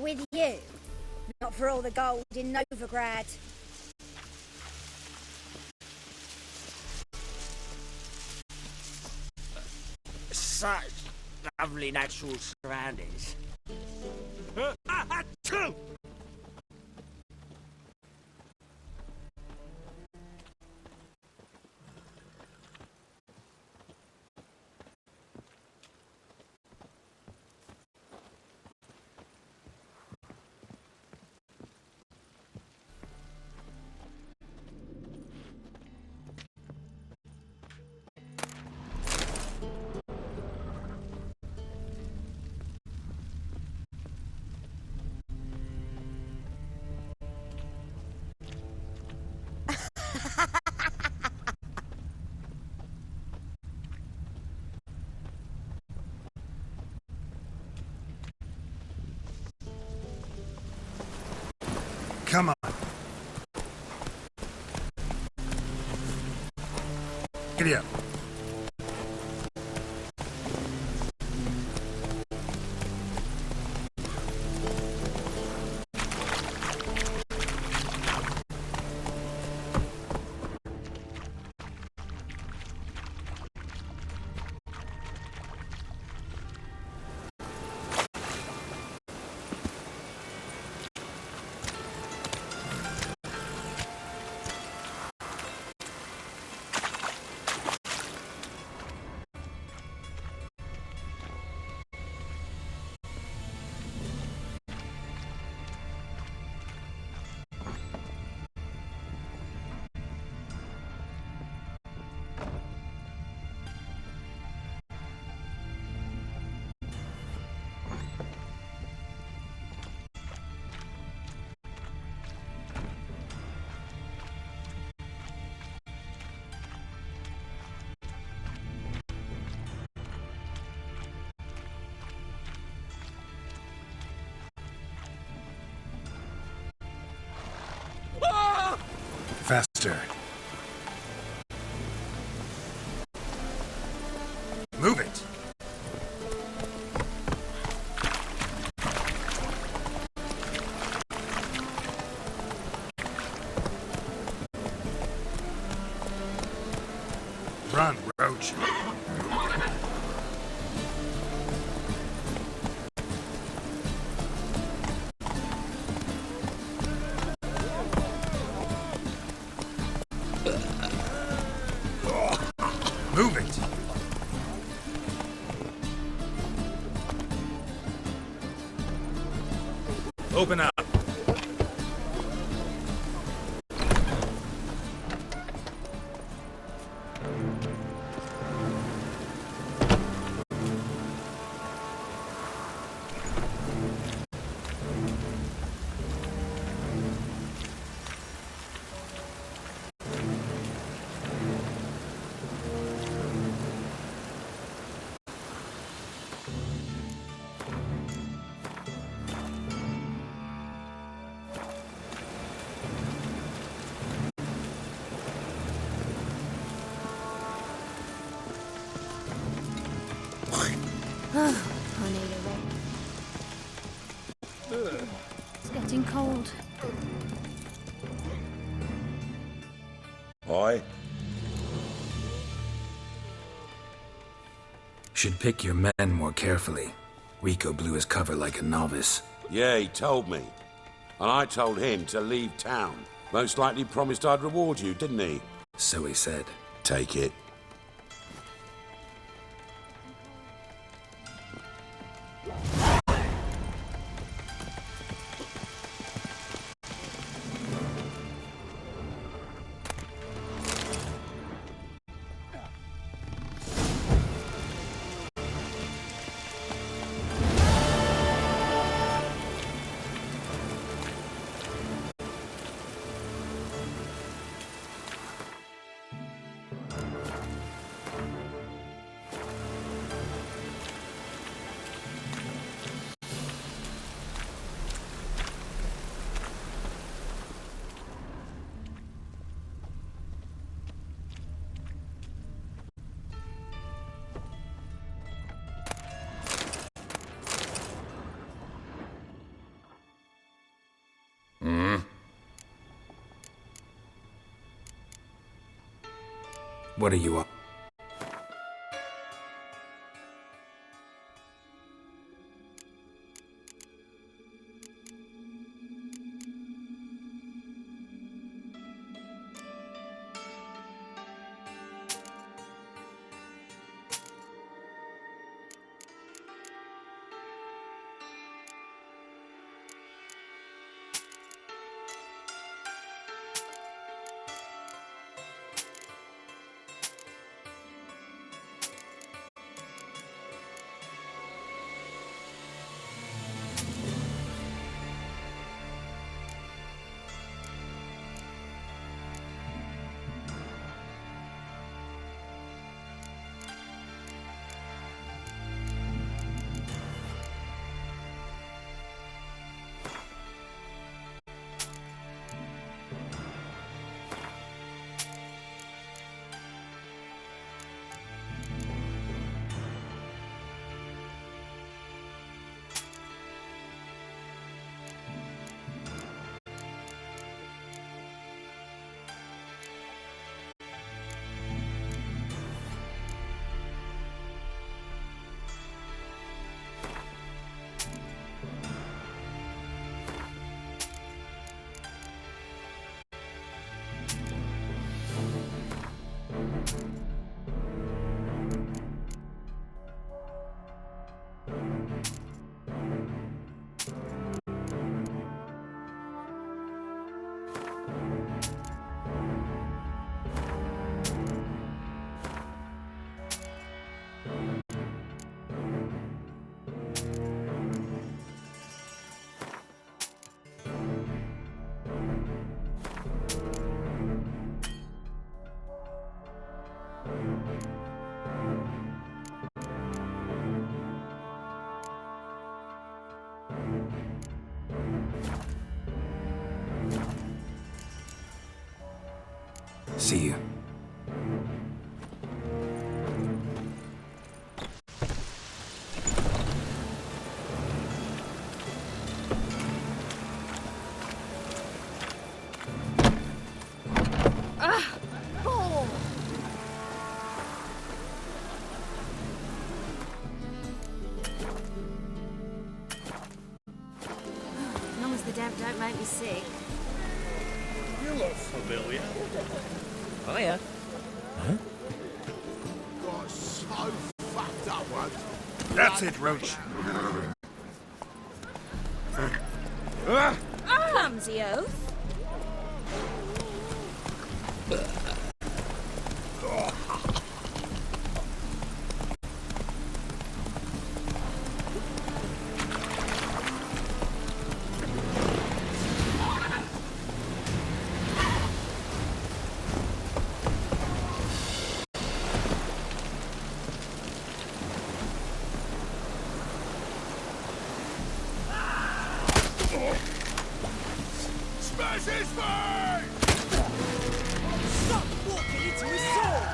Speaker 5: with you. Not for all the gold in Novigrad.
Speaker 19: Such lovely natural surroundings.
Speaker 3: Come on. Giddy up. Faster. Move it. Run, Roach. Move it! Open up!
Speaker 5: I need a rest. It's getting cold.
Speaker 8: Aye?
Speaker 3: Should pick your men more carefully. Rico blew his cover like a novice.
Speaker 8: Yeah, he told me. And I told him to leave town. Most likely promised I'd reward you, didn't he?
Speaker 3: So he said.
Speaker 8: Take it.
Speaker 3: What are you up? See you.
Speaker 5: As long as the damp don't make me sick.
Speaker 10: You look familiar.
Speaker 14: Hiya.
Speaker 22: Huh?
Speaker 8: Got so fucked up once.
Speaker 10: That's it, Roach.
Speaker 5: Clumsy oath.
Speaker 10: Smash his face!
Speaker 13: Stop walking into his sword!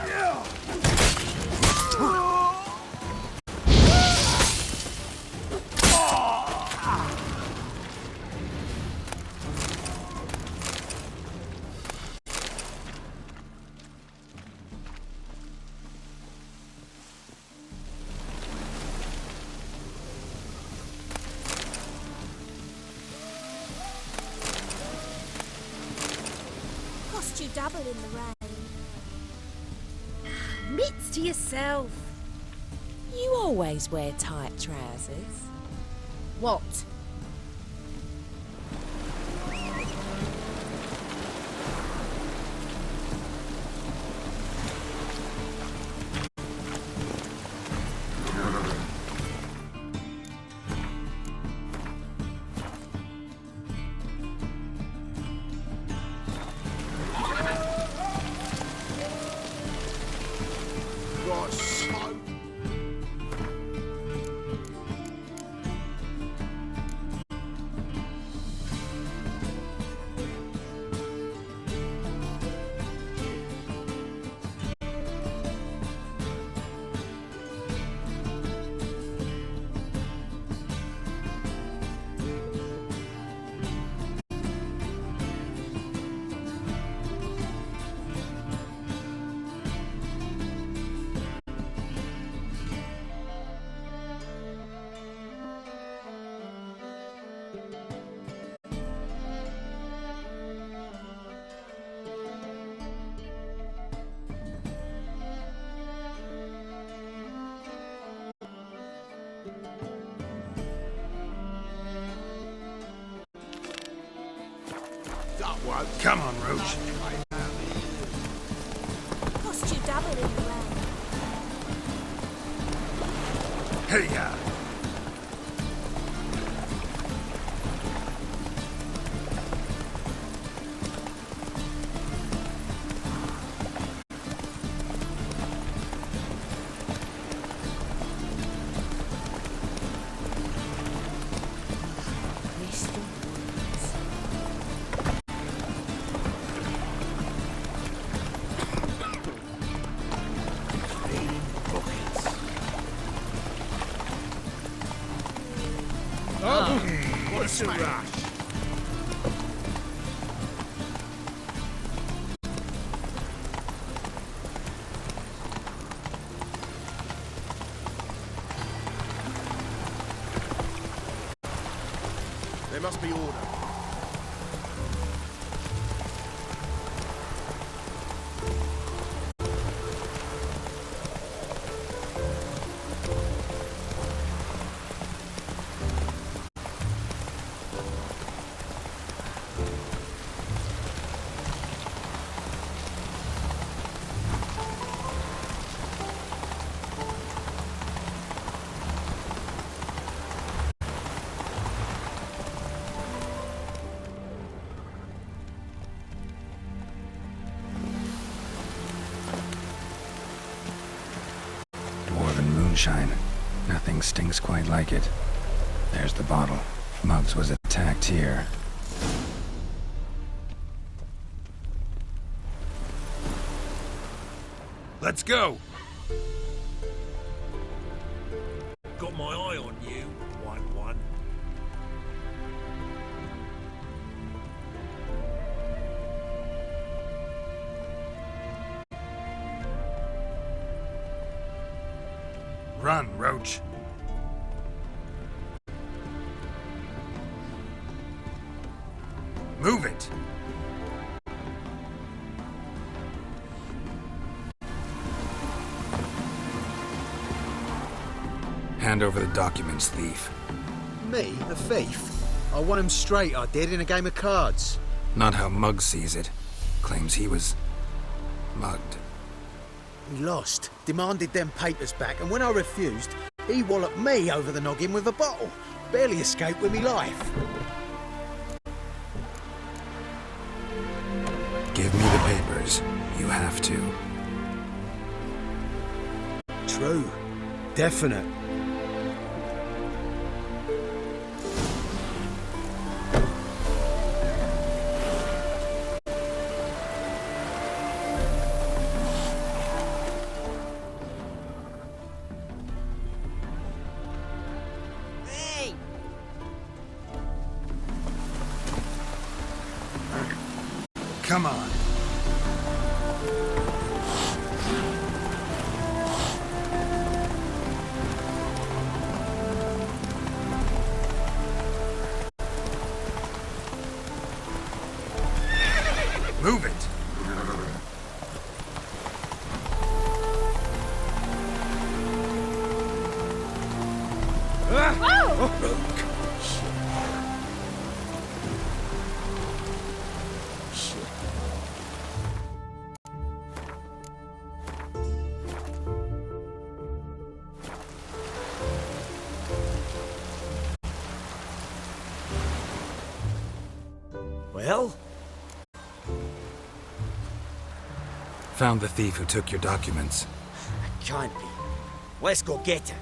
Speaker 5: Cost you double in the rain.
Speaker 13: Mitts to yourself. You always wear tight trousers. What?
Speaker 8: Got so...
Speaker 3: Come on, Roach.
Speaker 5: Cost you double in the way.
Speaker 3: Hey, ya.
Speaker 8: What's a rush?
Speaker 10: There must be order.
Speaker 3: Moonshine. Nothing stings quite like it. There's the bottle. Muggs was attacked here. Let's go!
Speaker 4: Got my eye on you, 1-1.
Speaker 3: Run, Roach. Move it! Hand over the documents, thief.
Speaker 9: Me? A thief? I won him straight, I did, in a game of cards.
Speaker 3: Not how Muggs sees it. Claims he was mugged.
Speaker 9: He lost, demanded them papers back, and when I refused, he walloped me over the noggin with a bottle. Barely escaped with me life.
Speaker 3: Give me the papers. You have to.
Speaker 9: True. Definite.
Speaker 3: Come on. Move it.
Speaker 19: Well?
Speaker 3: Found the thief who took your documents.
Speaker 19: Can't be. Let's go get her.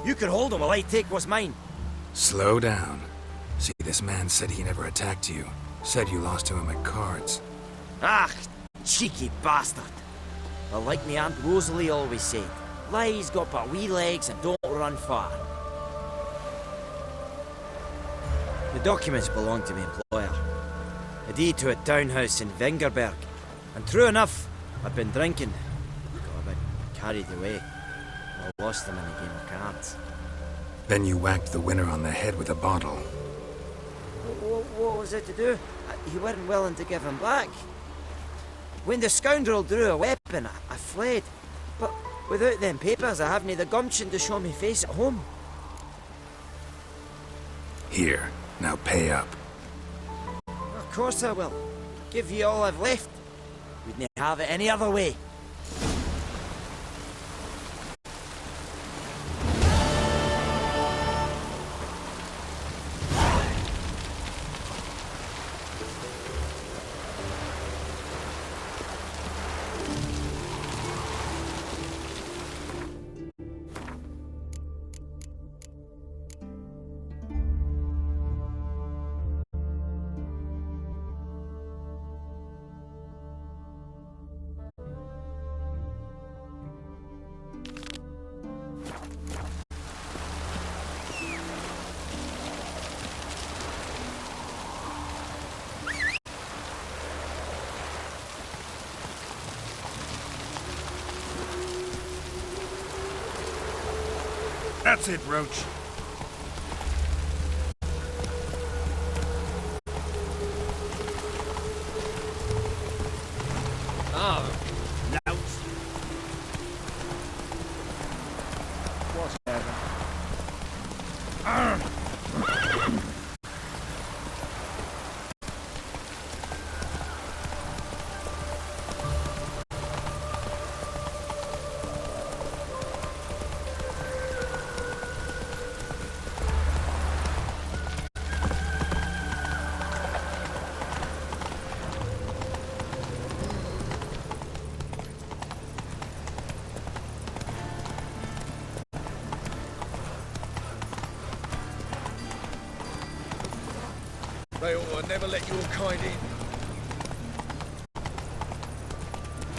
Speaker 19: You can hold him while I take what's mine.
Speaker 3: Slow down. See, this man said he never attacked you. Said you lost to him at cards.
Speaker 19: Ah, cheeky bastard. Well, like me Aunt Rosalie always said, lies got but wee legs and don't run far. The documents belong to my employer. A deed to a townhouse in Vengerberg. And true enough, I'd been drinking. Got a bit carried away. I lost them in a game of cards.
Speaker 3: Then you whacked the winner on the head with a bottle.
Speaker 19: What was it to do? You weren't willing to give him back. When the scoundrel drew a weapon, I fled. But without them papers, I haven't the gumption to show me face at home.
Speaker 3: Here, now pay up.
Speaker 14: Of course I will. Give you all I've left. Wouldn't have it any other way.
Speaker 8: That's it, Roach.
Speaker 19: Oh, lout. What's happening?
Speaker 10: They ought to never let your kind in.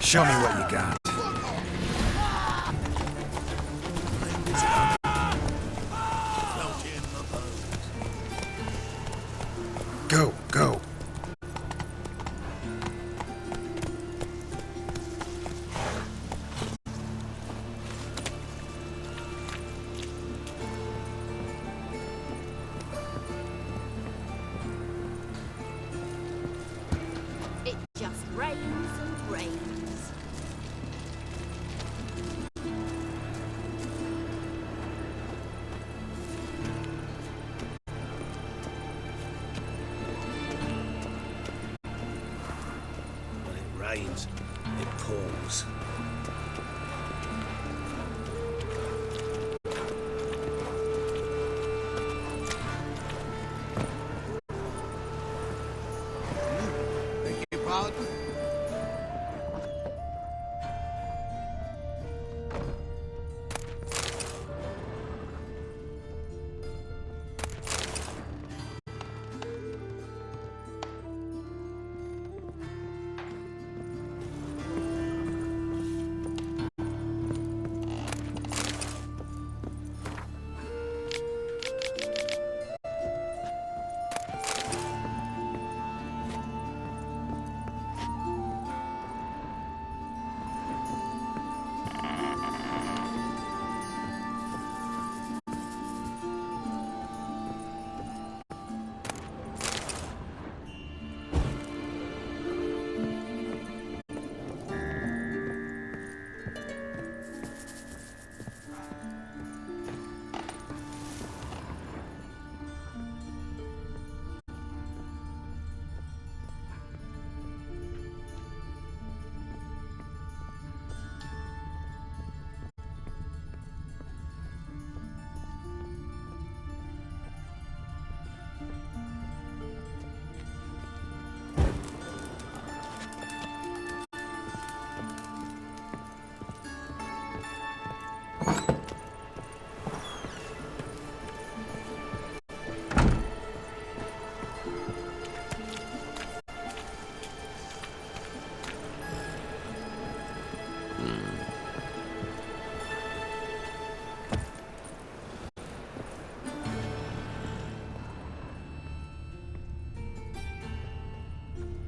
Speaker 3: Show me what you got. Go, go.
Speaker 5: It just rains and rains.
Speaker 4: When it rains, it pours.
Speaker 8: Beg your pardon?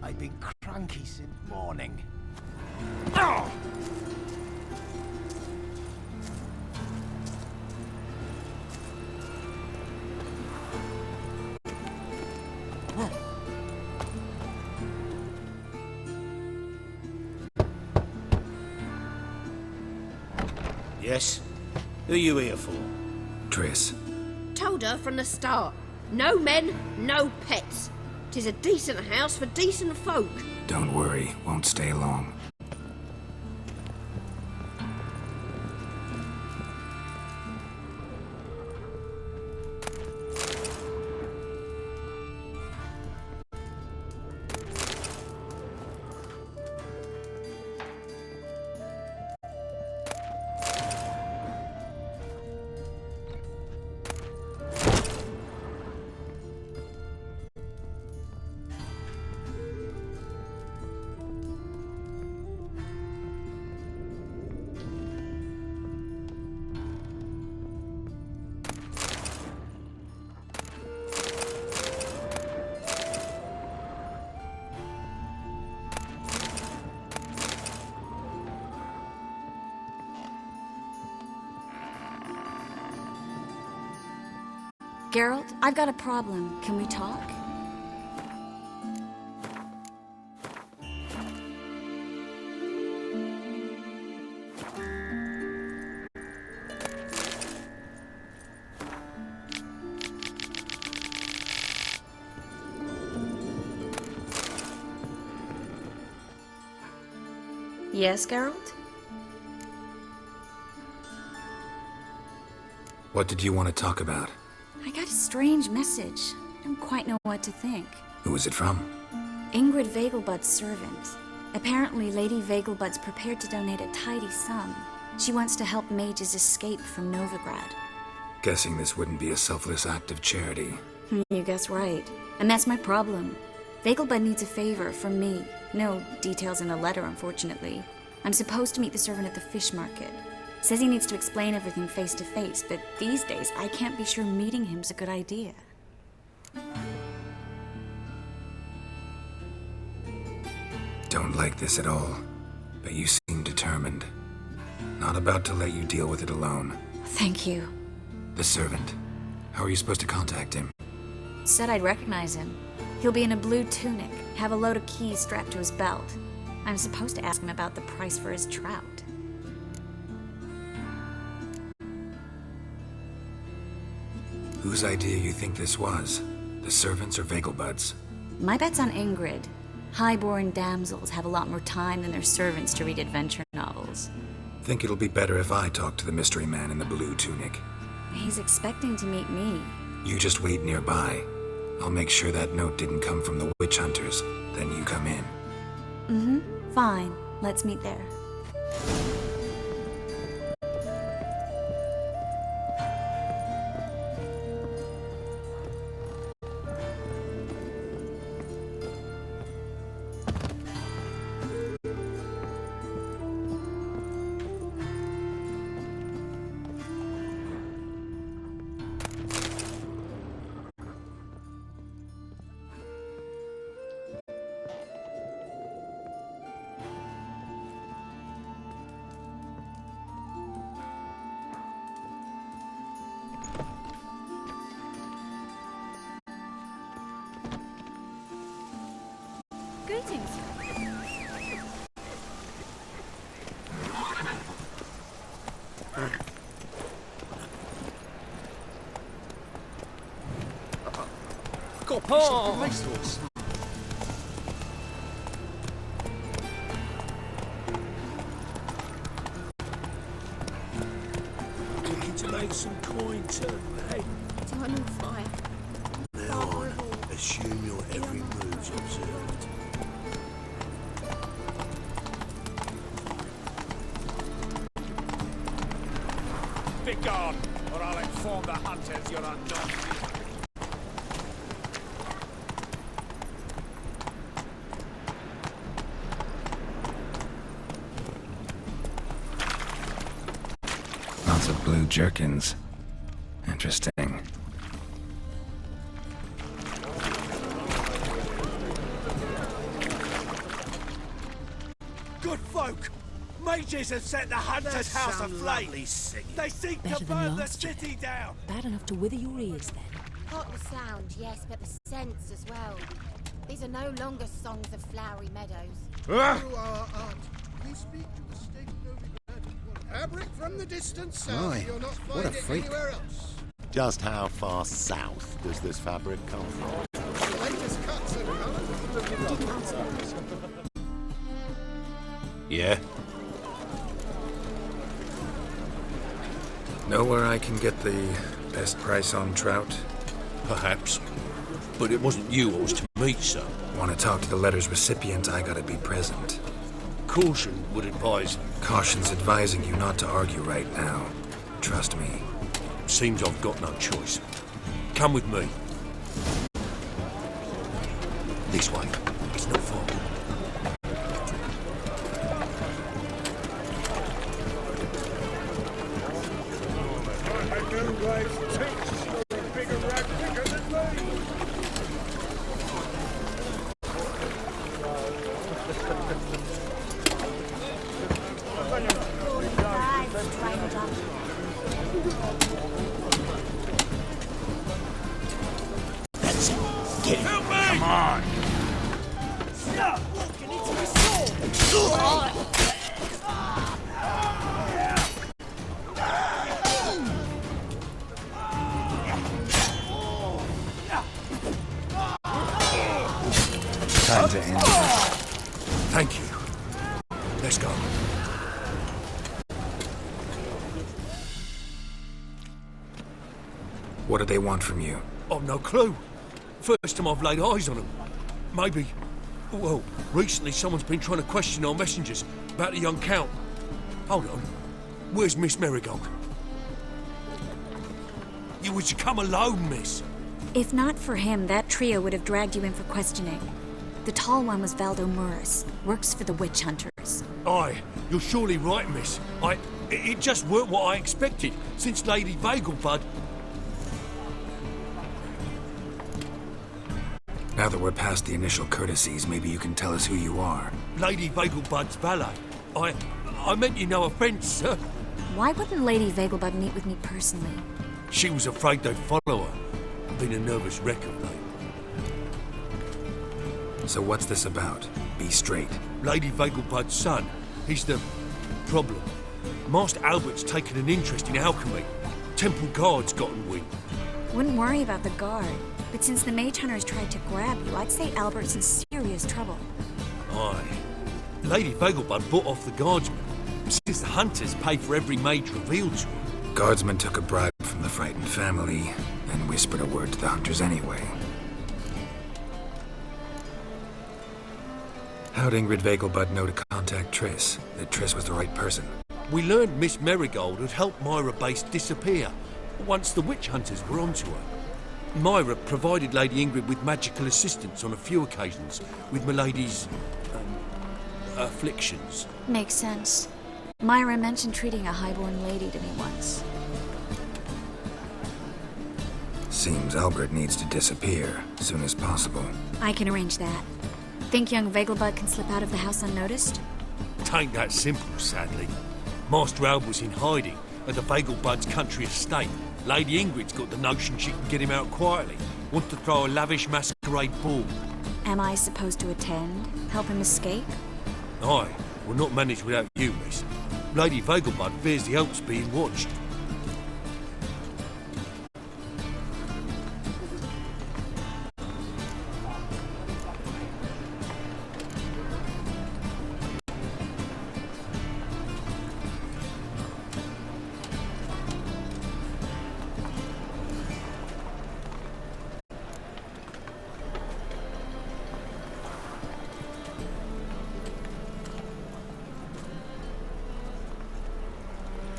Speaker 8: I've been cranky since morning.
Speaker 4: Yes? Who are you here for?
Speaker 3: Triss.
Speaker 18: Told her from the start.
Speaker 12: No men, no pets. 'Tis a decent house for decent folk.
Speaker 3: Don't worry, won't stay long.
Speaker 5: Geralt, I've got a problem. Can we talk? Yes, Geralt?
Speaker 3: What did you want to talk about?
Speaker 5: I got a strange message. I don't quite know what to think.
Speaker 3: Who was it from?
Speaker 5: Ingrid Vegelbud's servant. Apparently, Lady Vegelbud's prepared to donate a tidy sum. She wants to help mages escape from Novigrad.
Speaker 3: Guessing this wouldn't be a selfless act of charity.
Speaker 5: You guess right. And that's my problem. Vegelbud needs a favor from me. No details in the letter, unfortunately. I'm supposed to meet the servant at the fish market. Says he needs to explain everything face to face, but these days I can't be sure meeting him's a good idea.
Speaker 3: Don't like this at all, but you seem determined. Not about to let you deal with it alone.
Speaker 5: Thank you.
Speaker 3: The servant. How are you supposed to contact him?
Speaker 5: Said I'd recognize him. He'll be in a blue tunic, have a load of keys strapped to his belt. I'm supposed to ask him about the price for his trout.
Speaker 3: Whose idea you think this was? The servants or Vegelbud's?
Speaker 5: My bet's on Ingrid. Highborn damsels have a lot more time than their servants to read adventure novels.
Speaker 3: Think it'll be better if I talk to the mystery man in the blue tunic.
Speaker 5: He's expecting to meet me.
Speaker 3: You just wait nearby. I'll make sure that note didn't come from the witch hunters. Then you come in.
Speaker 5: Mm-hmm. Fine. Let's meet there.
Speaker 15: Greetings.
Speaker 7: Got a piece of racehorse.
Speaker 8: Looking to make some coin too, eh?
Speaker 12: Time on fire.
Speaker 8: Now on, assume your every move's observed.
Speaker 17: Begone, or I'll inform the hunters you're unknown.
Speaker 3: Lots of blue jerkins. Interesting.
Speaker 8: Good folk! Mages have set the hunter's house aflame! They seek to burn the city down!
Speaker 18: Bad enough to wither your ears, then.
Speaker 23: Not the sound, yes, but the scents as well. These are no longer songs of flowery meadows.
Speaker 10: Through our art, we speak to the state of Novigrad. Fabric from the distant south,
Speaker 3: My,
Speaker 10: you'll not
Speaker 3: what
Speaker 10: find
Speaker 3: a
Speaker 10: it
Speaker 3: freak.
Speaker 10: anywhere else.
Speaker 1: Just how far south does this fabric come from?
Speaker 22: Yeah?
Speaker 3: Know where I can get the best price on trout?
Speaker 11: Perhaps. But it wasn't you I was to meet, sir.
Speaker 3: Want to talk to the letter's recipient, I gotta be present.
Speaker 11: Caution would advise...
Speaker 3: Caution's advising you not to argue right now. Trust me.
Speaker 11: Seems I've got no choice. Come with me. This way. It's not far.
Speaker 4: That's it. Get him. Come on.
Speaker 12: Stop walking into the sword!
Speaker 3: Time to end this.
Speaker 11: Thank you. Let's go.
Speaker 3: What do they want from you?
Speaker 11: I've no clue. First time I've laid eyes on them. Maybe... Well, recently someone's been trying to question our messengers about the young Count. Hold on. Where's Miss Marigold? You was to come alone, miss.
Speaker 5: If not for him, that trio would have dragged you in for questioning. The tall one was Valdo Murris, works for the witch hunters.
Speaker 11: Aye, you're surely right, miss. It just weren't what I expected, since Lady Vegelbud...
Speaker 3: Now that we're past the initial courtesies, maybe you can tell us who you are.
Speaker 11: Lady Vegelbud's valet. I meant you no offence, sir.
Speaker 5: Why wouldn't Lady Vegelbud meet with me personally?
Speaker 11: She was afraid they'd follow her. Been a nervous wreck of late.
Speaker 3: So what's this about? Be straight.
Speaker 11: Lady Vegelbud's son. He's the problem. Master Albert's taken an interest in alchemy. Temple Guard's gotten wind.
Speaker 5: Wouldn't worry about the guard. But since the mage hunters tried to grab you, I'd say Albert's in serious trouble.
Speaker 11: Aye. Lady Vegelbud bought off the guardsmen. Since the hunters pay for every mage revealed to them.
Speaker 3: Guardsmen took a bribe from the frightened family and whispered a word to the hunters anyway. How'd Ingrid Vegelbud know to contact Triss? That Triss was the right person?
Speaker 11: We learned Miss Marigold had helped Myra Base disappear once the witch hunters were onto her. Myra provided Lady Ingrid with magical assistance on a few occasions with Milady's... afflictions.
Speaker 5: Makes sense. Myra mentioned treating a highborn lady to me once.
Speaker 3: Seems Albert needs to disappear as soon as possible.
Speaker 5: I can arrange that. Think young Vegelbud can slip out of the house unnoticed?
Speaker 11: Tain't that simple, sadly. Master Albert's in hiding at the Vegelbud's country estate. Lady Ingrid's got the notion she can get him out quietly. Wants to throw a lavish masquerade ball.
Speaker 5: Am I supposed to attend? Help him escape?
Speaker 11: Aye, we'll not manage without you, miss. Lady Vegelbud fears the Alps being watched.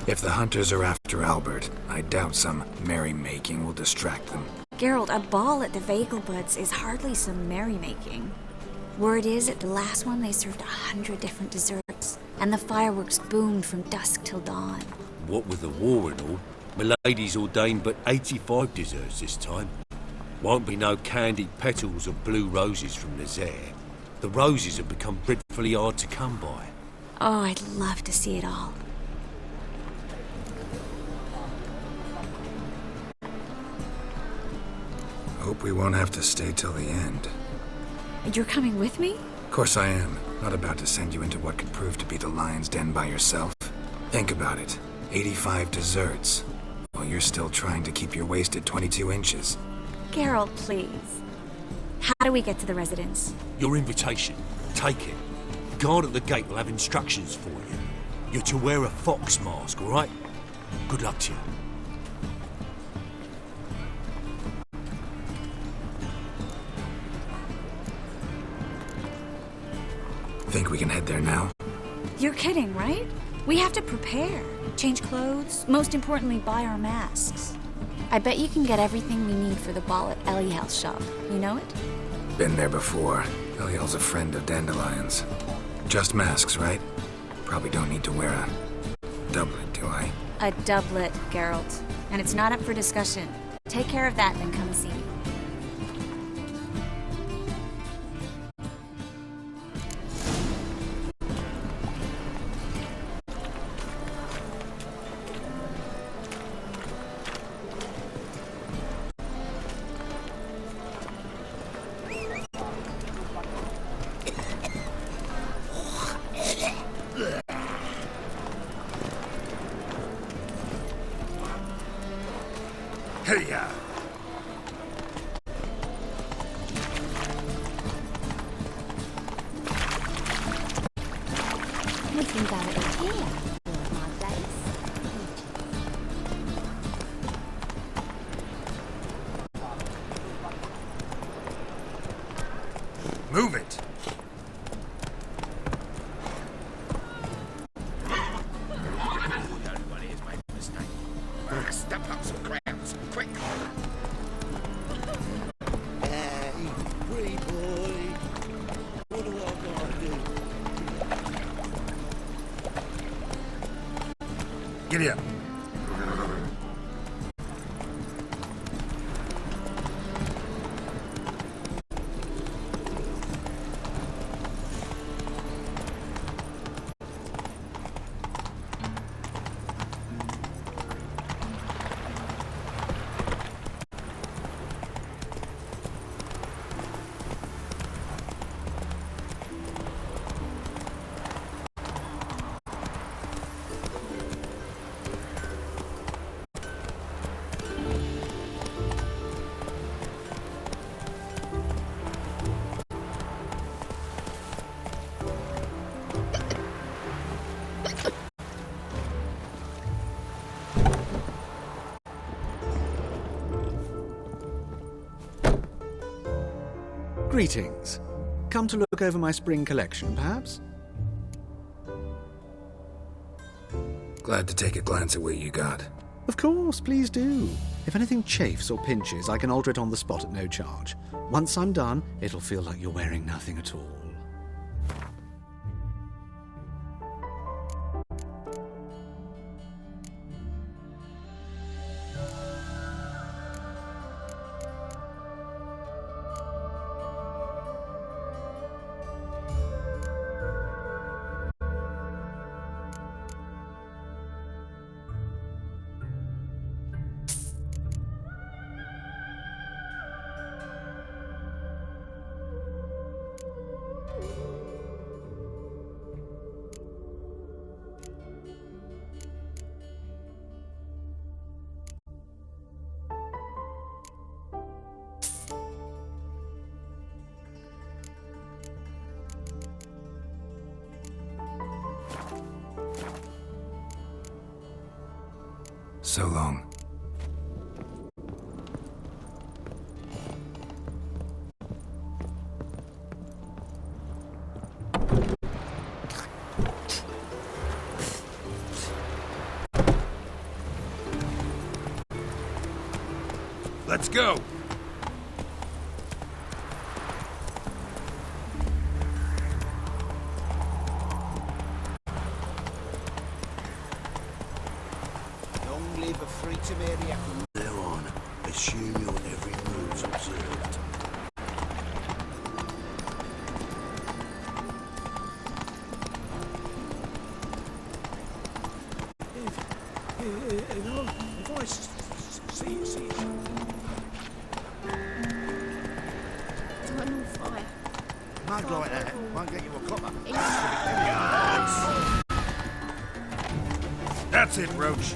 Speaker 3: If the hunters are after Albert, I doubt some merrymaking will distract them.
Speaker 5: Geralt, a ball at the Vegelbuds is hardly some merrymaking. Word is, at the last one they served 100 different desserts, and the fireworks boomed from dusk till dawn.
Speaker 11: What with the war and all, Milady's ordained but 85 desserts this time. Won't be no candied petals or blue roses from Nazaire. The roses have become dreadfully hard to come by.
Speaker 5: Oh, I'd love to see it all.
Speaker 3: Hope we won't have to stay till the end.
Speaker 5: You're coming with me?
Speaker 3: Of course I am. Not about to send you into what could prove to be the lion's den by yourself. Think about it. 85 desserts. Well, you're still trying to keep your waist at 22 inches.
Speaker 6: Geralt, please. How do we get to the residence?
Speaker 11: Your invitation. Take it. Guard at the gate will have instructions for you. You're to wear a fox mask, all right? Good luck to you.
Speaker 3: Think we can head there now?
Speaker 6: You're kidding, right? We have to prepare. Change clothes. Most importantly, buy our masks. I bet you can get everything we need for the ball at Eliel's shop. You know it?
Speaker 3: Been there before. Eliel's a friend of Dandelion's. Just masks, right? Probably don't need to wear a doublet, do I?
Speaker 6: A doublet, Geralt. And it's not up for discussion. Take care of that, then come see me.
Speaker 8: Hiya!
Speaker 5: Nothing about it here. My place.
Speaker 8: Move it! Step up some grounds, quick!
Speaker 4: Hey, free boy. What do I gotta do?
Speaker 8: Giddy up.
Speaker 16: Greetings. Come to look over my spring collection, perhaps?
Speaker 3: Glad to take a glance at what you got.
Speaker 16: Of course, please do. If anything chafes or pinches, I can alter it on the spot at no charge. Once I'm done, it'll feel like you're wearing nothing at all.
Speaker 3: So long.
Speaker 8: Let's go!
Speaker 22: Long live a free Temeria.
Speaker 4: From there on, assume your every move's observed.
Speaker 8: If I see...
Speaker 12: Turn on fire.
Speaker 8: Mug like that won't get you a copper. That's it, Roach.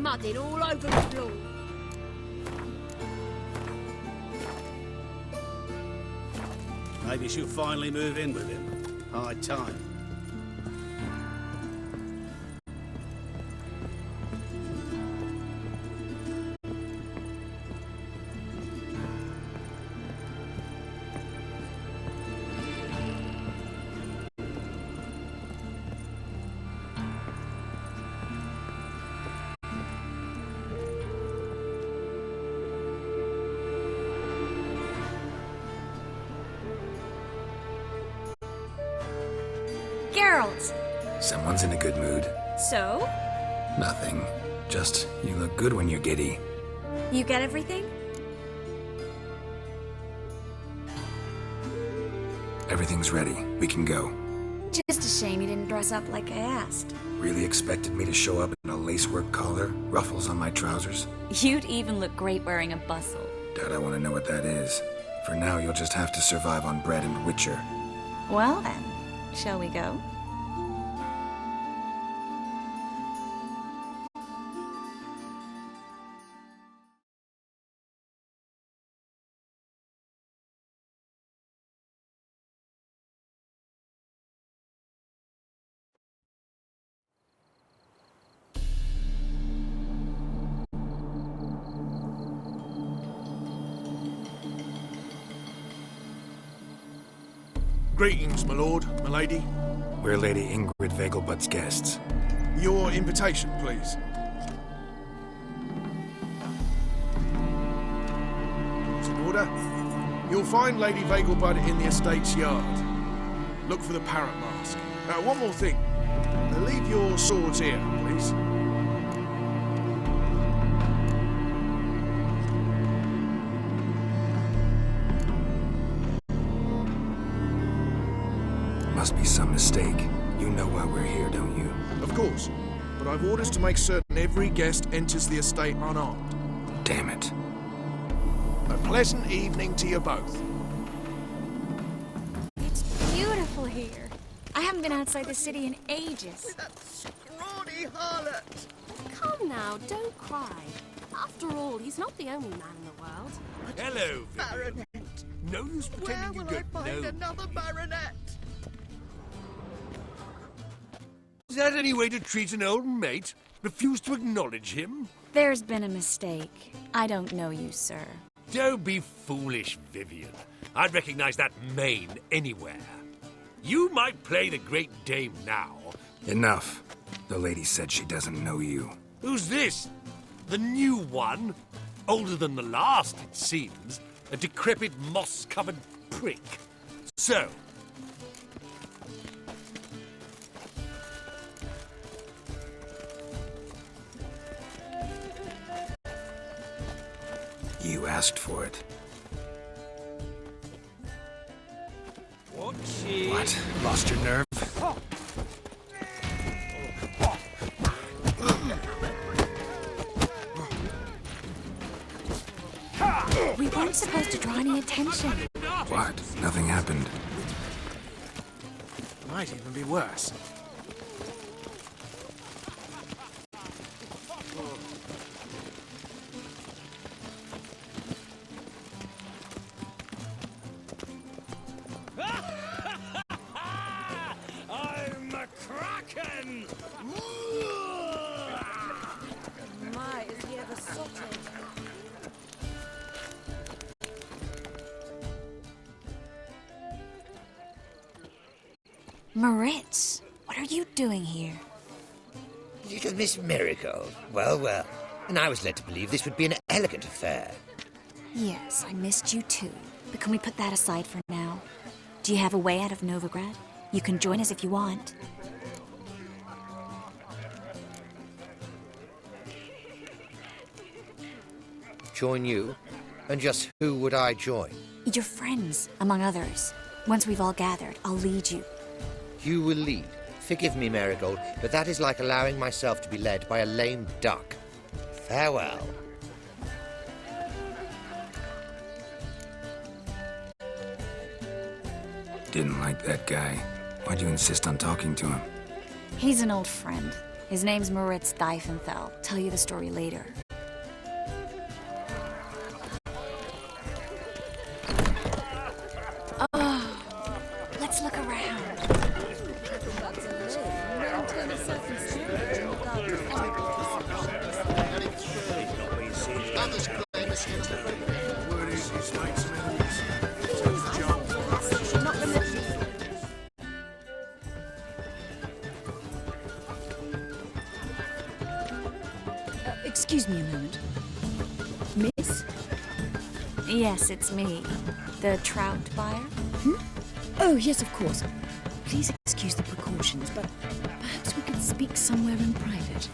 Speaker 12: mudding all over the floor.
Speaker 2: Maybe she'll finally move in with him. High time.
Speaker 6: Geralt!
Speaker 3: Someone's in a good mood.
Speaker 6: So?
Speaker 3: Nothing. Just, you look good when you're giddy.
Speaker 6: You get everything?
Speaker 3: Everything's ready. We can go.
Speaker 6: Just a shame you didn't dress up like I asked.
Speaker 3: Really expected me to show up in a lacework collar, ruffles on my trousers?
Speaker 6: You'd even look great wearing a bustle.
Speaker 3: Doubt I want to know what that is. For now, you'll just have to survive on bread and Witcher.
Speaker 6: Well then, shall we go?
Speaker 10: Greetings, my lord, my lady.
Speaker 3: We're Lady Ingrid Vegelbud's guests.
Speaker 10: Your invitation, please. It's in order. You'll find Lady Vegelbud in the estate's yard. Look for the parrot mask. One more thing. Leave your swords here, please.
Speaker 3: Must be some mistake. You know why we're here, don't you?
Speaker 10: Of course. But I've orders to make certain every guest enters the estate unarmed.
Speaker 3: Damn it.
Speaker 10: A pleasant evening to you both.
Speaker 6: It's beautiful here. I haven't been outside the city in ages.
Speaker 12: That scrawny harlot! Come now, don't cry. After all, he's not the only man in the world.
Speaker 11: Hello,
Speaker 12: Baronet!
Speaker 11: No use
Speaker 12: Where
Speaker 11: pretending
Speaker 12: will
Speaker 11: you
Speaker 12: I
Speaker 11: don't
Speaker 12: find
Speaker 11: know.
Speaker 12: another baronet?
Speaker 11: Is that any way to treat an old mate? Refuse to acknowledge him?
Speaker 6: There's been a mistake. I don't know you, sir.
Speaker 11: Don't be foolish, Vivian. I'd recognize that mane anywhere. You might play the Great Dame now.
Speaker 3: Enough. The lady said she doesn't know you.
Speaker 11: Who's this? The new one? Older than the last, it seems. A decrepit, moss-covered prick. So,
Speaker 3: You asked for it.
Speaker 19: What?
Speaker 3: Lost your nerve?
Speaker 6: We weren't supposed to draw any attention.
Speaker 3: What? Nothing happened.
Speaker 10: Might even be worse.
Speaker 19: I'm a kraken!
Speaker 12: My, is he ever sotted?
Speaker 6: Moritz, what are you doing here?
Speaker 20: Little Miss Marigold. Well, well. And I was led to believe this would be an elegant affair.
Speaker 6: Yes, I missed you too. But can we put that aside for now? Do you have a way out of Novigrad? You can join us if you want.
Speaker 20: Join you? And just who would I join?
Speaker 6: Your friends, among others. Once we've all gathered, I'll lead you.
Speaker 20: You will lead. Forgive me, Marigold, but that is like allowing myself to be led by a lame duck. Farewell.
Speaker 3: Didn't like that guy. Why'd you insist on talking to him?
Speaker 6: He's an old friend. His name's Moritz Diefenthal. Tell you the story later. Oh, let's look around.
Speaker 15: Excuse me a moment. Miss?
Speaker 6: Yes, it's me. The trout buyer?
Speaker 15: Oh, yes, of course. Please excuse the precautions, but perhaps we could speak somewhere in private.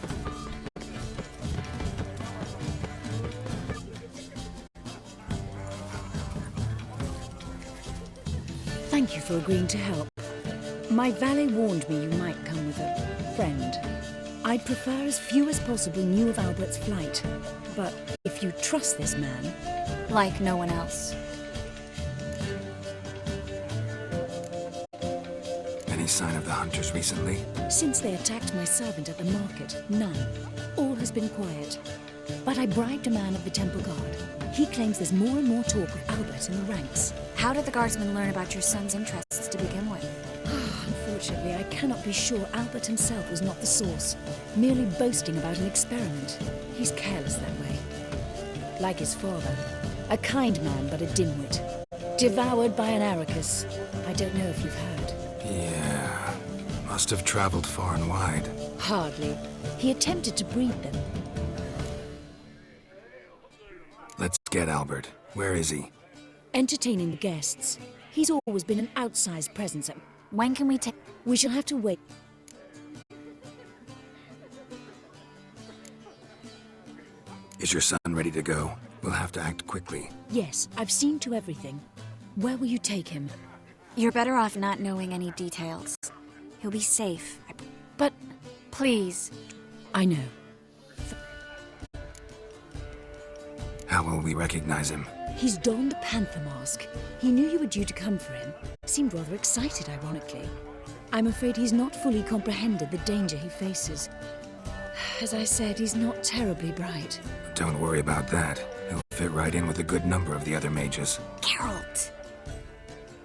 Speaker 15: Thank you for agreeing to help. My valet warned me you might come with a friend. I'd prefer as few as possible knew of Albert's flight, but if you trust this man...
Speaker 6: Like no one else.
Speaker 3: Any sign of the hunters recently?
Speaker 15: Since they attacked my servant at the market, none. All has been quiet. But I bribed a man of the Temple Guard. He claims there's more and more talk of Albert in the ranks.
Speaker 6: How did the guardsmen learn about your son's interests to begin with?
Speaker 15: Unfortunately, I cannot be sure Albert himself was not the source, merely boasting about an experiment. He's careless that way. Like his father. A kind man, but a dimwit. Devoured by an Arrakis. I don't know if you've heard.
Speaker 3: Yeah. Must have traveled far and wide.
Speaker 15: Hardly. He attempted to breed them.
Speaker 3: Let's get Albert. Where is he?
Speaker 15: Entertaining the guests. He's always been an outsized presence at...
Speaker 6: When can we take...
Speaker 15: We shall have to wait.
Speaker 3: Is your son ready to go? We'll have to act quickly.
Speaker 15: Yes, I've seen to everything. Where will you take him?
Speaker 6: You're better off not knowing any details. He'll be safe. But... Please.
Speaker 15: I know.
Speaker 3: How will we recognize him?
Speaker 15: He's donned a panther mask. He knew you were due to come for him. Seemed rather excited, ironically. I'm afraid he's not fully comprehended the danger he faces. As I said, he's not terribly bright.
Speaker 3: Don't worry about that. He'll fit right in with a good number of the other mages.
Speaker 6: Geralt!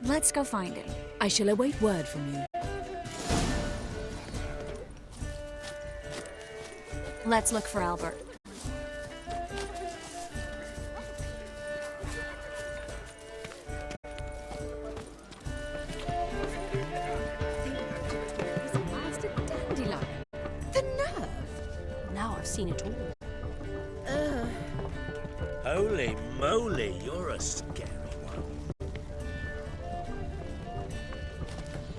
Speaker 6: Let's go find him.
Speaker 15: I shall await word from you.
Speaker 6: Let's look for Albert.
Speaker 18: Seen it all.
Speaker 4: Holy moly, you're a scary one.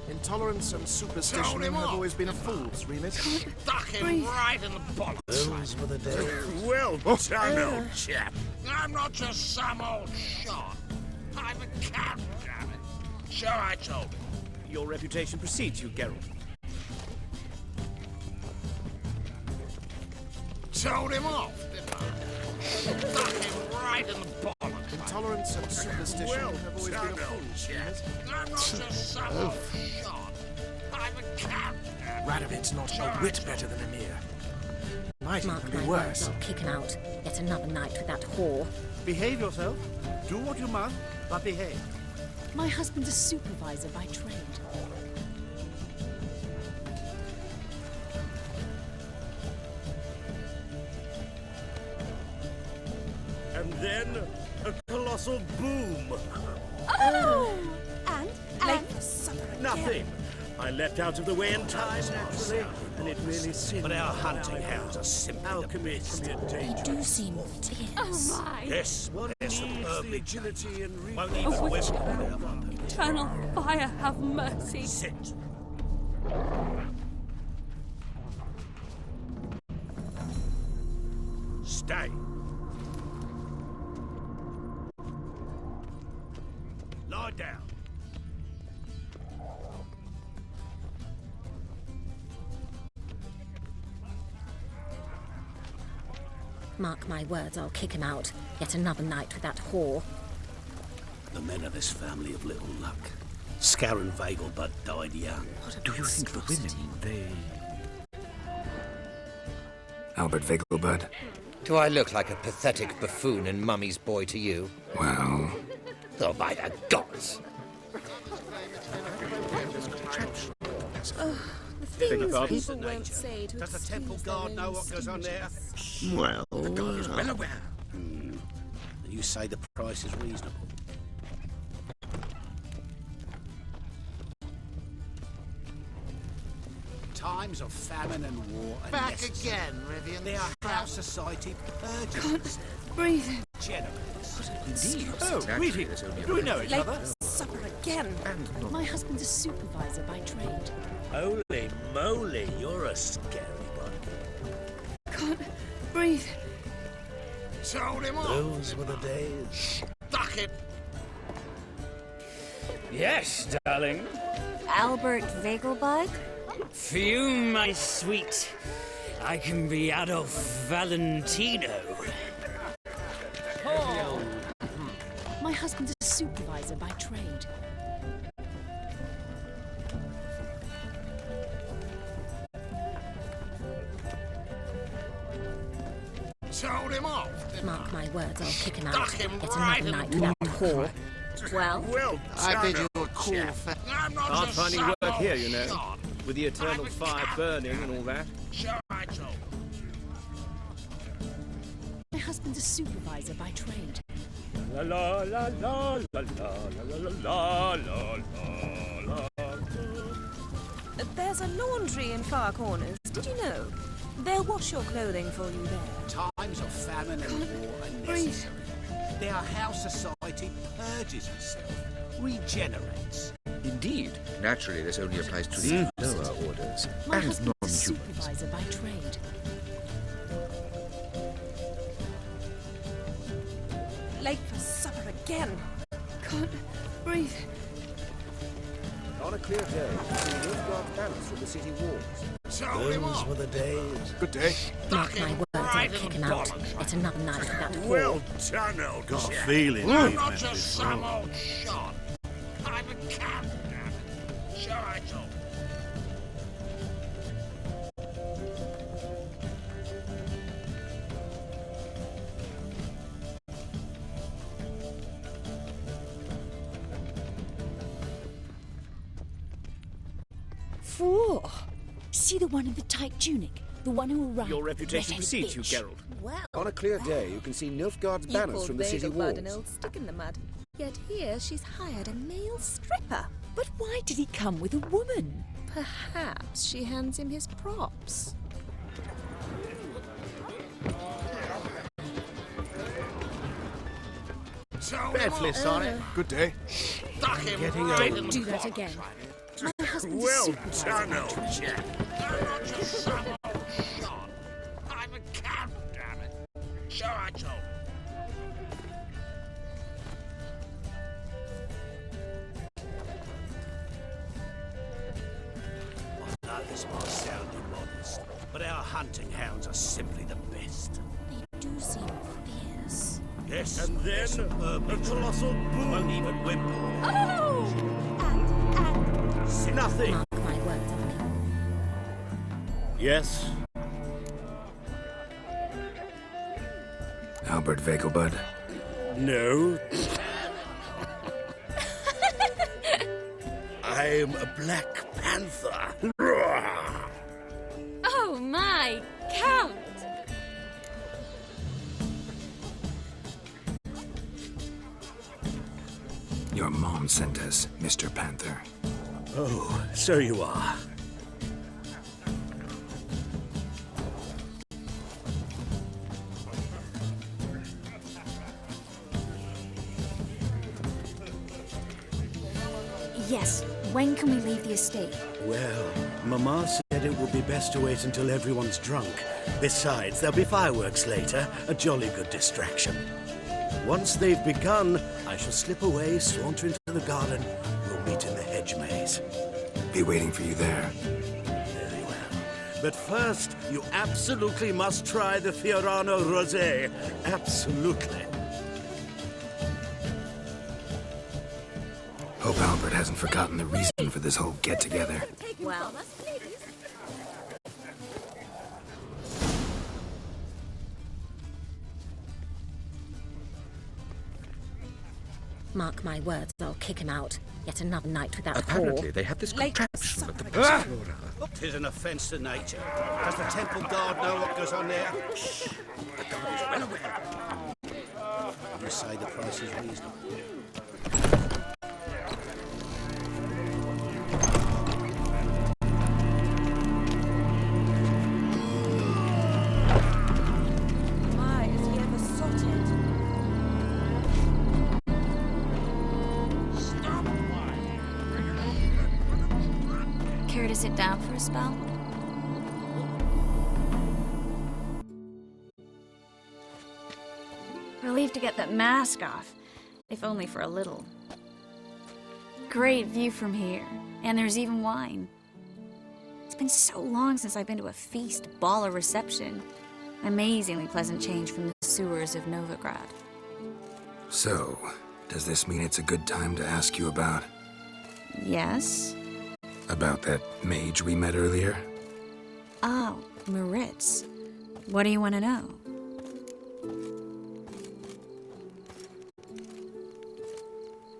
Speaker 10: Intolerance and superstition have always been a fool's remit.
Speaker 8: Stuck him right in the bollocks.
Speaker 4: Those were the days.
Speaker 8: Well done, old chap. I'm not just some old shot. I'm a captain, damn it. Sure, I told him.
Speaker 2: Your reputation precedes you, Geralt.
Speaker 8: Told him off, didn't I? Stuck him right in the bollocks.
Speaker 10: Intolerance and superstition have always been a fool's remit.
Speaker 8: I'm not just some old shot. I'm a captain.
Speaker 10: Radovid's not a whit better than Emir. Might
Speaker 23: Mark
Speaker 10: even be
Speaker 23: my
Speaker 10: worse.
Speaker 23: words, I'll kick him out. Yet another night with that whore.
Speaker 2: Behave yourself. Do what you must, but behave.
Speaker 15: My husband's a supervisor by trade.
Speaker 2: And then, a colossal boom.
Speaker 12: Oh! And?
Speaker 2: Nothing. I leapt out of the way in time, naturally, and it really seemed... But our hunting hounds are simply alchemists.
Speaker 15: They do seem fierce.
Speaker 12: Oh my!
Speaker 2: Yes, one needs the agility and... Won't need
Speaker 12: Oh,
Speaker 2: the
Speaker 12: which
Speaker 2: weapon.
Speaker 12: eternal fire have mercy.
Speaker 2: Sit. Stay. Lie down.
Speaker 23: Mark my words, I'll kick him out. Yet another night with that whore.
Speaker 2: The men of this family have little luck. Scarron Vagelbud died young.
Speaker 16: Do you think the women, they...
Speaker 3: Albert Vegelbud?
Speaker 20: Do I look like a pathetic buffoon and Mummy's boy to you?
Speaker 3: Well...
Speaker 20: Oh, by the gods!
Speaker 12: The things people won't say to
Speaker 2: Does the
Speaker 12: excuse
Speaker 2: temple guard
Speaker 12: their
Speaker 2: know
Speaker 12: own
Speaker 2: what goes on there?
Speaker 22: Well...
Speaker 2: The guard is well aware. And you say the price is reasonable. Times of famine and war are
Speaker 8: Back
Speaker 2: necessary.
Speaker 8: again, Rivian.
Speaker 2: They are how society purges.
Speaker 15: Breathe.
Speaker 2: Generous.
Speaker 17: Indeed. Oh, greetings. Do we know each
Speaker 18: Late
Speaker 17: other?
Speaker 18: for supper again. My husband's a supervisor by trade.
Speaker 4: Holy moly, you're a scary one.
Speaker 15: Can't breathe.
Speaker 8: Sold him off.
Speaker 4: Those were the days.
Speaker 8: Stuck it.
Speaker 19: Yes, darling.
Speaker 6: Albert Vegelbud?
Speaker 19: Fume, my sweet. I can be Adolf Valentino.
Speaker 18: Oh. My husband's a supervisor by trade.
Speaker 8: Sold him off.
Speaker 23: Mark my words, I'll kick him out.
Speaker 8: Stuck him
Speaker 23: It's
Speaker 8: right
Speaker 23: another
Speaker 8: in
Speaker 23: night
Speaker 8: the
Speaker 23: without whore. Well,
Speaker 8: I bid you a cool I'm not
Speaker 17: Hard
Speaker 8: just
Speaker 17: finding
Speaker 8: some
Speaker 17: work here,
Speaker 8: old
Speaker 17: you know.
Speaker 8: shot.
Speaker 17: With the eternal
Speaker 8: I'm a
Speaker 17: fire
Speaker 8: cat.
Speaker 17: burning and all that.
Speaker 8: Sure, I told.
Speaker 18: My husband's a supervisor by trade.
Speaker 17: La la la la la la la la la la la.
Speaker 15: There's a laundry in Far Corners. Did you know? They'll wash your clothing for you there.
Speaker 2: Times of famine and war are necessary. They are how society purges itself, regenerates.
Speaker 9: Indeed. Naturally, this only applies to the lower orders
Speaker 18: My
Speaker 9: and
Speaker 18: husband's a
Speaker 9: non-humans.
Speaker 18: supervisor by trade.
Speaker 15: Late for supper again. Can't breathe.
Speaker 17: On a clear day, see Nilfgaard's banners from the city walls.
Speaker 8: Sold him
Speaker 4: Those
Speaker 8: off.
Speaker 4: were the days.
Speaker 10: Good day.
Speaker 23: mark my words, I'll kick him out. It's another night without whore.
Speaker 2: Well done, old
Speaker 4: Got a
Speaker 2: chap.
Speaker 4: feeling
Speaker 8: I'm
Speaker 4: we've
Speaker 8: not
Speaker 4: met
Speaker 8: just some
Speaker 4: before.
Speaker 8: old shot. I'm a cat, damn it. Sure, I told.
Speaker 18: Four. See the one in the tight tunic? The one who arrived.
Speaker 17: Your reputation
Speaker 18: red-headed
Speaker 17: precedes you,
Speaker 18: bitch.
Speaker 17: Gerald.
Speaker 15: Well,
Speaker 17: On a clear day, you can see Nilfgaard's banners from the city walls.
Speaker 15: an old stick in the mud. Yet here she's hired a male stripper.
Speaker 18: But why did he come with a woman?
Speaker 15: Perhaps she hands him his props.
Speaker 8: Sold him
Speaker 17: Badly
Speaker 8: off.
Speaker 17: sorry.
Speaker 10: Good day.
Speaker 8: Stuck him
Speaker 17: Getting
Speaker 8: right
Speaker 17: old.
Speaker 8: in
Speaker 18: Do
Speaker 8: the
Speaker 18: that
Speaker 8: box.
Speaker 18: again. My husband's
Speaker 2: Well
Speaker 18: a supervisor
Speaker 2: done,
Speaker 18: by
Speaker 2: old
Speaker 18: trade.
Speaker 2: chap.
Speaker 8: I'm not just some old shot. I'm a cat, damn it. Sure, I told.
Speaker 2: I know this might sound immodest, but our hunting hounds are simply the best.
Speaker 18: They do seem fierce.
Speaker 2: Yes, and then a colossal bull won't even whimper.
Speaker 18: Oh!
Speaker 2: Nothing.
Speaker 23: Mark my words, Arnie.
Speaker 2: Yes.
Speaker 3: Albert Vegelbud?
Speaker 2: No. I'm a Black Panther.
Speaker 6: Oh my, Count!
Speaker 3: Your mom sent us, Mr. Panther.
Speaker 2: Oh, so you are.
Speaker 6: Yes, when can we leave the estate?
Speaker 2: Well, Mama said it would be best to wait until everyone's drunk. Besides, there'll be fireworks later, a jolly good distraction. Once they've begun, I shall slip away, saunter into the garden. We'll meet in the hedge maze.
Speaker 3: Be waiting for you there.
Speaker 2: Very well. But first, you absolutely must try the Fiorano Rosé. Absolutely.
Speaker 3: Hope Albert hasn't forgotten the reason for this whole get-together.
Speaker 23: Well,
Speaker 5: Mark my words, I'll kick him out. Yet another night with that
Speaker 9: Apparently,
Speaker 5: whore.
Speaker 9: they have this contraption at the
Speaker 2: Tis an offence to nature. Does the temple guard know what goes on there? Shh. The guard is well aware. You say the price is reasonable.
Speaker 6: My, is he ever sorted? Care to sit down for a spell? Relieved to get that mask off, if only for a little. Great view from here, and there's even wine. It's been so long since I've been to a feast, ball, or reception. Amazingly pleasant change from the sewers of Novigrad.
Speaker 3: So, does this mean it's a good time to ask you about...
Speaker 6: Yes?
Speaker 3: About that mage we met earlier?
Speaker 6: Oh, Moritz. What do you want to know?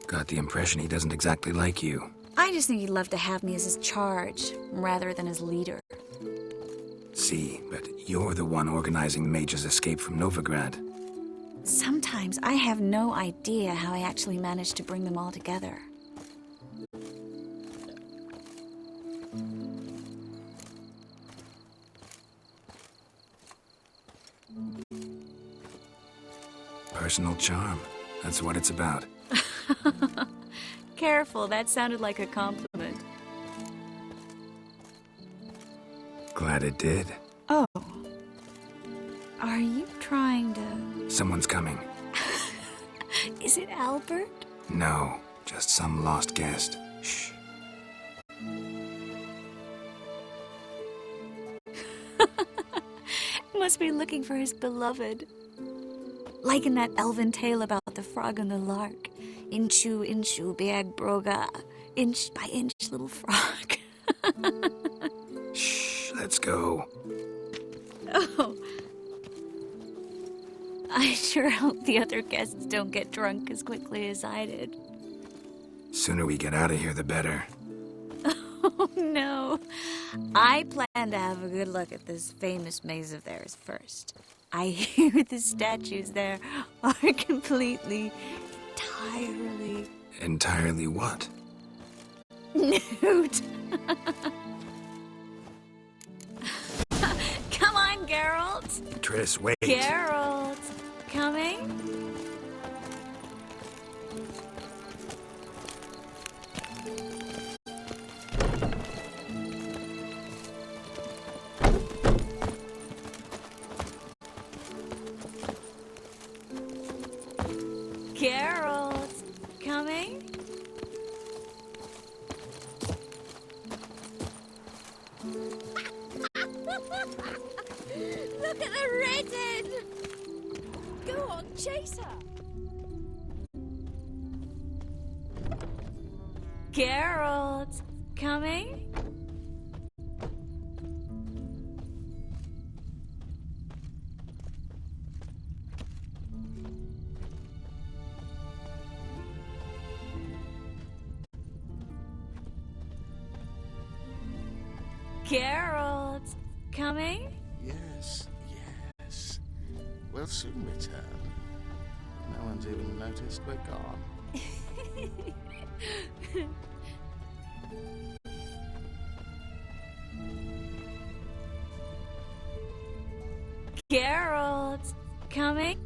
Speaker 3: Got the impression he doesn't exactly like you.
Speaker 6: I just think he'd love to have me as his charge, rather than his leader.
Speaker 3: See, but you're the one organizing the mage's escape from Novigrad.
Speaker 6: Sometimes I have no idea how I actually managed to bring them all together.
Speaker 3: Personal charm. That's what it's about.
Speaker 6: Careful, that sounded like a compliment.
Speaker 3: Glad it did.
Speaker 6: Oh. Are you trying to...
Speaker 3: Someone's coming.
Speaker 6: Is it Albert?
Speaker 3: No, just some lost guest. Shh.
Speaker 6: Must be looking for his beloved. Like in that elven tale about the frog and the lark. Inchu, inchu, beag broga. Inch by inch, little frog.
Speaker 3: Shh, let's go.
Speaker 6: Oh. I sure hope the other guests don't get drunk as quickly as I did.
Speaker 3: Sooner we get out of here, the better.
Speaker 6: Oh, no. I plan to have a good look at this famous maze of theirs first. I hear the statues there are completely, entirely...
Speaker 3: Entirely what?
Speaker 6: Nude. Come on, Geralt.
Speaker 3: Triss, wait.
Speaker 6: Geralt, coming? Geralt, coming?
Speaker 5: Look at the redhead! Go on, chase her!
Speaker 6: Geralt, coming? Geralt, coming?
Speaker 1: Yes, yes. We'll soon return. No one's even noticed we're gone.
Speaker 6: Geralt, coming?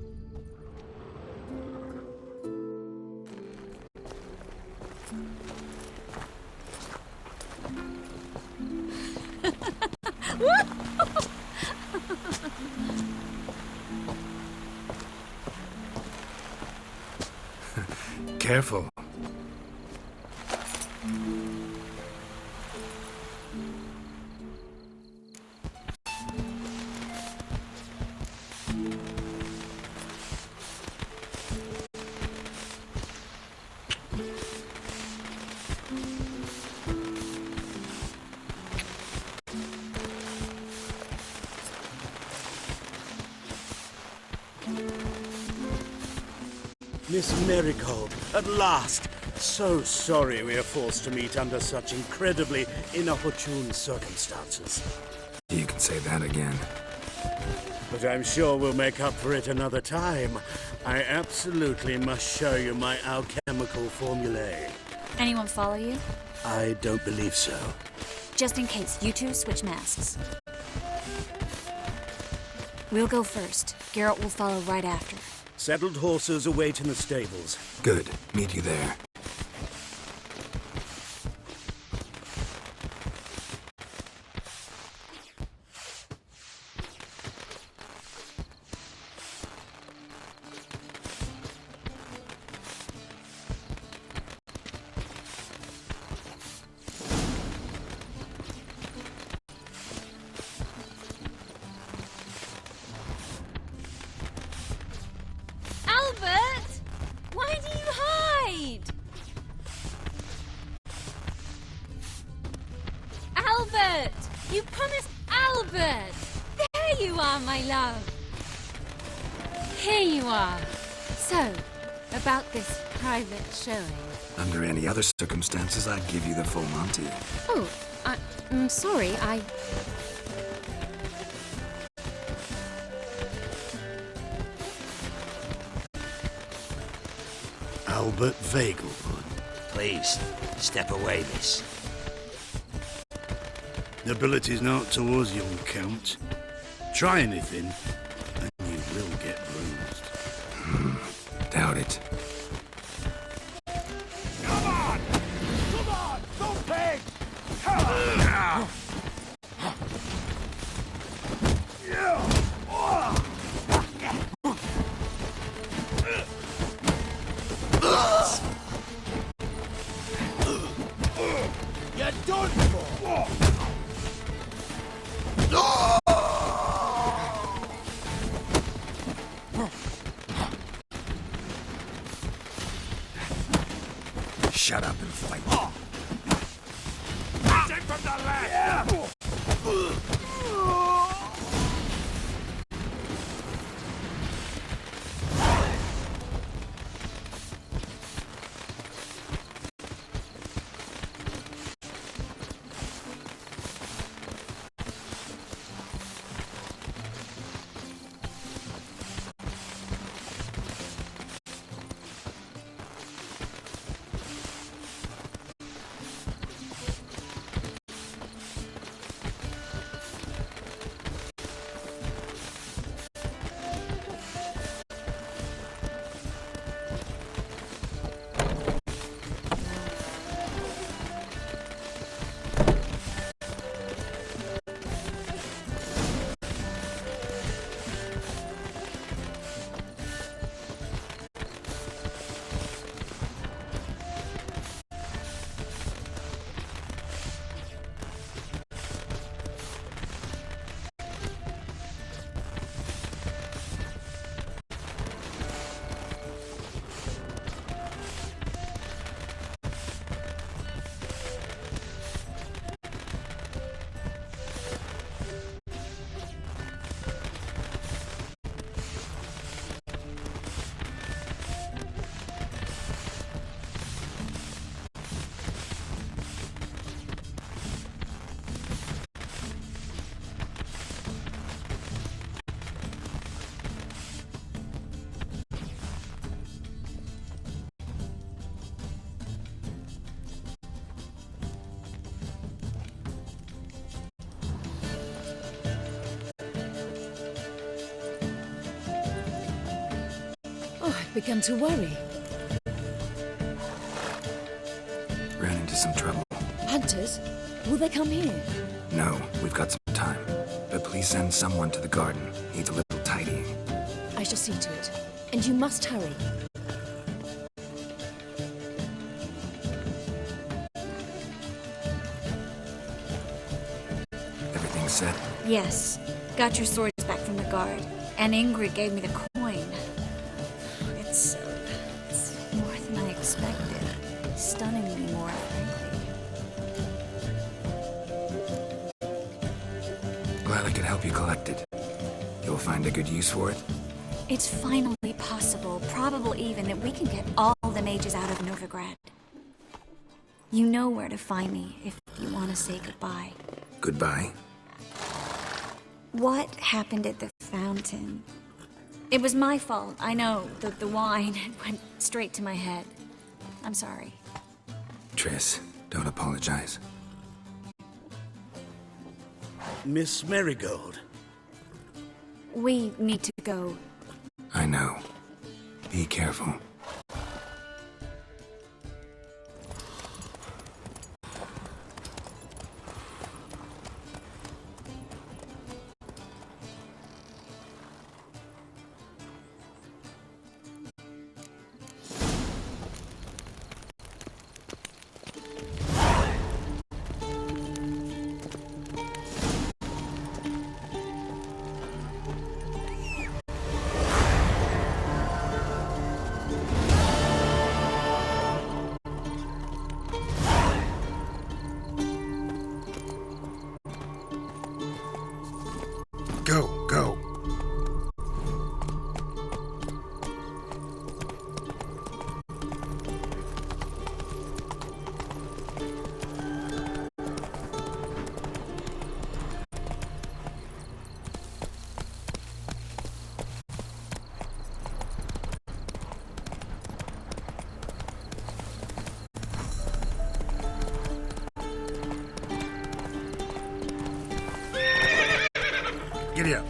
Speaker 3: Careful.
Speaker 2: Miss Marigold, At last! So sorry we are forced to meet under such incredibly inopportune circumstances.
Speaker 3: You can say that again.
Speaker 2: But I'm sure we'll make up for it another time. I absolutely must show you my alchemical formulae.
Speaker 6: Anyone follow you?
Speaker 2: I don't believe so.
Speaker 6: Just in case, you two switch masks. We'll go first. Geralt will follow right after.
Speaker 2: Settled horses await in the stables.
Speaker 3: Good. Meet you there.
Speaker 6: Albert! Why do you hide? Albert! You promised Albert! There you are, my love! Here you are. So, about this private showing.
Speaker 3: Under any other circumstances, I'd give you the full Monty.
Speaker 15: Oh, I'm sorry,
Speaker 2: Albert Vegelbud.
Speaker 4: Please, step away, miss.
Speaker 13: Nobility's not towards young Count. Try anything, and you will get bruised.
Speaker 3: Doubt it.
Speaker 8: Come on! Come on! Don't beg! Come on! You're done for!
Speaker 3: Shut up and fight.
Speaker 8: Take from the left!
Speaker 15: I've begun to worry.
Speaker 3: Ran into some trouble.
Speaker 15: Hunters? Will they come here?
Speaker 3: No, we've got some time. But please send someone to the garden. Needs a little tidying.
Speaker 15: I shall see to it. And you must hurry.
Speaker 3: Everything set?
Speaker 6: Yes. Got your swords back from the guard. And Ingrid gave me the coin. It's more than I expected. Stunningly more, frankly.
Speaker 3: Glad I could help you collect it. You'll find a good use for it?
Speaker 6: It's finally possible, probable even, that we can get all the mages out of Novigrad. You know where to find me if you want to say goodbye.
Speaker 3: Goodbye?
Speaker 6: What happened at the fountain? It was my fault, I know. The wine went straight to my head. I'm sorry.
Speaker 3: Triss, don't apologize.
Speaker 2: Miss Marigold.
Speaker 6: We need to go.
Speaker 3: I know. Be careful. Go, go. Giddy up.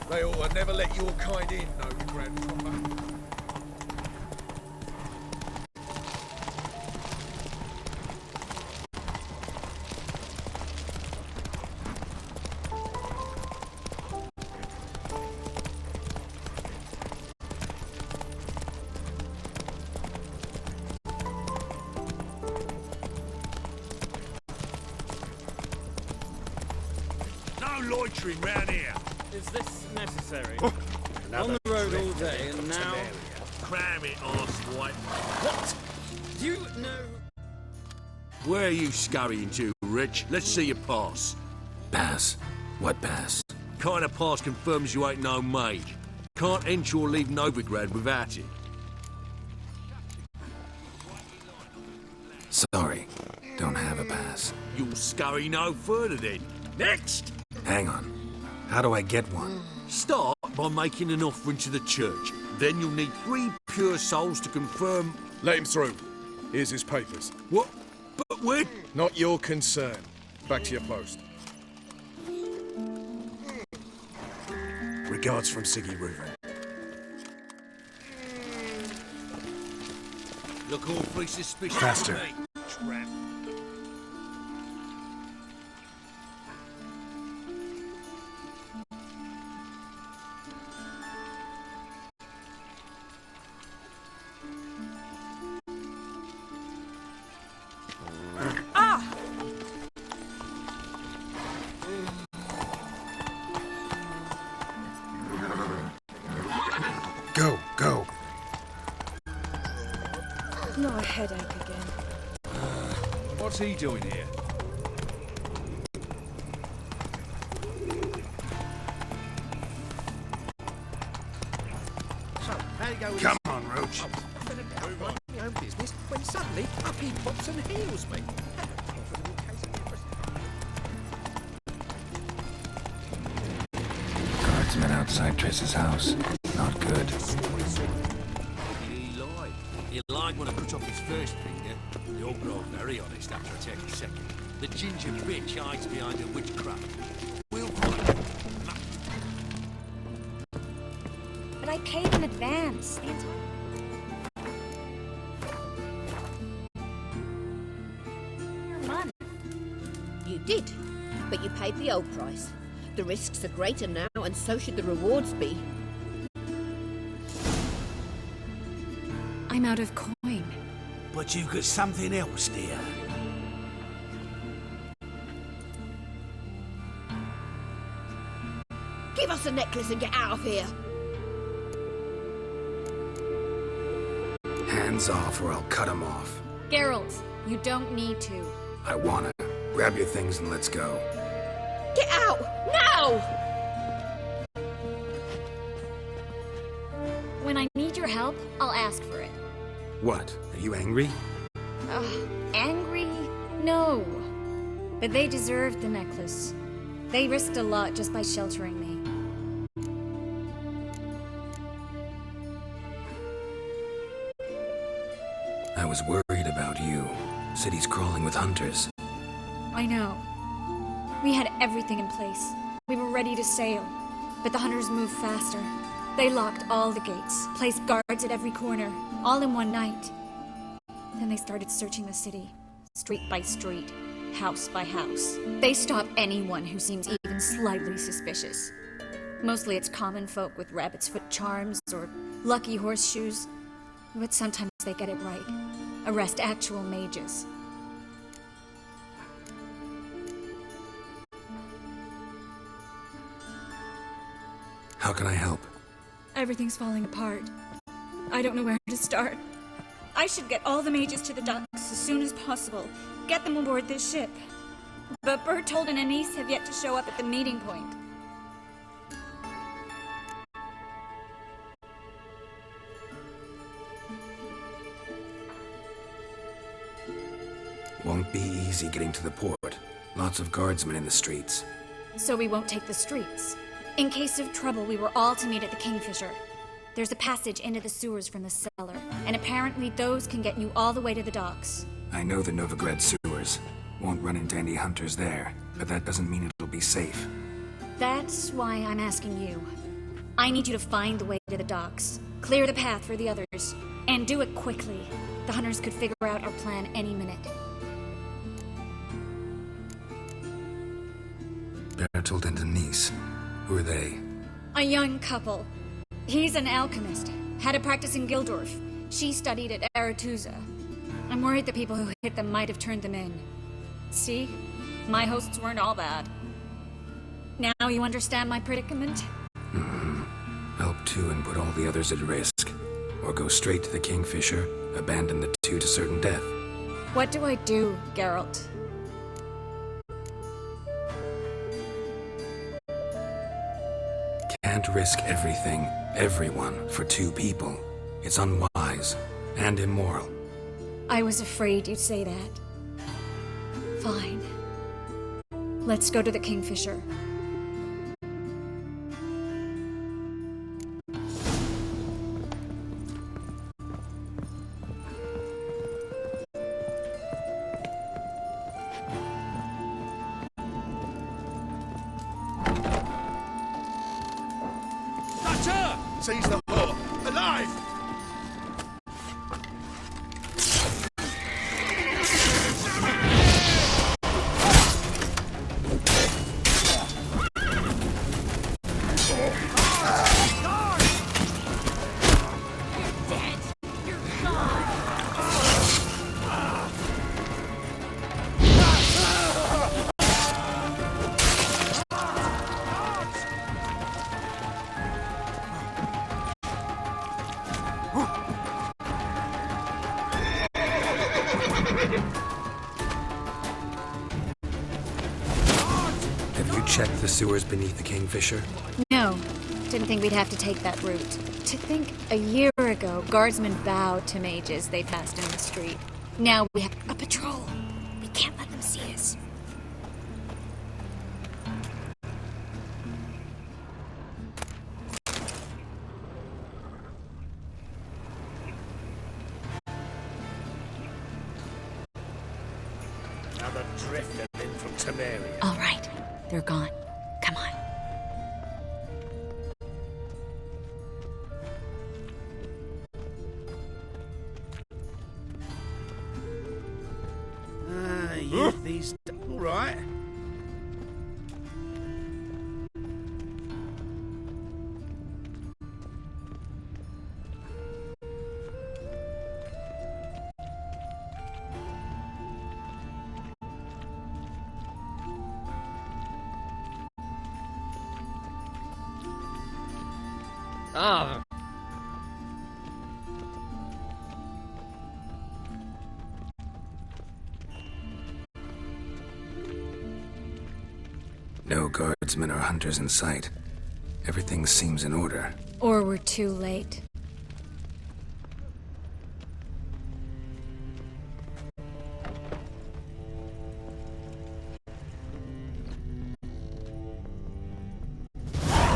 Speaker 10: They ought to never let your kind in, no, Grandpapa.
Speaker 4: No loitering round here.
Speaker 19: Is this necessary?
Speaker 4: Oh,
Speaker 19: On the road all day, and now...
Speaker 4: Cram it, arsewhite.
Speaker 19: What? Do you know...
Speaker 11: Where are you scurrying to, Rich? Let's see your pass.
Speaker 3: Pass? What pass?
Speaker 11: Kind of pass confirms you ain't no maid. Can't enter or leave Novigrad without it.
Speaker 3: Sorry, don't have a pass.
Speaker 11: You'll scurry no further then. Next!
Speaker 3: Hang on. How do I get one?
Speaker 11: Start by making an offering to the church. Then you'll need 3 pure souls to confirm...
Speaker 10: Let him through. Here's his papers.
Speaker 11: What? But we're...
Speaker 10: Not your concern. Back to your post.
Speaker 1: Regards from Siggy Reuven.
Speaker 11: Look awfully suspicious
Speaker 1: Faster.
Speaker 11: to me. Tramp.
Speaker 3: Go, go.
Speaker 15: Not a headache again.
Speaker 17: What's he doing here?
Speaker 1: So, how you going?
Speaker 3: Come on, Roach.
Speaker 1: I've been about minding my own business when suddenly up he pops and heals me.
Speaker 3: guardsmen outside Triss's house. Not good.
Speaker 11: He lied. He lied when I cut off his first finger. The old girl very honest after I take his second. The ginger bitch hides behind her witchcraft. We'll find her.
Speaker 6: But I paid in advance. The entire... month.
Speaker 7: You did, but you paid the old price. The risks are greater now, and so should the rewards be.
Speaker 6: I'm out of coin.
Speaker 19: But you've got something else, dear.
Speaker 7: Give us the necklace and get out of here.
Speaker 3: Hands off or I'll cut him off.
Speaker 6: Geralt, you don't need to.
Speaker 3: I wanna. Grab your things and let's go.
Speaker 7: Get out! Now!
Speaker 6: When I need your help, I'll ask for it.
Speaker 3: What? Are you angry?
Speaker 6: Angry? No. But they deserved the necklace. They risked a lot just by sheltering me.
Speaker 3: I was worried about you. City's crawling with hunters.
Speaker 6: I know. We had everything in place. We were ready to sail. But the hunters moved faster. They locked all the gates, placed guards at every corner, all in one night. Then they started searching the city, street by street, house by house. They stop anyone who seems even slightly suspicious. Mostly it's common folk with rabbit's foot charms or lucky horseshoes. But sometimes they get it right. Arrest actual mages.
Speaker 3: How can I help?
Speaker 6: Everything's falling apart. I don't know where to start. I should get all the mages to the docks as soon as possible. Get them aboard this ship. But Bertold and Anise have yet to show up at the meeting point.
Speaker 3: Won't be easy getting to the port. Lots of guardsmen in the streets.
Speaker 6: So we won't take the streets. In case of trouble, we were all to meet at the Kingfisher. There's a passage into the sewers from the cellar, and apparently those can get you all the way to the docks.
Speaker 3: I know the Novigrad sewers. Won't run into any hunters there, but that doesn't mean it'll be safe.
Speaker 6: That's why I'm asking you. I need you to find the way to the docks, clear the path for the others, and do it quickly. The hunters could figure out our plan any minute.
Speaker 3: Bertold and Anise. Who are they?
Speaker 6: A young couple. He's an alchemist. Had a practice in Gildorf. She studied at Aretuza. I'm worried the people who hit them might have turned them in. See? My hosts weren't all bad. Now you understand my predicament?
Speaker 3: Help two and put all the others at risk. Or go straight to the Kingfisher, abandon the two to certain death.
Speaker 6: What do I do, Geralt?
Speaker 3: Can't risk everything, everyone, for two people. It's unwise and immoral.
Speaker 6: I was afraid you'd say that. Fine. Let's go to the Kingfisher.
Speaker 10: Seize the whore! Alive!
Speaker 3: Have you checked the sewers beneath the Kingfisher?
Speaker 6: No. Didn't think we'd have to take that route. To think a year ago, guardsmen bowed to mages they passed in the street. Now we have a patrol. We can't let them see us.
Speaker 13: drifted in from Temeria.
Speaker 6: All right, they're gone. Come on.
Speaker 13: These... All right.
Speaker 14: Ah.
Speaker 3: No guardsmen or hunters in sight. Everything seems in order.
Speaker 6: Or we're too late.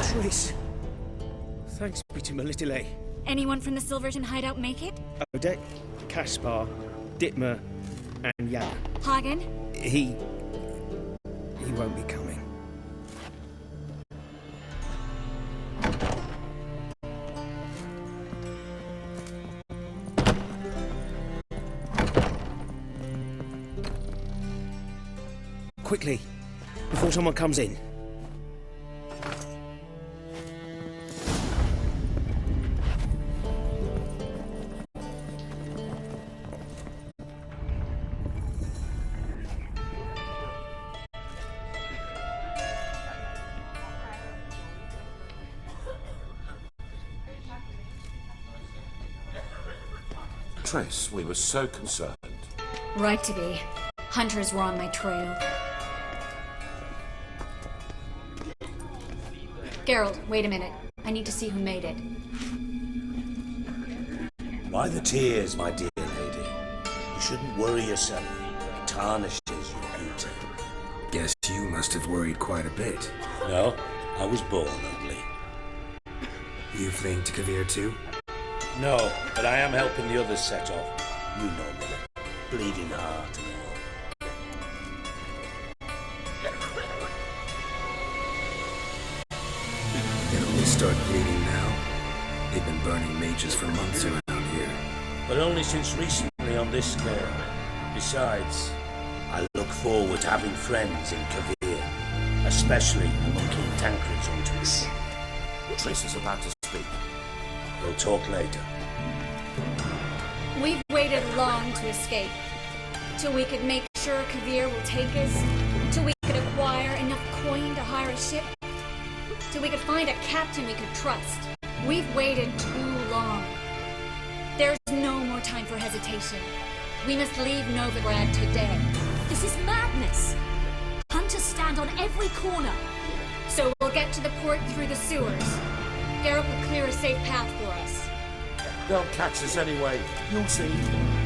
Speaker 16: Triss. Thanks be to Melitele.
Speaker 6: Anyone from the Silverton hideout make it?
Speaker 16: Odek, Caspar, Dittmer, and Jan.
Speaker 6: Hagen?
Speaker 16: He won't be coming. Quickly, before someone comes in.
Speaker 1: Triss, we were so concerned.
Speaker 6: Right to be. Hunters were on my trail. Geralt, wait a minute. I need to see who made it.
Speaker 4: Why the tears, my dear lady? You shouldn't worry yourself. It tarnishes your beauty.
Speaker 3: Guess you must have worried quite a bit.
Speaker 4: No, I was born ugly.
Speaker 3: You fleeing to Kavir too?
Speaker 4: No, but I am helping the others set off. You know me. Bleeding heart and all.
Speaker 3: They only start bleeding now. They've been burning mages for months around here.
Speaker 4: But only since recently on this scale. Besides, I look forward to having friends in Kavir, especially among King Tancred's hunters.
Speaker 1: Triss is about to speak.
Speaker 4: We'll talk later.
Speaker 6: We've waited long to escape. Till we could make sure Kavir will take us. Till we could acquire enough coin to hire a ship. Till we could find a captain we could trust. We've waited too long. There's no more time for hesitation. We must leave Novigrad today. This is madness. Hunters stand on every corner. So we'll get to the port through the sewers. Geralt will clear a safe path for us.
Speaker 1: They'll catch us anyway. You'll see.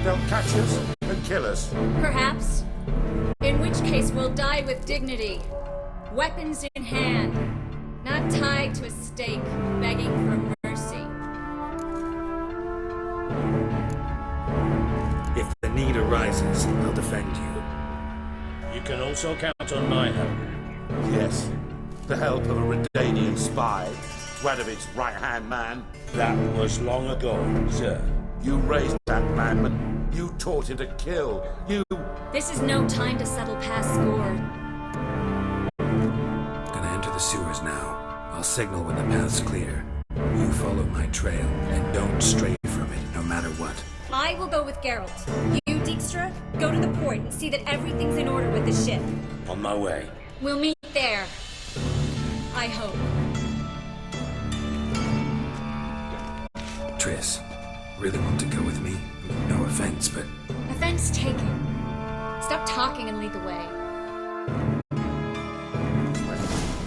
Speaker 1: They'll catch us and kill us.
Speaker 6: Perhaps. In which case we'll die with dignity. Weapons in hand. Not tied to a stake, begging for mercy.
Speaker 3: If the need arises, I'll defend you.
Speaker 4: You can also count on my help.
Speaker 1: Yes. The help of a Redanian spy. Radovic's right-hand man.
Speaker 4: That was long ago, sir.
Speaker 1: You raised that man, but you taught him to kill. You...
Speaker 6: This is no time to settle past score.
Speaker 3: Gonna enter the sewers now. I'll signal when the path's clear. You follow my trail, and don't stray from it, no matter what.
Speaker 6: I will go with Geralt. You, Dijkstra, go to the port and see that everything's in order with the ship.
Speaker 4: On my way.
Speaker 6: We'll meet there. I hope.
Speaker 3: Triss, really want to go with me? No offense, but...
Speaker 6: Offense taken. Stop talking and lead the way.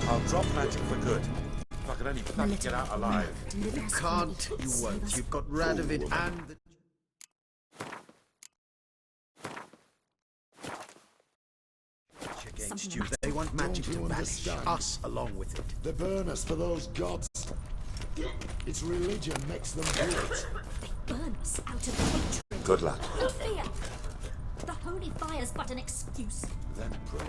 Speaker 1: I'll drop magic for good. If I can only fucking get out alive.
Speaker 2: You can't, you won't. You've got Radovid and the... Against you. They want magic to banish us along with it.
Speaker 8: They burn us for those gods. It's religion makes them do it.
Speaker 5: Burn us out of hatred
Speaker 1: Good luck.
Speaker 5: and fear. The holy fire's but an excuse.
Speaker 1: then pro.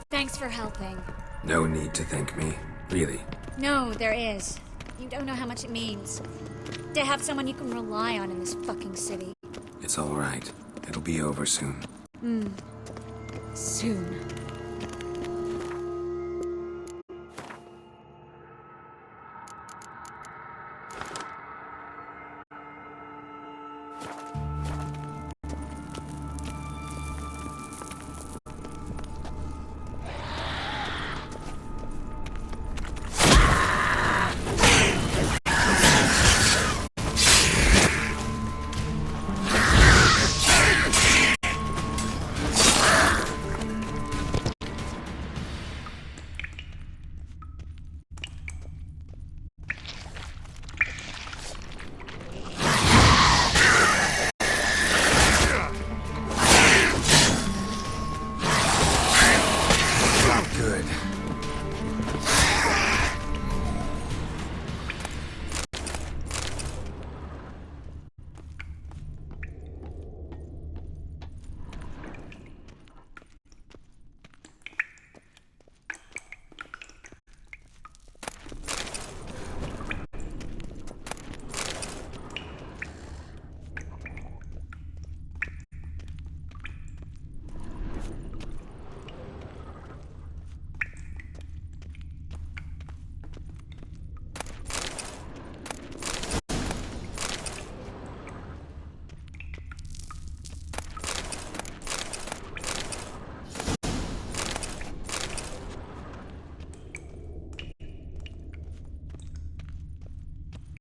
Speaker 5: Thanks for helping.
Speaker 3: No need to thank me, really.
Speaker 5: No, there is. You don't know how much it means. To have someone you can rely on in this fucking city.
Speaker 3: It's all right. It'll be over soon.
Speaker 15: Soon.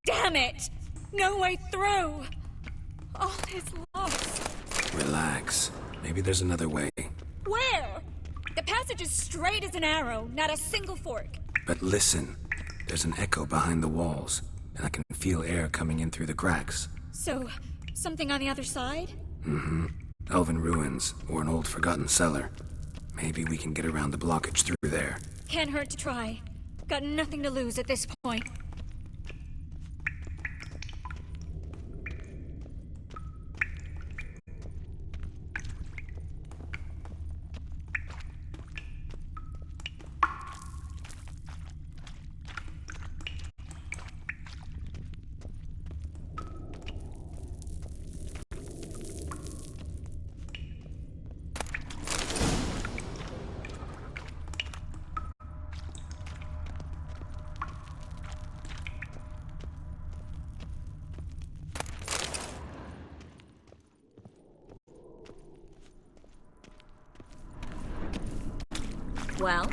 Speaker 6: Damn it! No way through! All is lost.
Speaker 3: Relax. Maybe there's another way.
Speaker 6: Where? The passage is straight as an arrow, not a single fork.
Speaker 3: But listen. There's an echo behind the walls, and I can feel air coming in through the cracks.
Speaker 6: So, something on the other side?
Speaker 3: Mm-hmm. Elven ruins, or an old forgotten cellar. Maybe we can get around the blockage through there.
Speaker 6: Can't hurt to try. Got nothing to lose at this point. Well?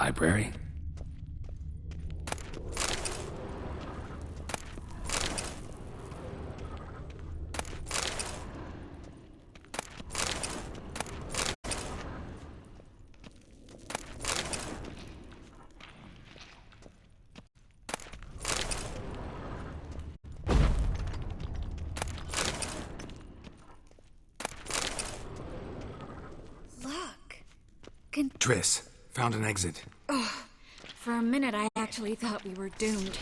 Speaker 3: Library? Triss, found an exit.
Speaker 6: Oh, for a minute, I actually thought we were doomed.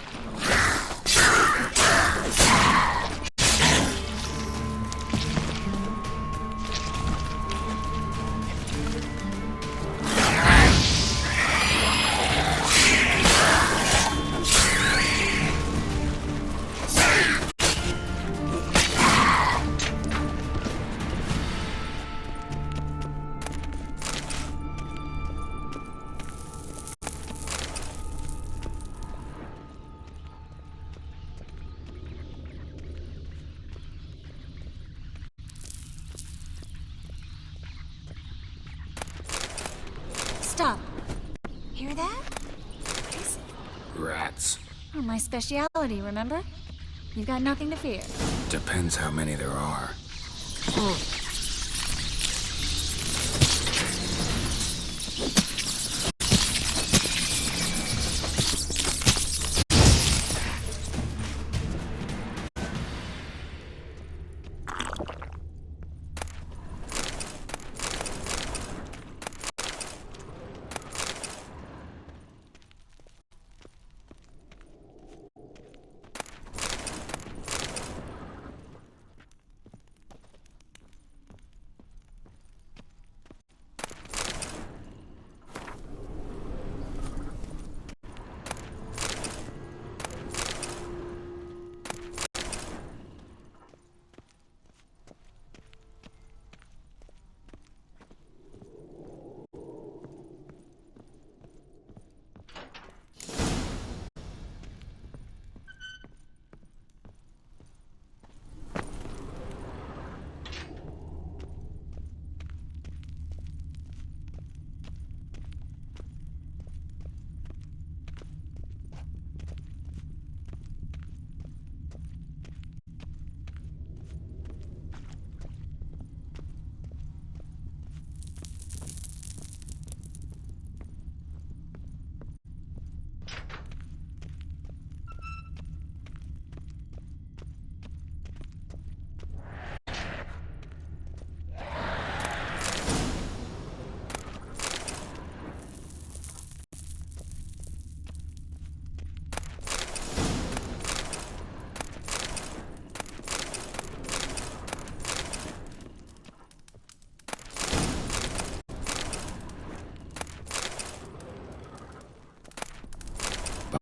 Speaker 6: Stop. Hear that? What is it?
Speaker 3: Rats.
Speaker 6: Oh, my speciality, remember? You've got nothing to fear.
Speaker 3: Depends how many there are.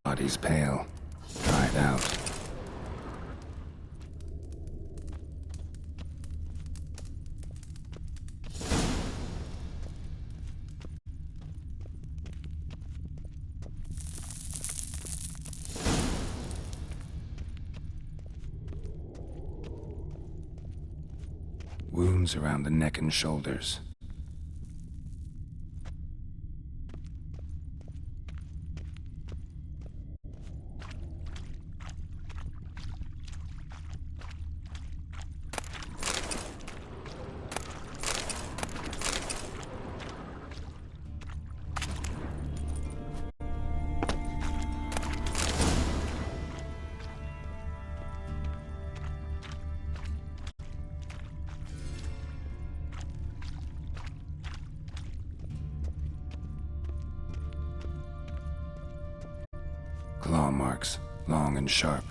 Speaker 3: Body's pale, dried out. Wounds around the neck and shoulders. Claw marks, long and sharp.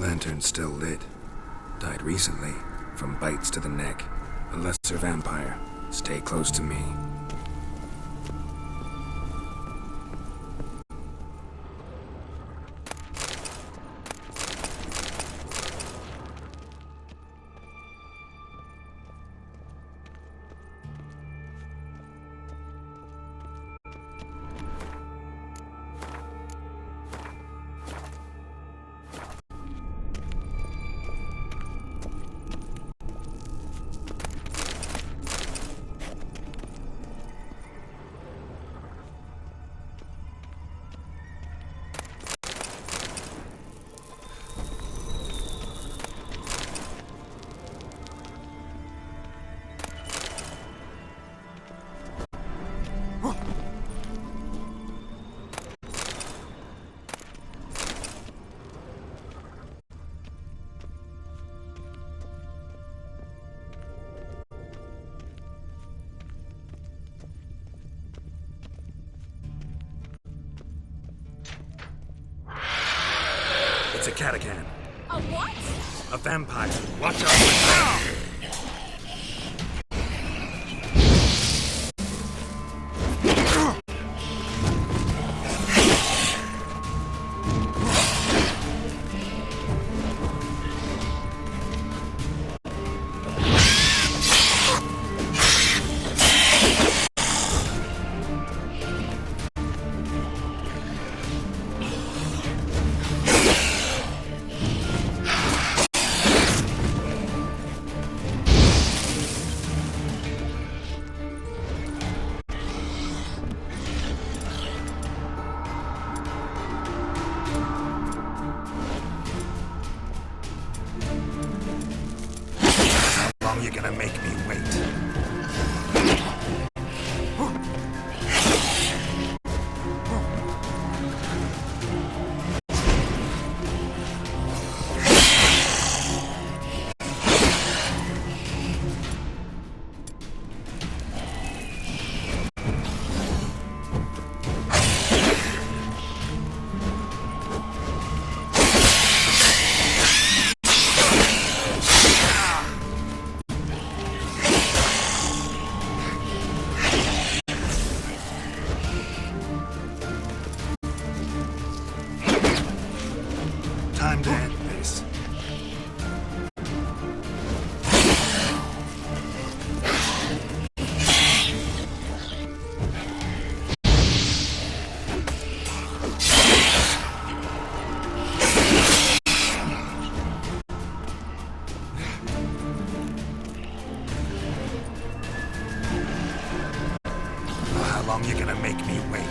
Speaker 3: Lantern's still lit. Died recently, from bites to the neck. A lesser vampire. Stay close to me. It's a Katakan.
Speaker 12: A what?
Speaker 3: A vampire. Watch out with that. You're gonna make me wait. Time to end this. How long you gonna make me wait?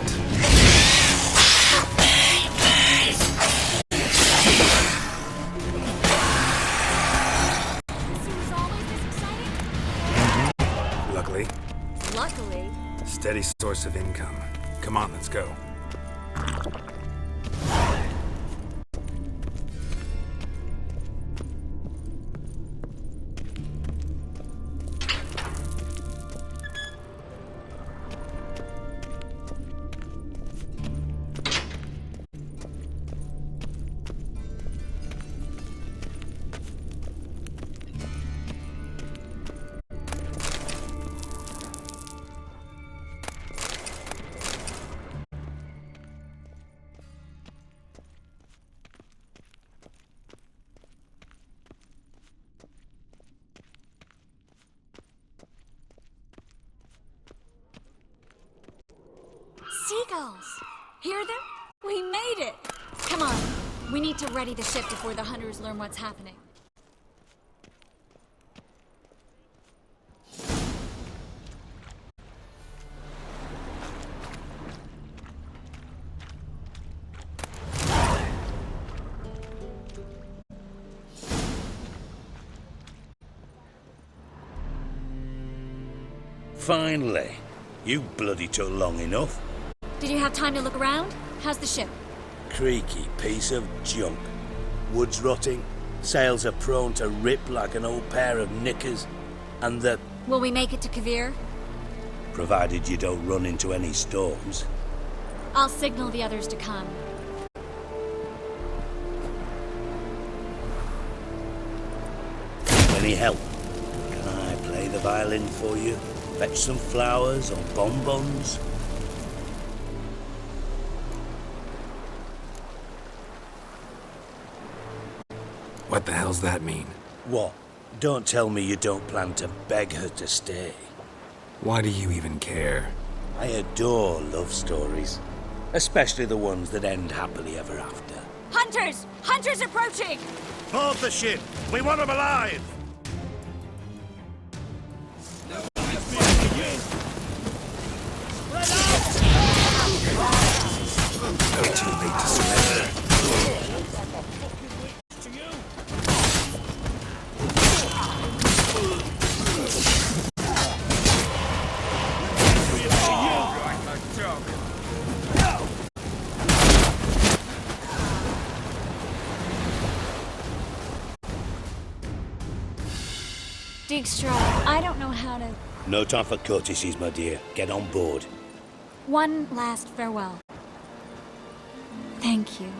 Speaker 6: Luckily.
Speaker 3: Steady source of income. Come on, let's go.
Speaker 6: Seagulls! Hear them? We made it! Come on, we need to ready the ship before the hunters learn what's happening.
Speaker 4: Finally. You bloody took long enough.
Speaker 6: Did you have time to look around? How's the ship?
Speaker 4: Creaky piece of junk. Wood's rotting, sails are prone to rip like an old pair of knickers, and the...
Speaker 6: Will we make it to Kavir?
Speaker 4: Provided you don't run into any storms.
Speaker 6: I'll signal the others to come.
Speaker 4: any help? Can I play the violin for you? Fetch some flowers or bonbons?
Speaker 3: What the hell's that mean?
Speaker 4: What? Don't tell me you don't plan to beg her to stay.
Speaker 3: Why do you even care?
Speaker 4: I adore love stories. Especially the ones that end happily ever after.
Speaker 6: Hunters! Hunters approaching!
Speaker 11: Board the ship! We want them alive!
Speaker 3: No too late to surrender.
Speaker 6: Dijkstra, I don't know how to...
Speaker 4: No time for courtesies, my dear. Get on board.
Speaker 6: One last farewell. Thank you.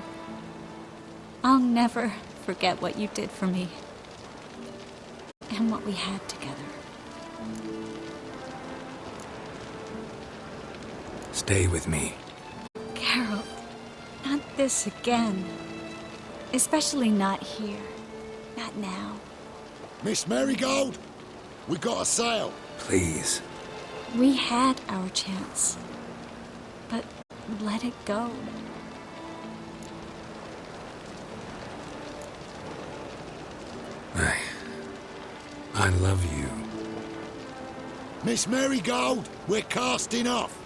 Speaker 6: I'll never forget what you did for me. And what we had together.
Speaker 3: Stay with me.
Speaker 6: Geralt, not this again. Especially not here. Not now.
Speaker 1: Miss Marigold, we got a sail.
Speaker 3: Please.
Speaker 6: We had our chance. But let it go.
Speaker 3: I love you.
Speaker 1: Miss Marigold, we're casting off.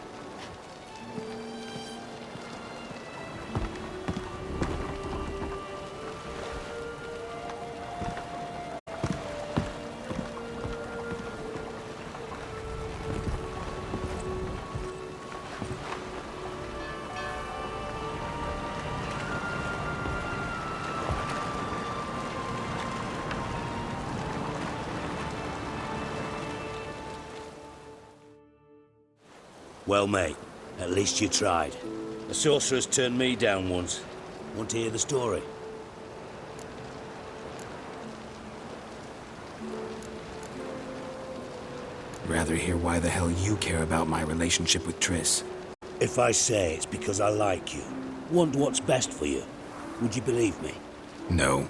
Speaker 4: Well, mate, at least you tried. The sorceress turned me down once. Want to hear the story?
Speaker 3: Rather hear why the hell you care about my relationship with Triss.
Speaker 4: If I say it's because I like you, want what's best for you, would you believe me?
Speaker 3: No.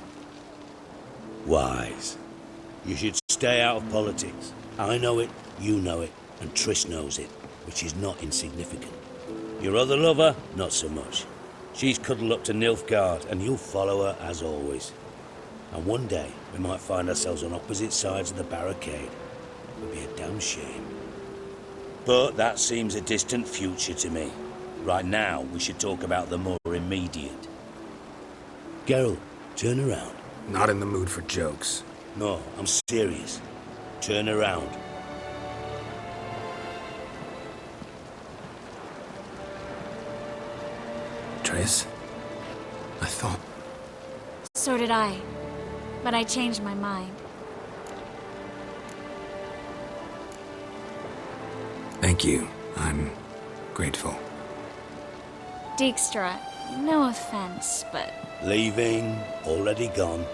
Speaker 4: Wise. You should stay out of politics. I know it, you know it, and Triss knows it, which is not insignificant. Your other lover, not so much. She's cuddled up to Nilfgaard, and you'll follow her as always. And one day, we might find ourselves on opposite sides of the barricade. It would be a damn shame. But that seems a distant future to me. Right now, we should talk about the more immediate. Geralt, turn around.
Speaker 3: Not in the mood for jokes.
Speaker 4: No, I'm serious. Turn around.
Speaker 3: Triss? I thought...
Speaker 6: So did I. But I changed my mind.
Speaker 3: Thank you. I'm grateful.
Speaker 6: Dijkstra, no offense, but...
Speaker 4: Leaving, already gone.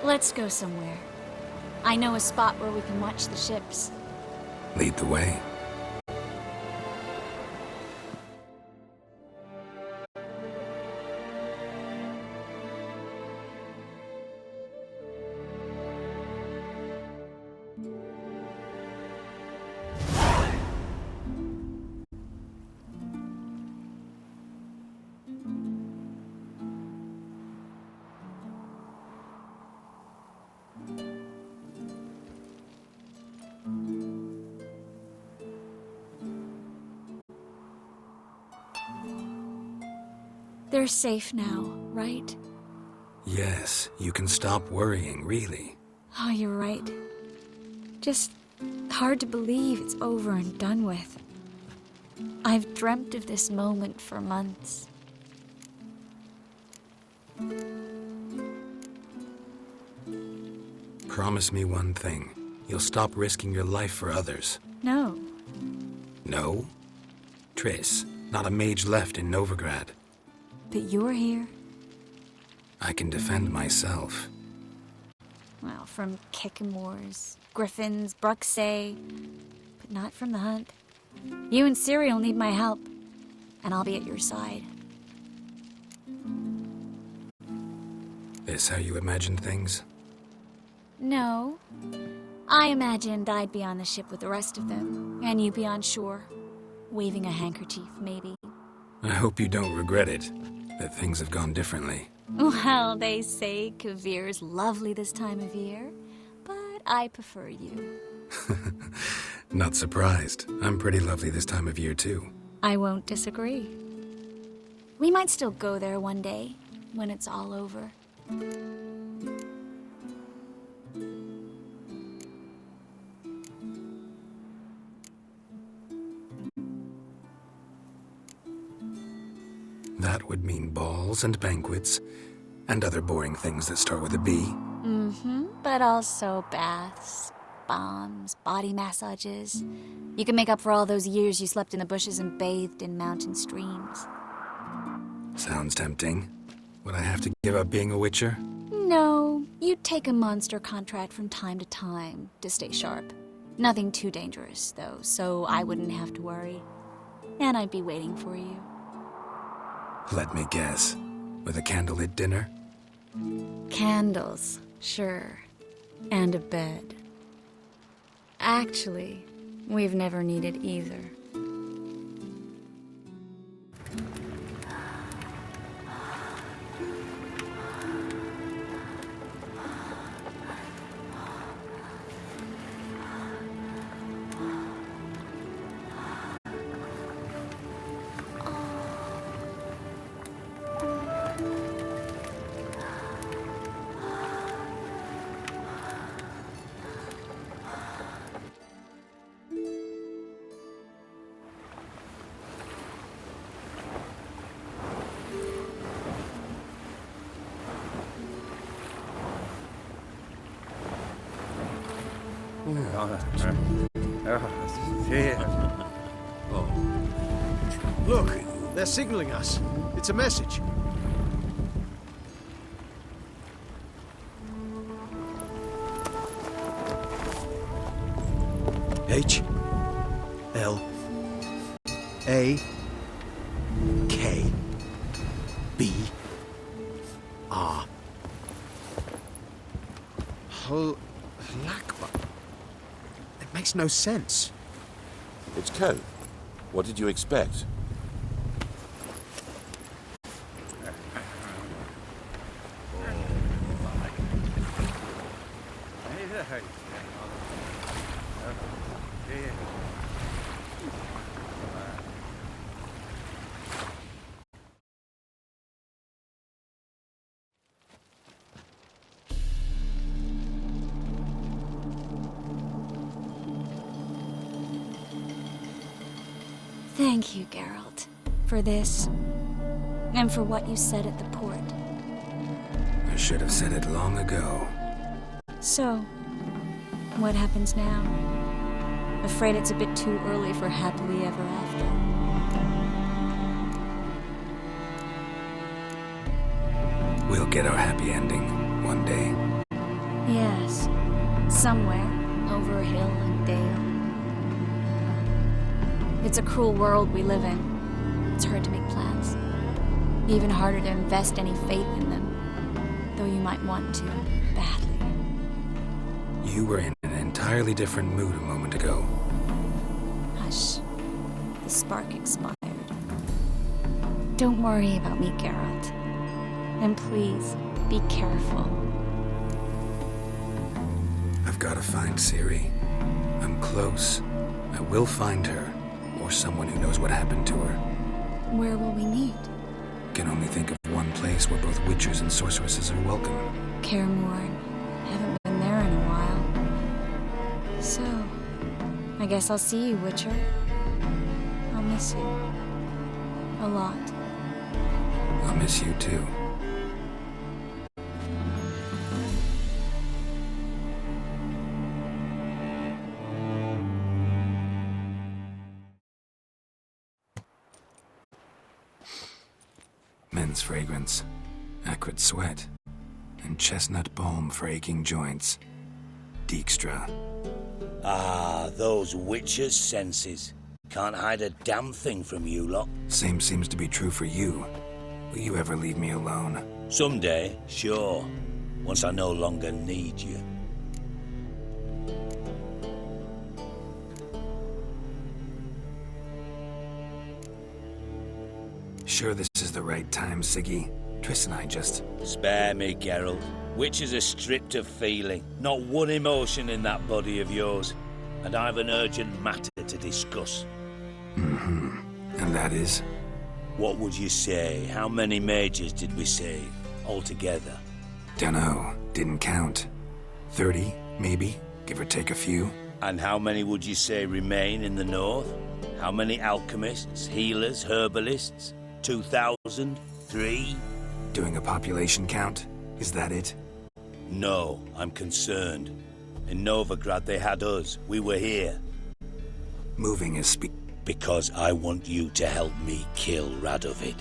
Speaker 6: Let's go somewhere. I know a spot where we can watch the ships.
Speaker 3: Lead the way.
Speaker 6: They're safe now, right?
Speaker 3: Yes, you can stop worrying, really.
Speaker 6: Oh, you're right. Just hard to believe it's over and done with. I've dreamt of this moment for months.
Speaker 3: Promise me one thing. You'll stop risking your life for others.
Speaker 6: No.
Speaker 3: No? Triss, not a mage left in Novigrad.
Speaker 6: But you're here.
Speaker 3: I can defend myself.
Speaker 6: Well, from Kickamores, Griffins, Bruxay, but not from the hunt. You and Ciri will need my help, and I'll be at your side.
Speaker 3: This how you imagined things?
Speaker 6: No. I imagined I'd be on the ship with the rest of them, and you be on shore, waving a handkerchief, maybe.
Speaker 3: I hope you don't regret it, that things have gone differently.
Speaker 6: Well, they say Kavir's lovely this time of year, but I prefer you.
Speaker 3: Not surprised. I'm pretty lovely this time of year, too.
Speaker 6: I won't disagree. We might still go there one day, when it's all over.
Speaker 3: That would mean balls and banquets, and other boring things that start with a B.
Speaker 6: Mm-hmm, but also baths, bombs, body massages. You can make up for all those years you slept in the bushes and bathed in mountain streams.
Speaker 3: Sounds tempting. Would I have to give up being a witcher?
Speaker 6: No, you'd take a monster contract from time to time to stay sharp. Nothing too dangerous, though, so I wouldn't have to worry. And I'd be waiting for you.
Speaker 3: Let me guess. With a candlelit dinner?
Speaker 6: Candles, sure. And a bed. Actually, we've never needed either.
Speaker 10: Look, they're signaling us. It's a message. H L A K B R Halakba. It makes no sense.
Speaker 1: It's code. What did you expect?
Speaker 6: Thank you, Geralt, for this, and for what you said at the port.
Speaker 3: I should have said it long ago.
Speaker 6: So, what happens now? Afraid it's a bit too early for happily ever after.
Speaker 3: We'll get our happy ending one day.
Speaker 6: Yes, somewhere over hill and dale. It's a cruel world we live in. It's hard to make plans. Even harder to invest any faith in them, though you might want to, badly.
Speaker 3: You were in an entirely different mood a moment ago.
Speaker 6: Hush. The spark expired. Don't worry about me, Geralt. And please, be careful.
Speaker 3: I've got to find Ciri. I'm close. I will find her, or someone who knows what happened to her.
Speaker 6: Where will we meet?
Speaker 3: Can only think of one place where both witchers and sorceresses are welcome.
Speaker 6: Kaer Morhen. Haven't been there in a while. So, I guess I'll see you, Witcher. I'll miss you. A lot.
Speaker 3: I'll miss you too. Men's fragrance, acrid sweat, and chestnut balm for aching joints. Dijkstra.
Speaker 4: Ah, those witches' senses. Can't hide a damn thing from you lot.
Speaker 3: Same seems to be true for you. Will you ever leave me alone?
Speaker 4: Someday, sure. Once I no longer need you.
Speaker 3: Sure this is the right time, Siggy? Triss and I just...
Speaker 4: Spare me, Geralt. Witches are stripped of feeling. Not one emotion in that body of yours. And I've an urgent matter to discuss.
Speaker 3: Mm-hmm. And that is?
Speaker 4: What would you say? How many mages did we save, altogether?
Speaker 3: Dunno. Didn't count. 30, maybe? Give or take a few?
Speaker 4: And how many would you say remain in the north? How many alchemists, healers, herbalists? 2,000? 3?
Speaker 3: Doing a population count? Is that it?
Speaker 4: No, I'm concerned. In Novigrad they had us. We were here.
Speaker 3: Moving is
Speaker 4: Because I want you to help me kill Radovid.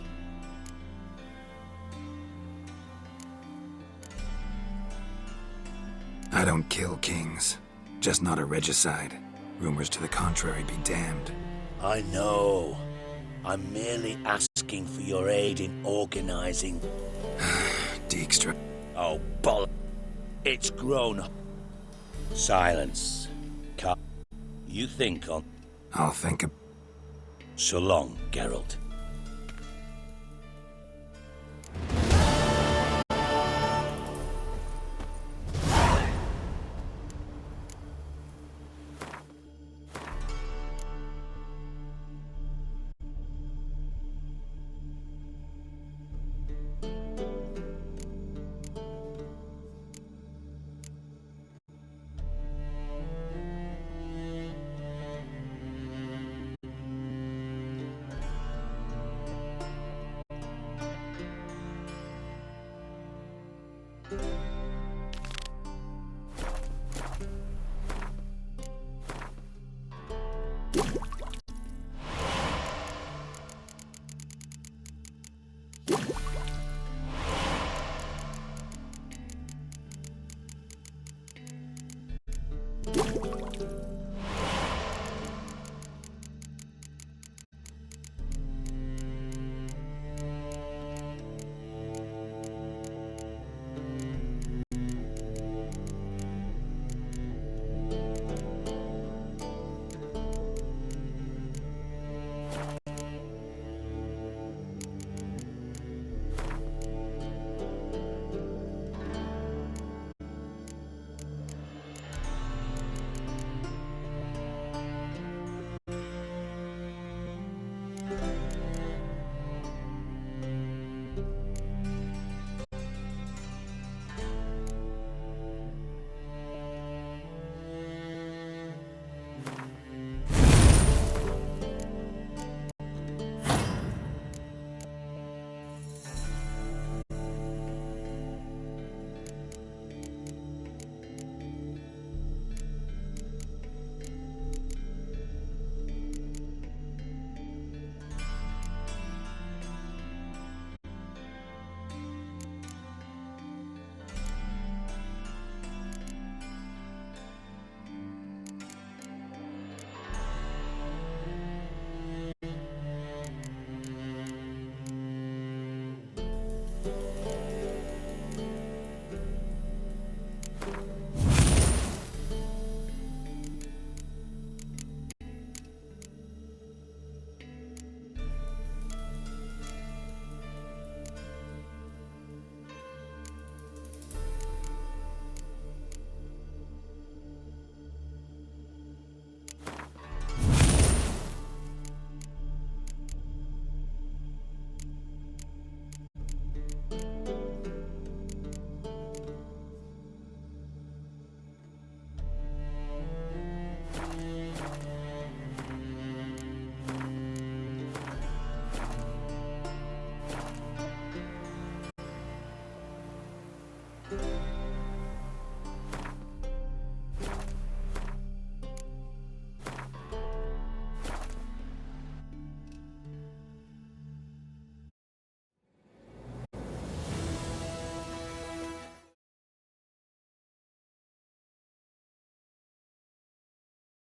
Speaker 3: I don't kill kings. Just not a regicide. Rumors to the contrary be damned.
Speaker 4: I know. I'm merely asking for your aid in organizing.
Speaker 3: Dijkstra.
Speaker 4: Oh, bollocks. It's grown. Silence. You think on...
Speaker 3: I'll think of...
Speaker 4: So long, Geralt.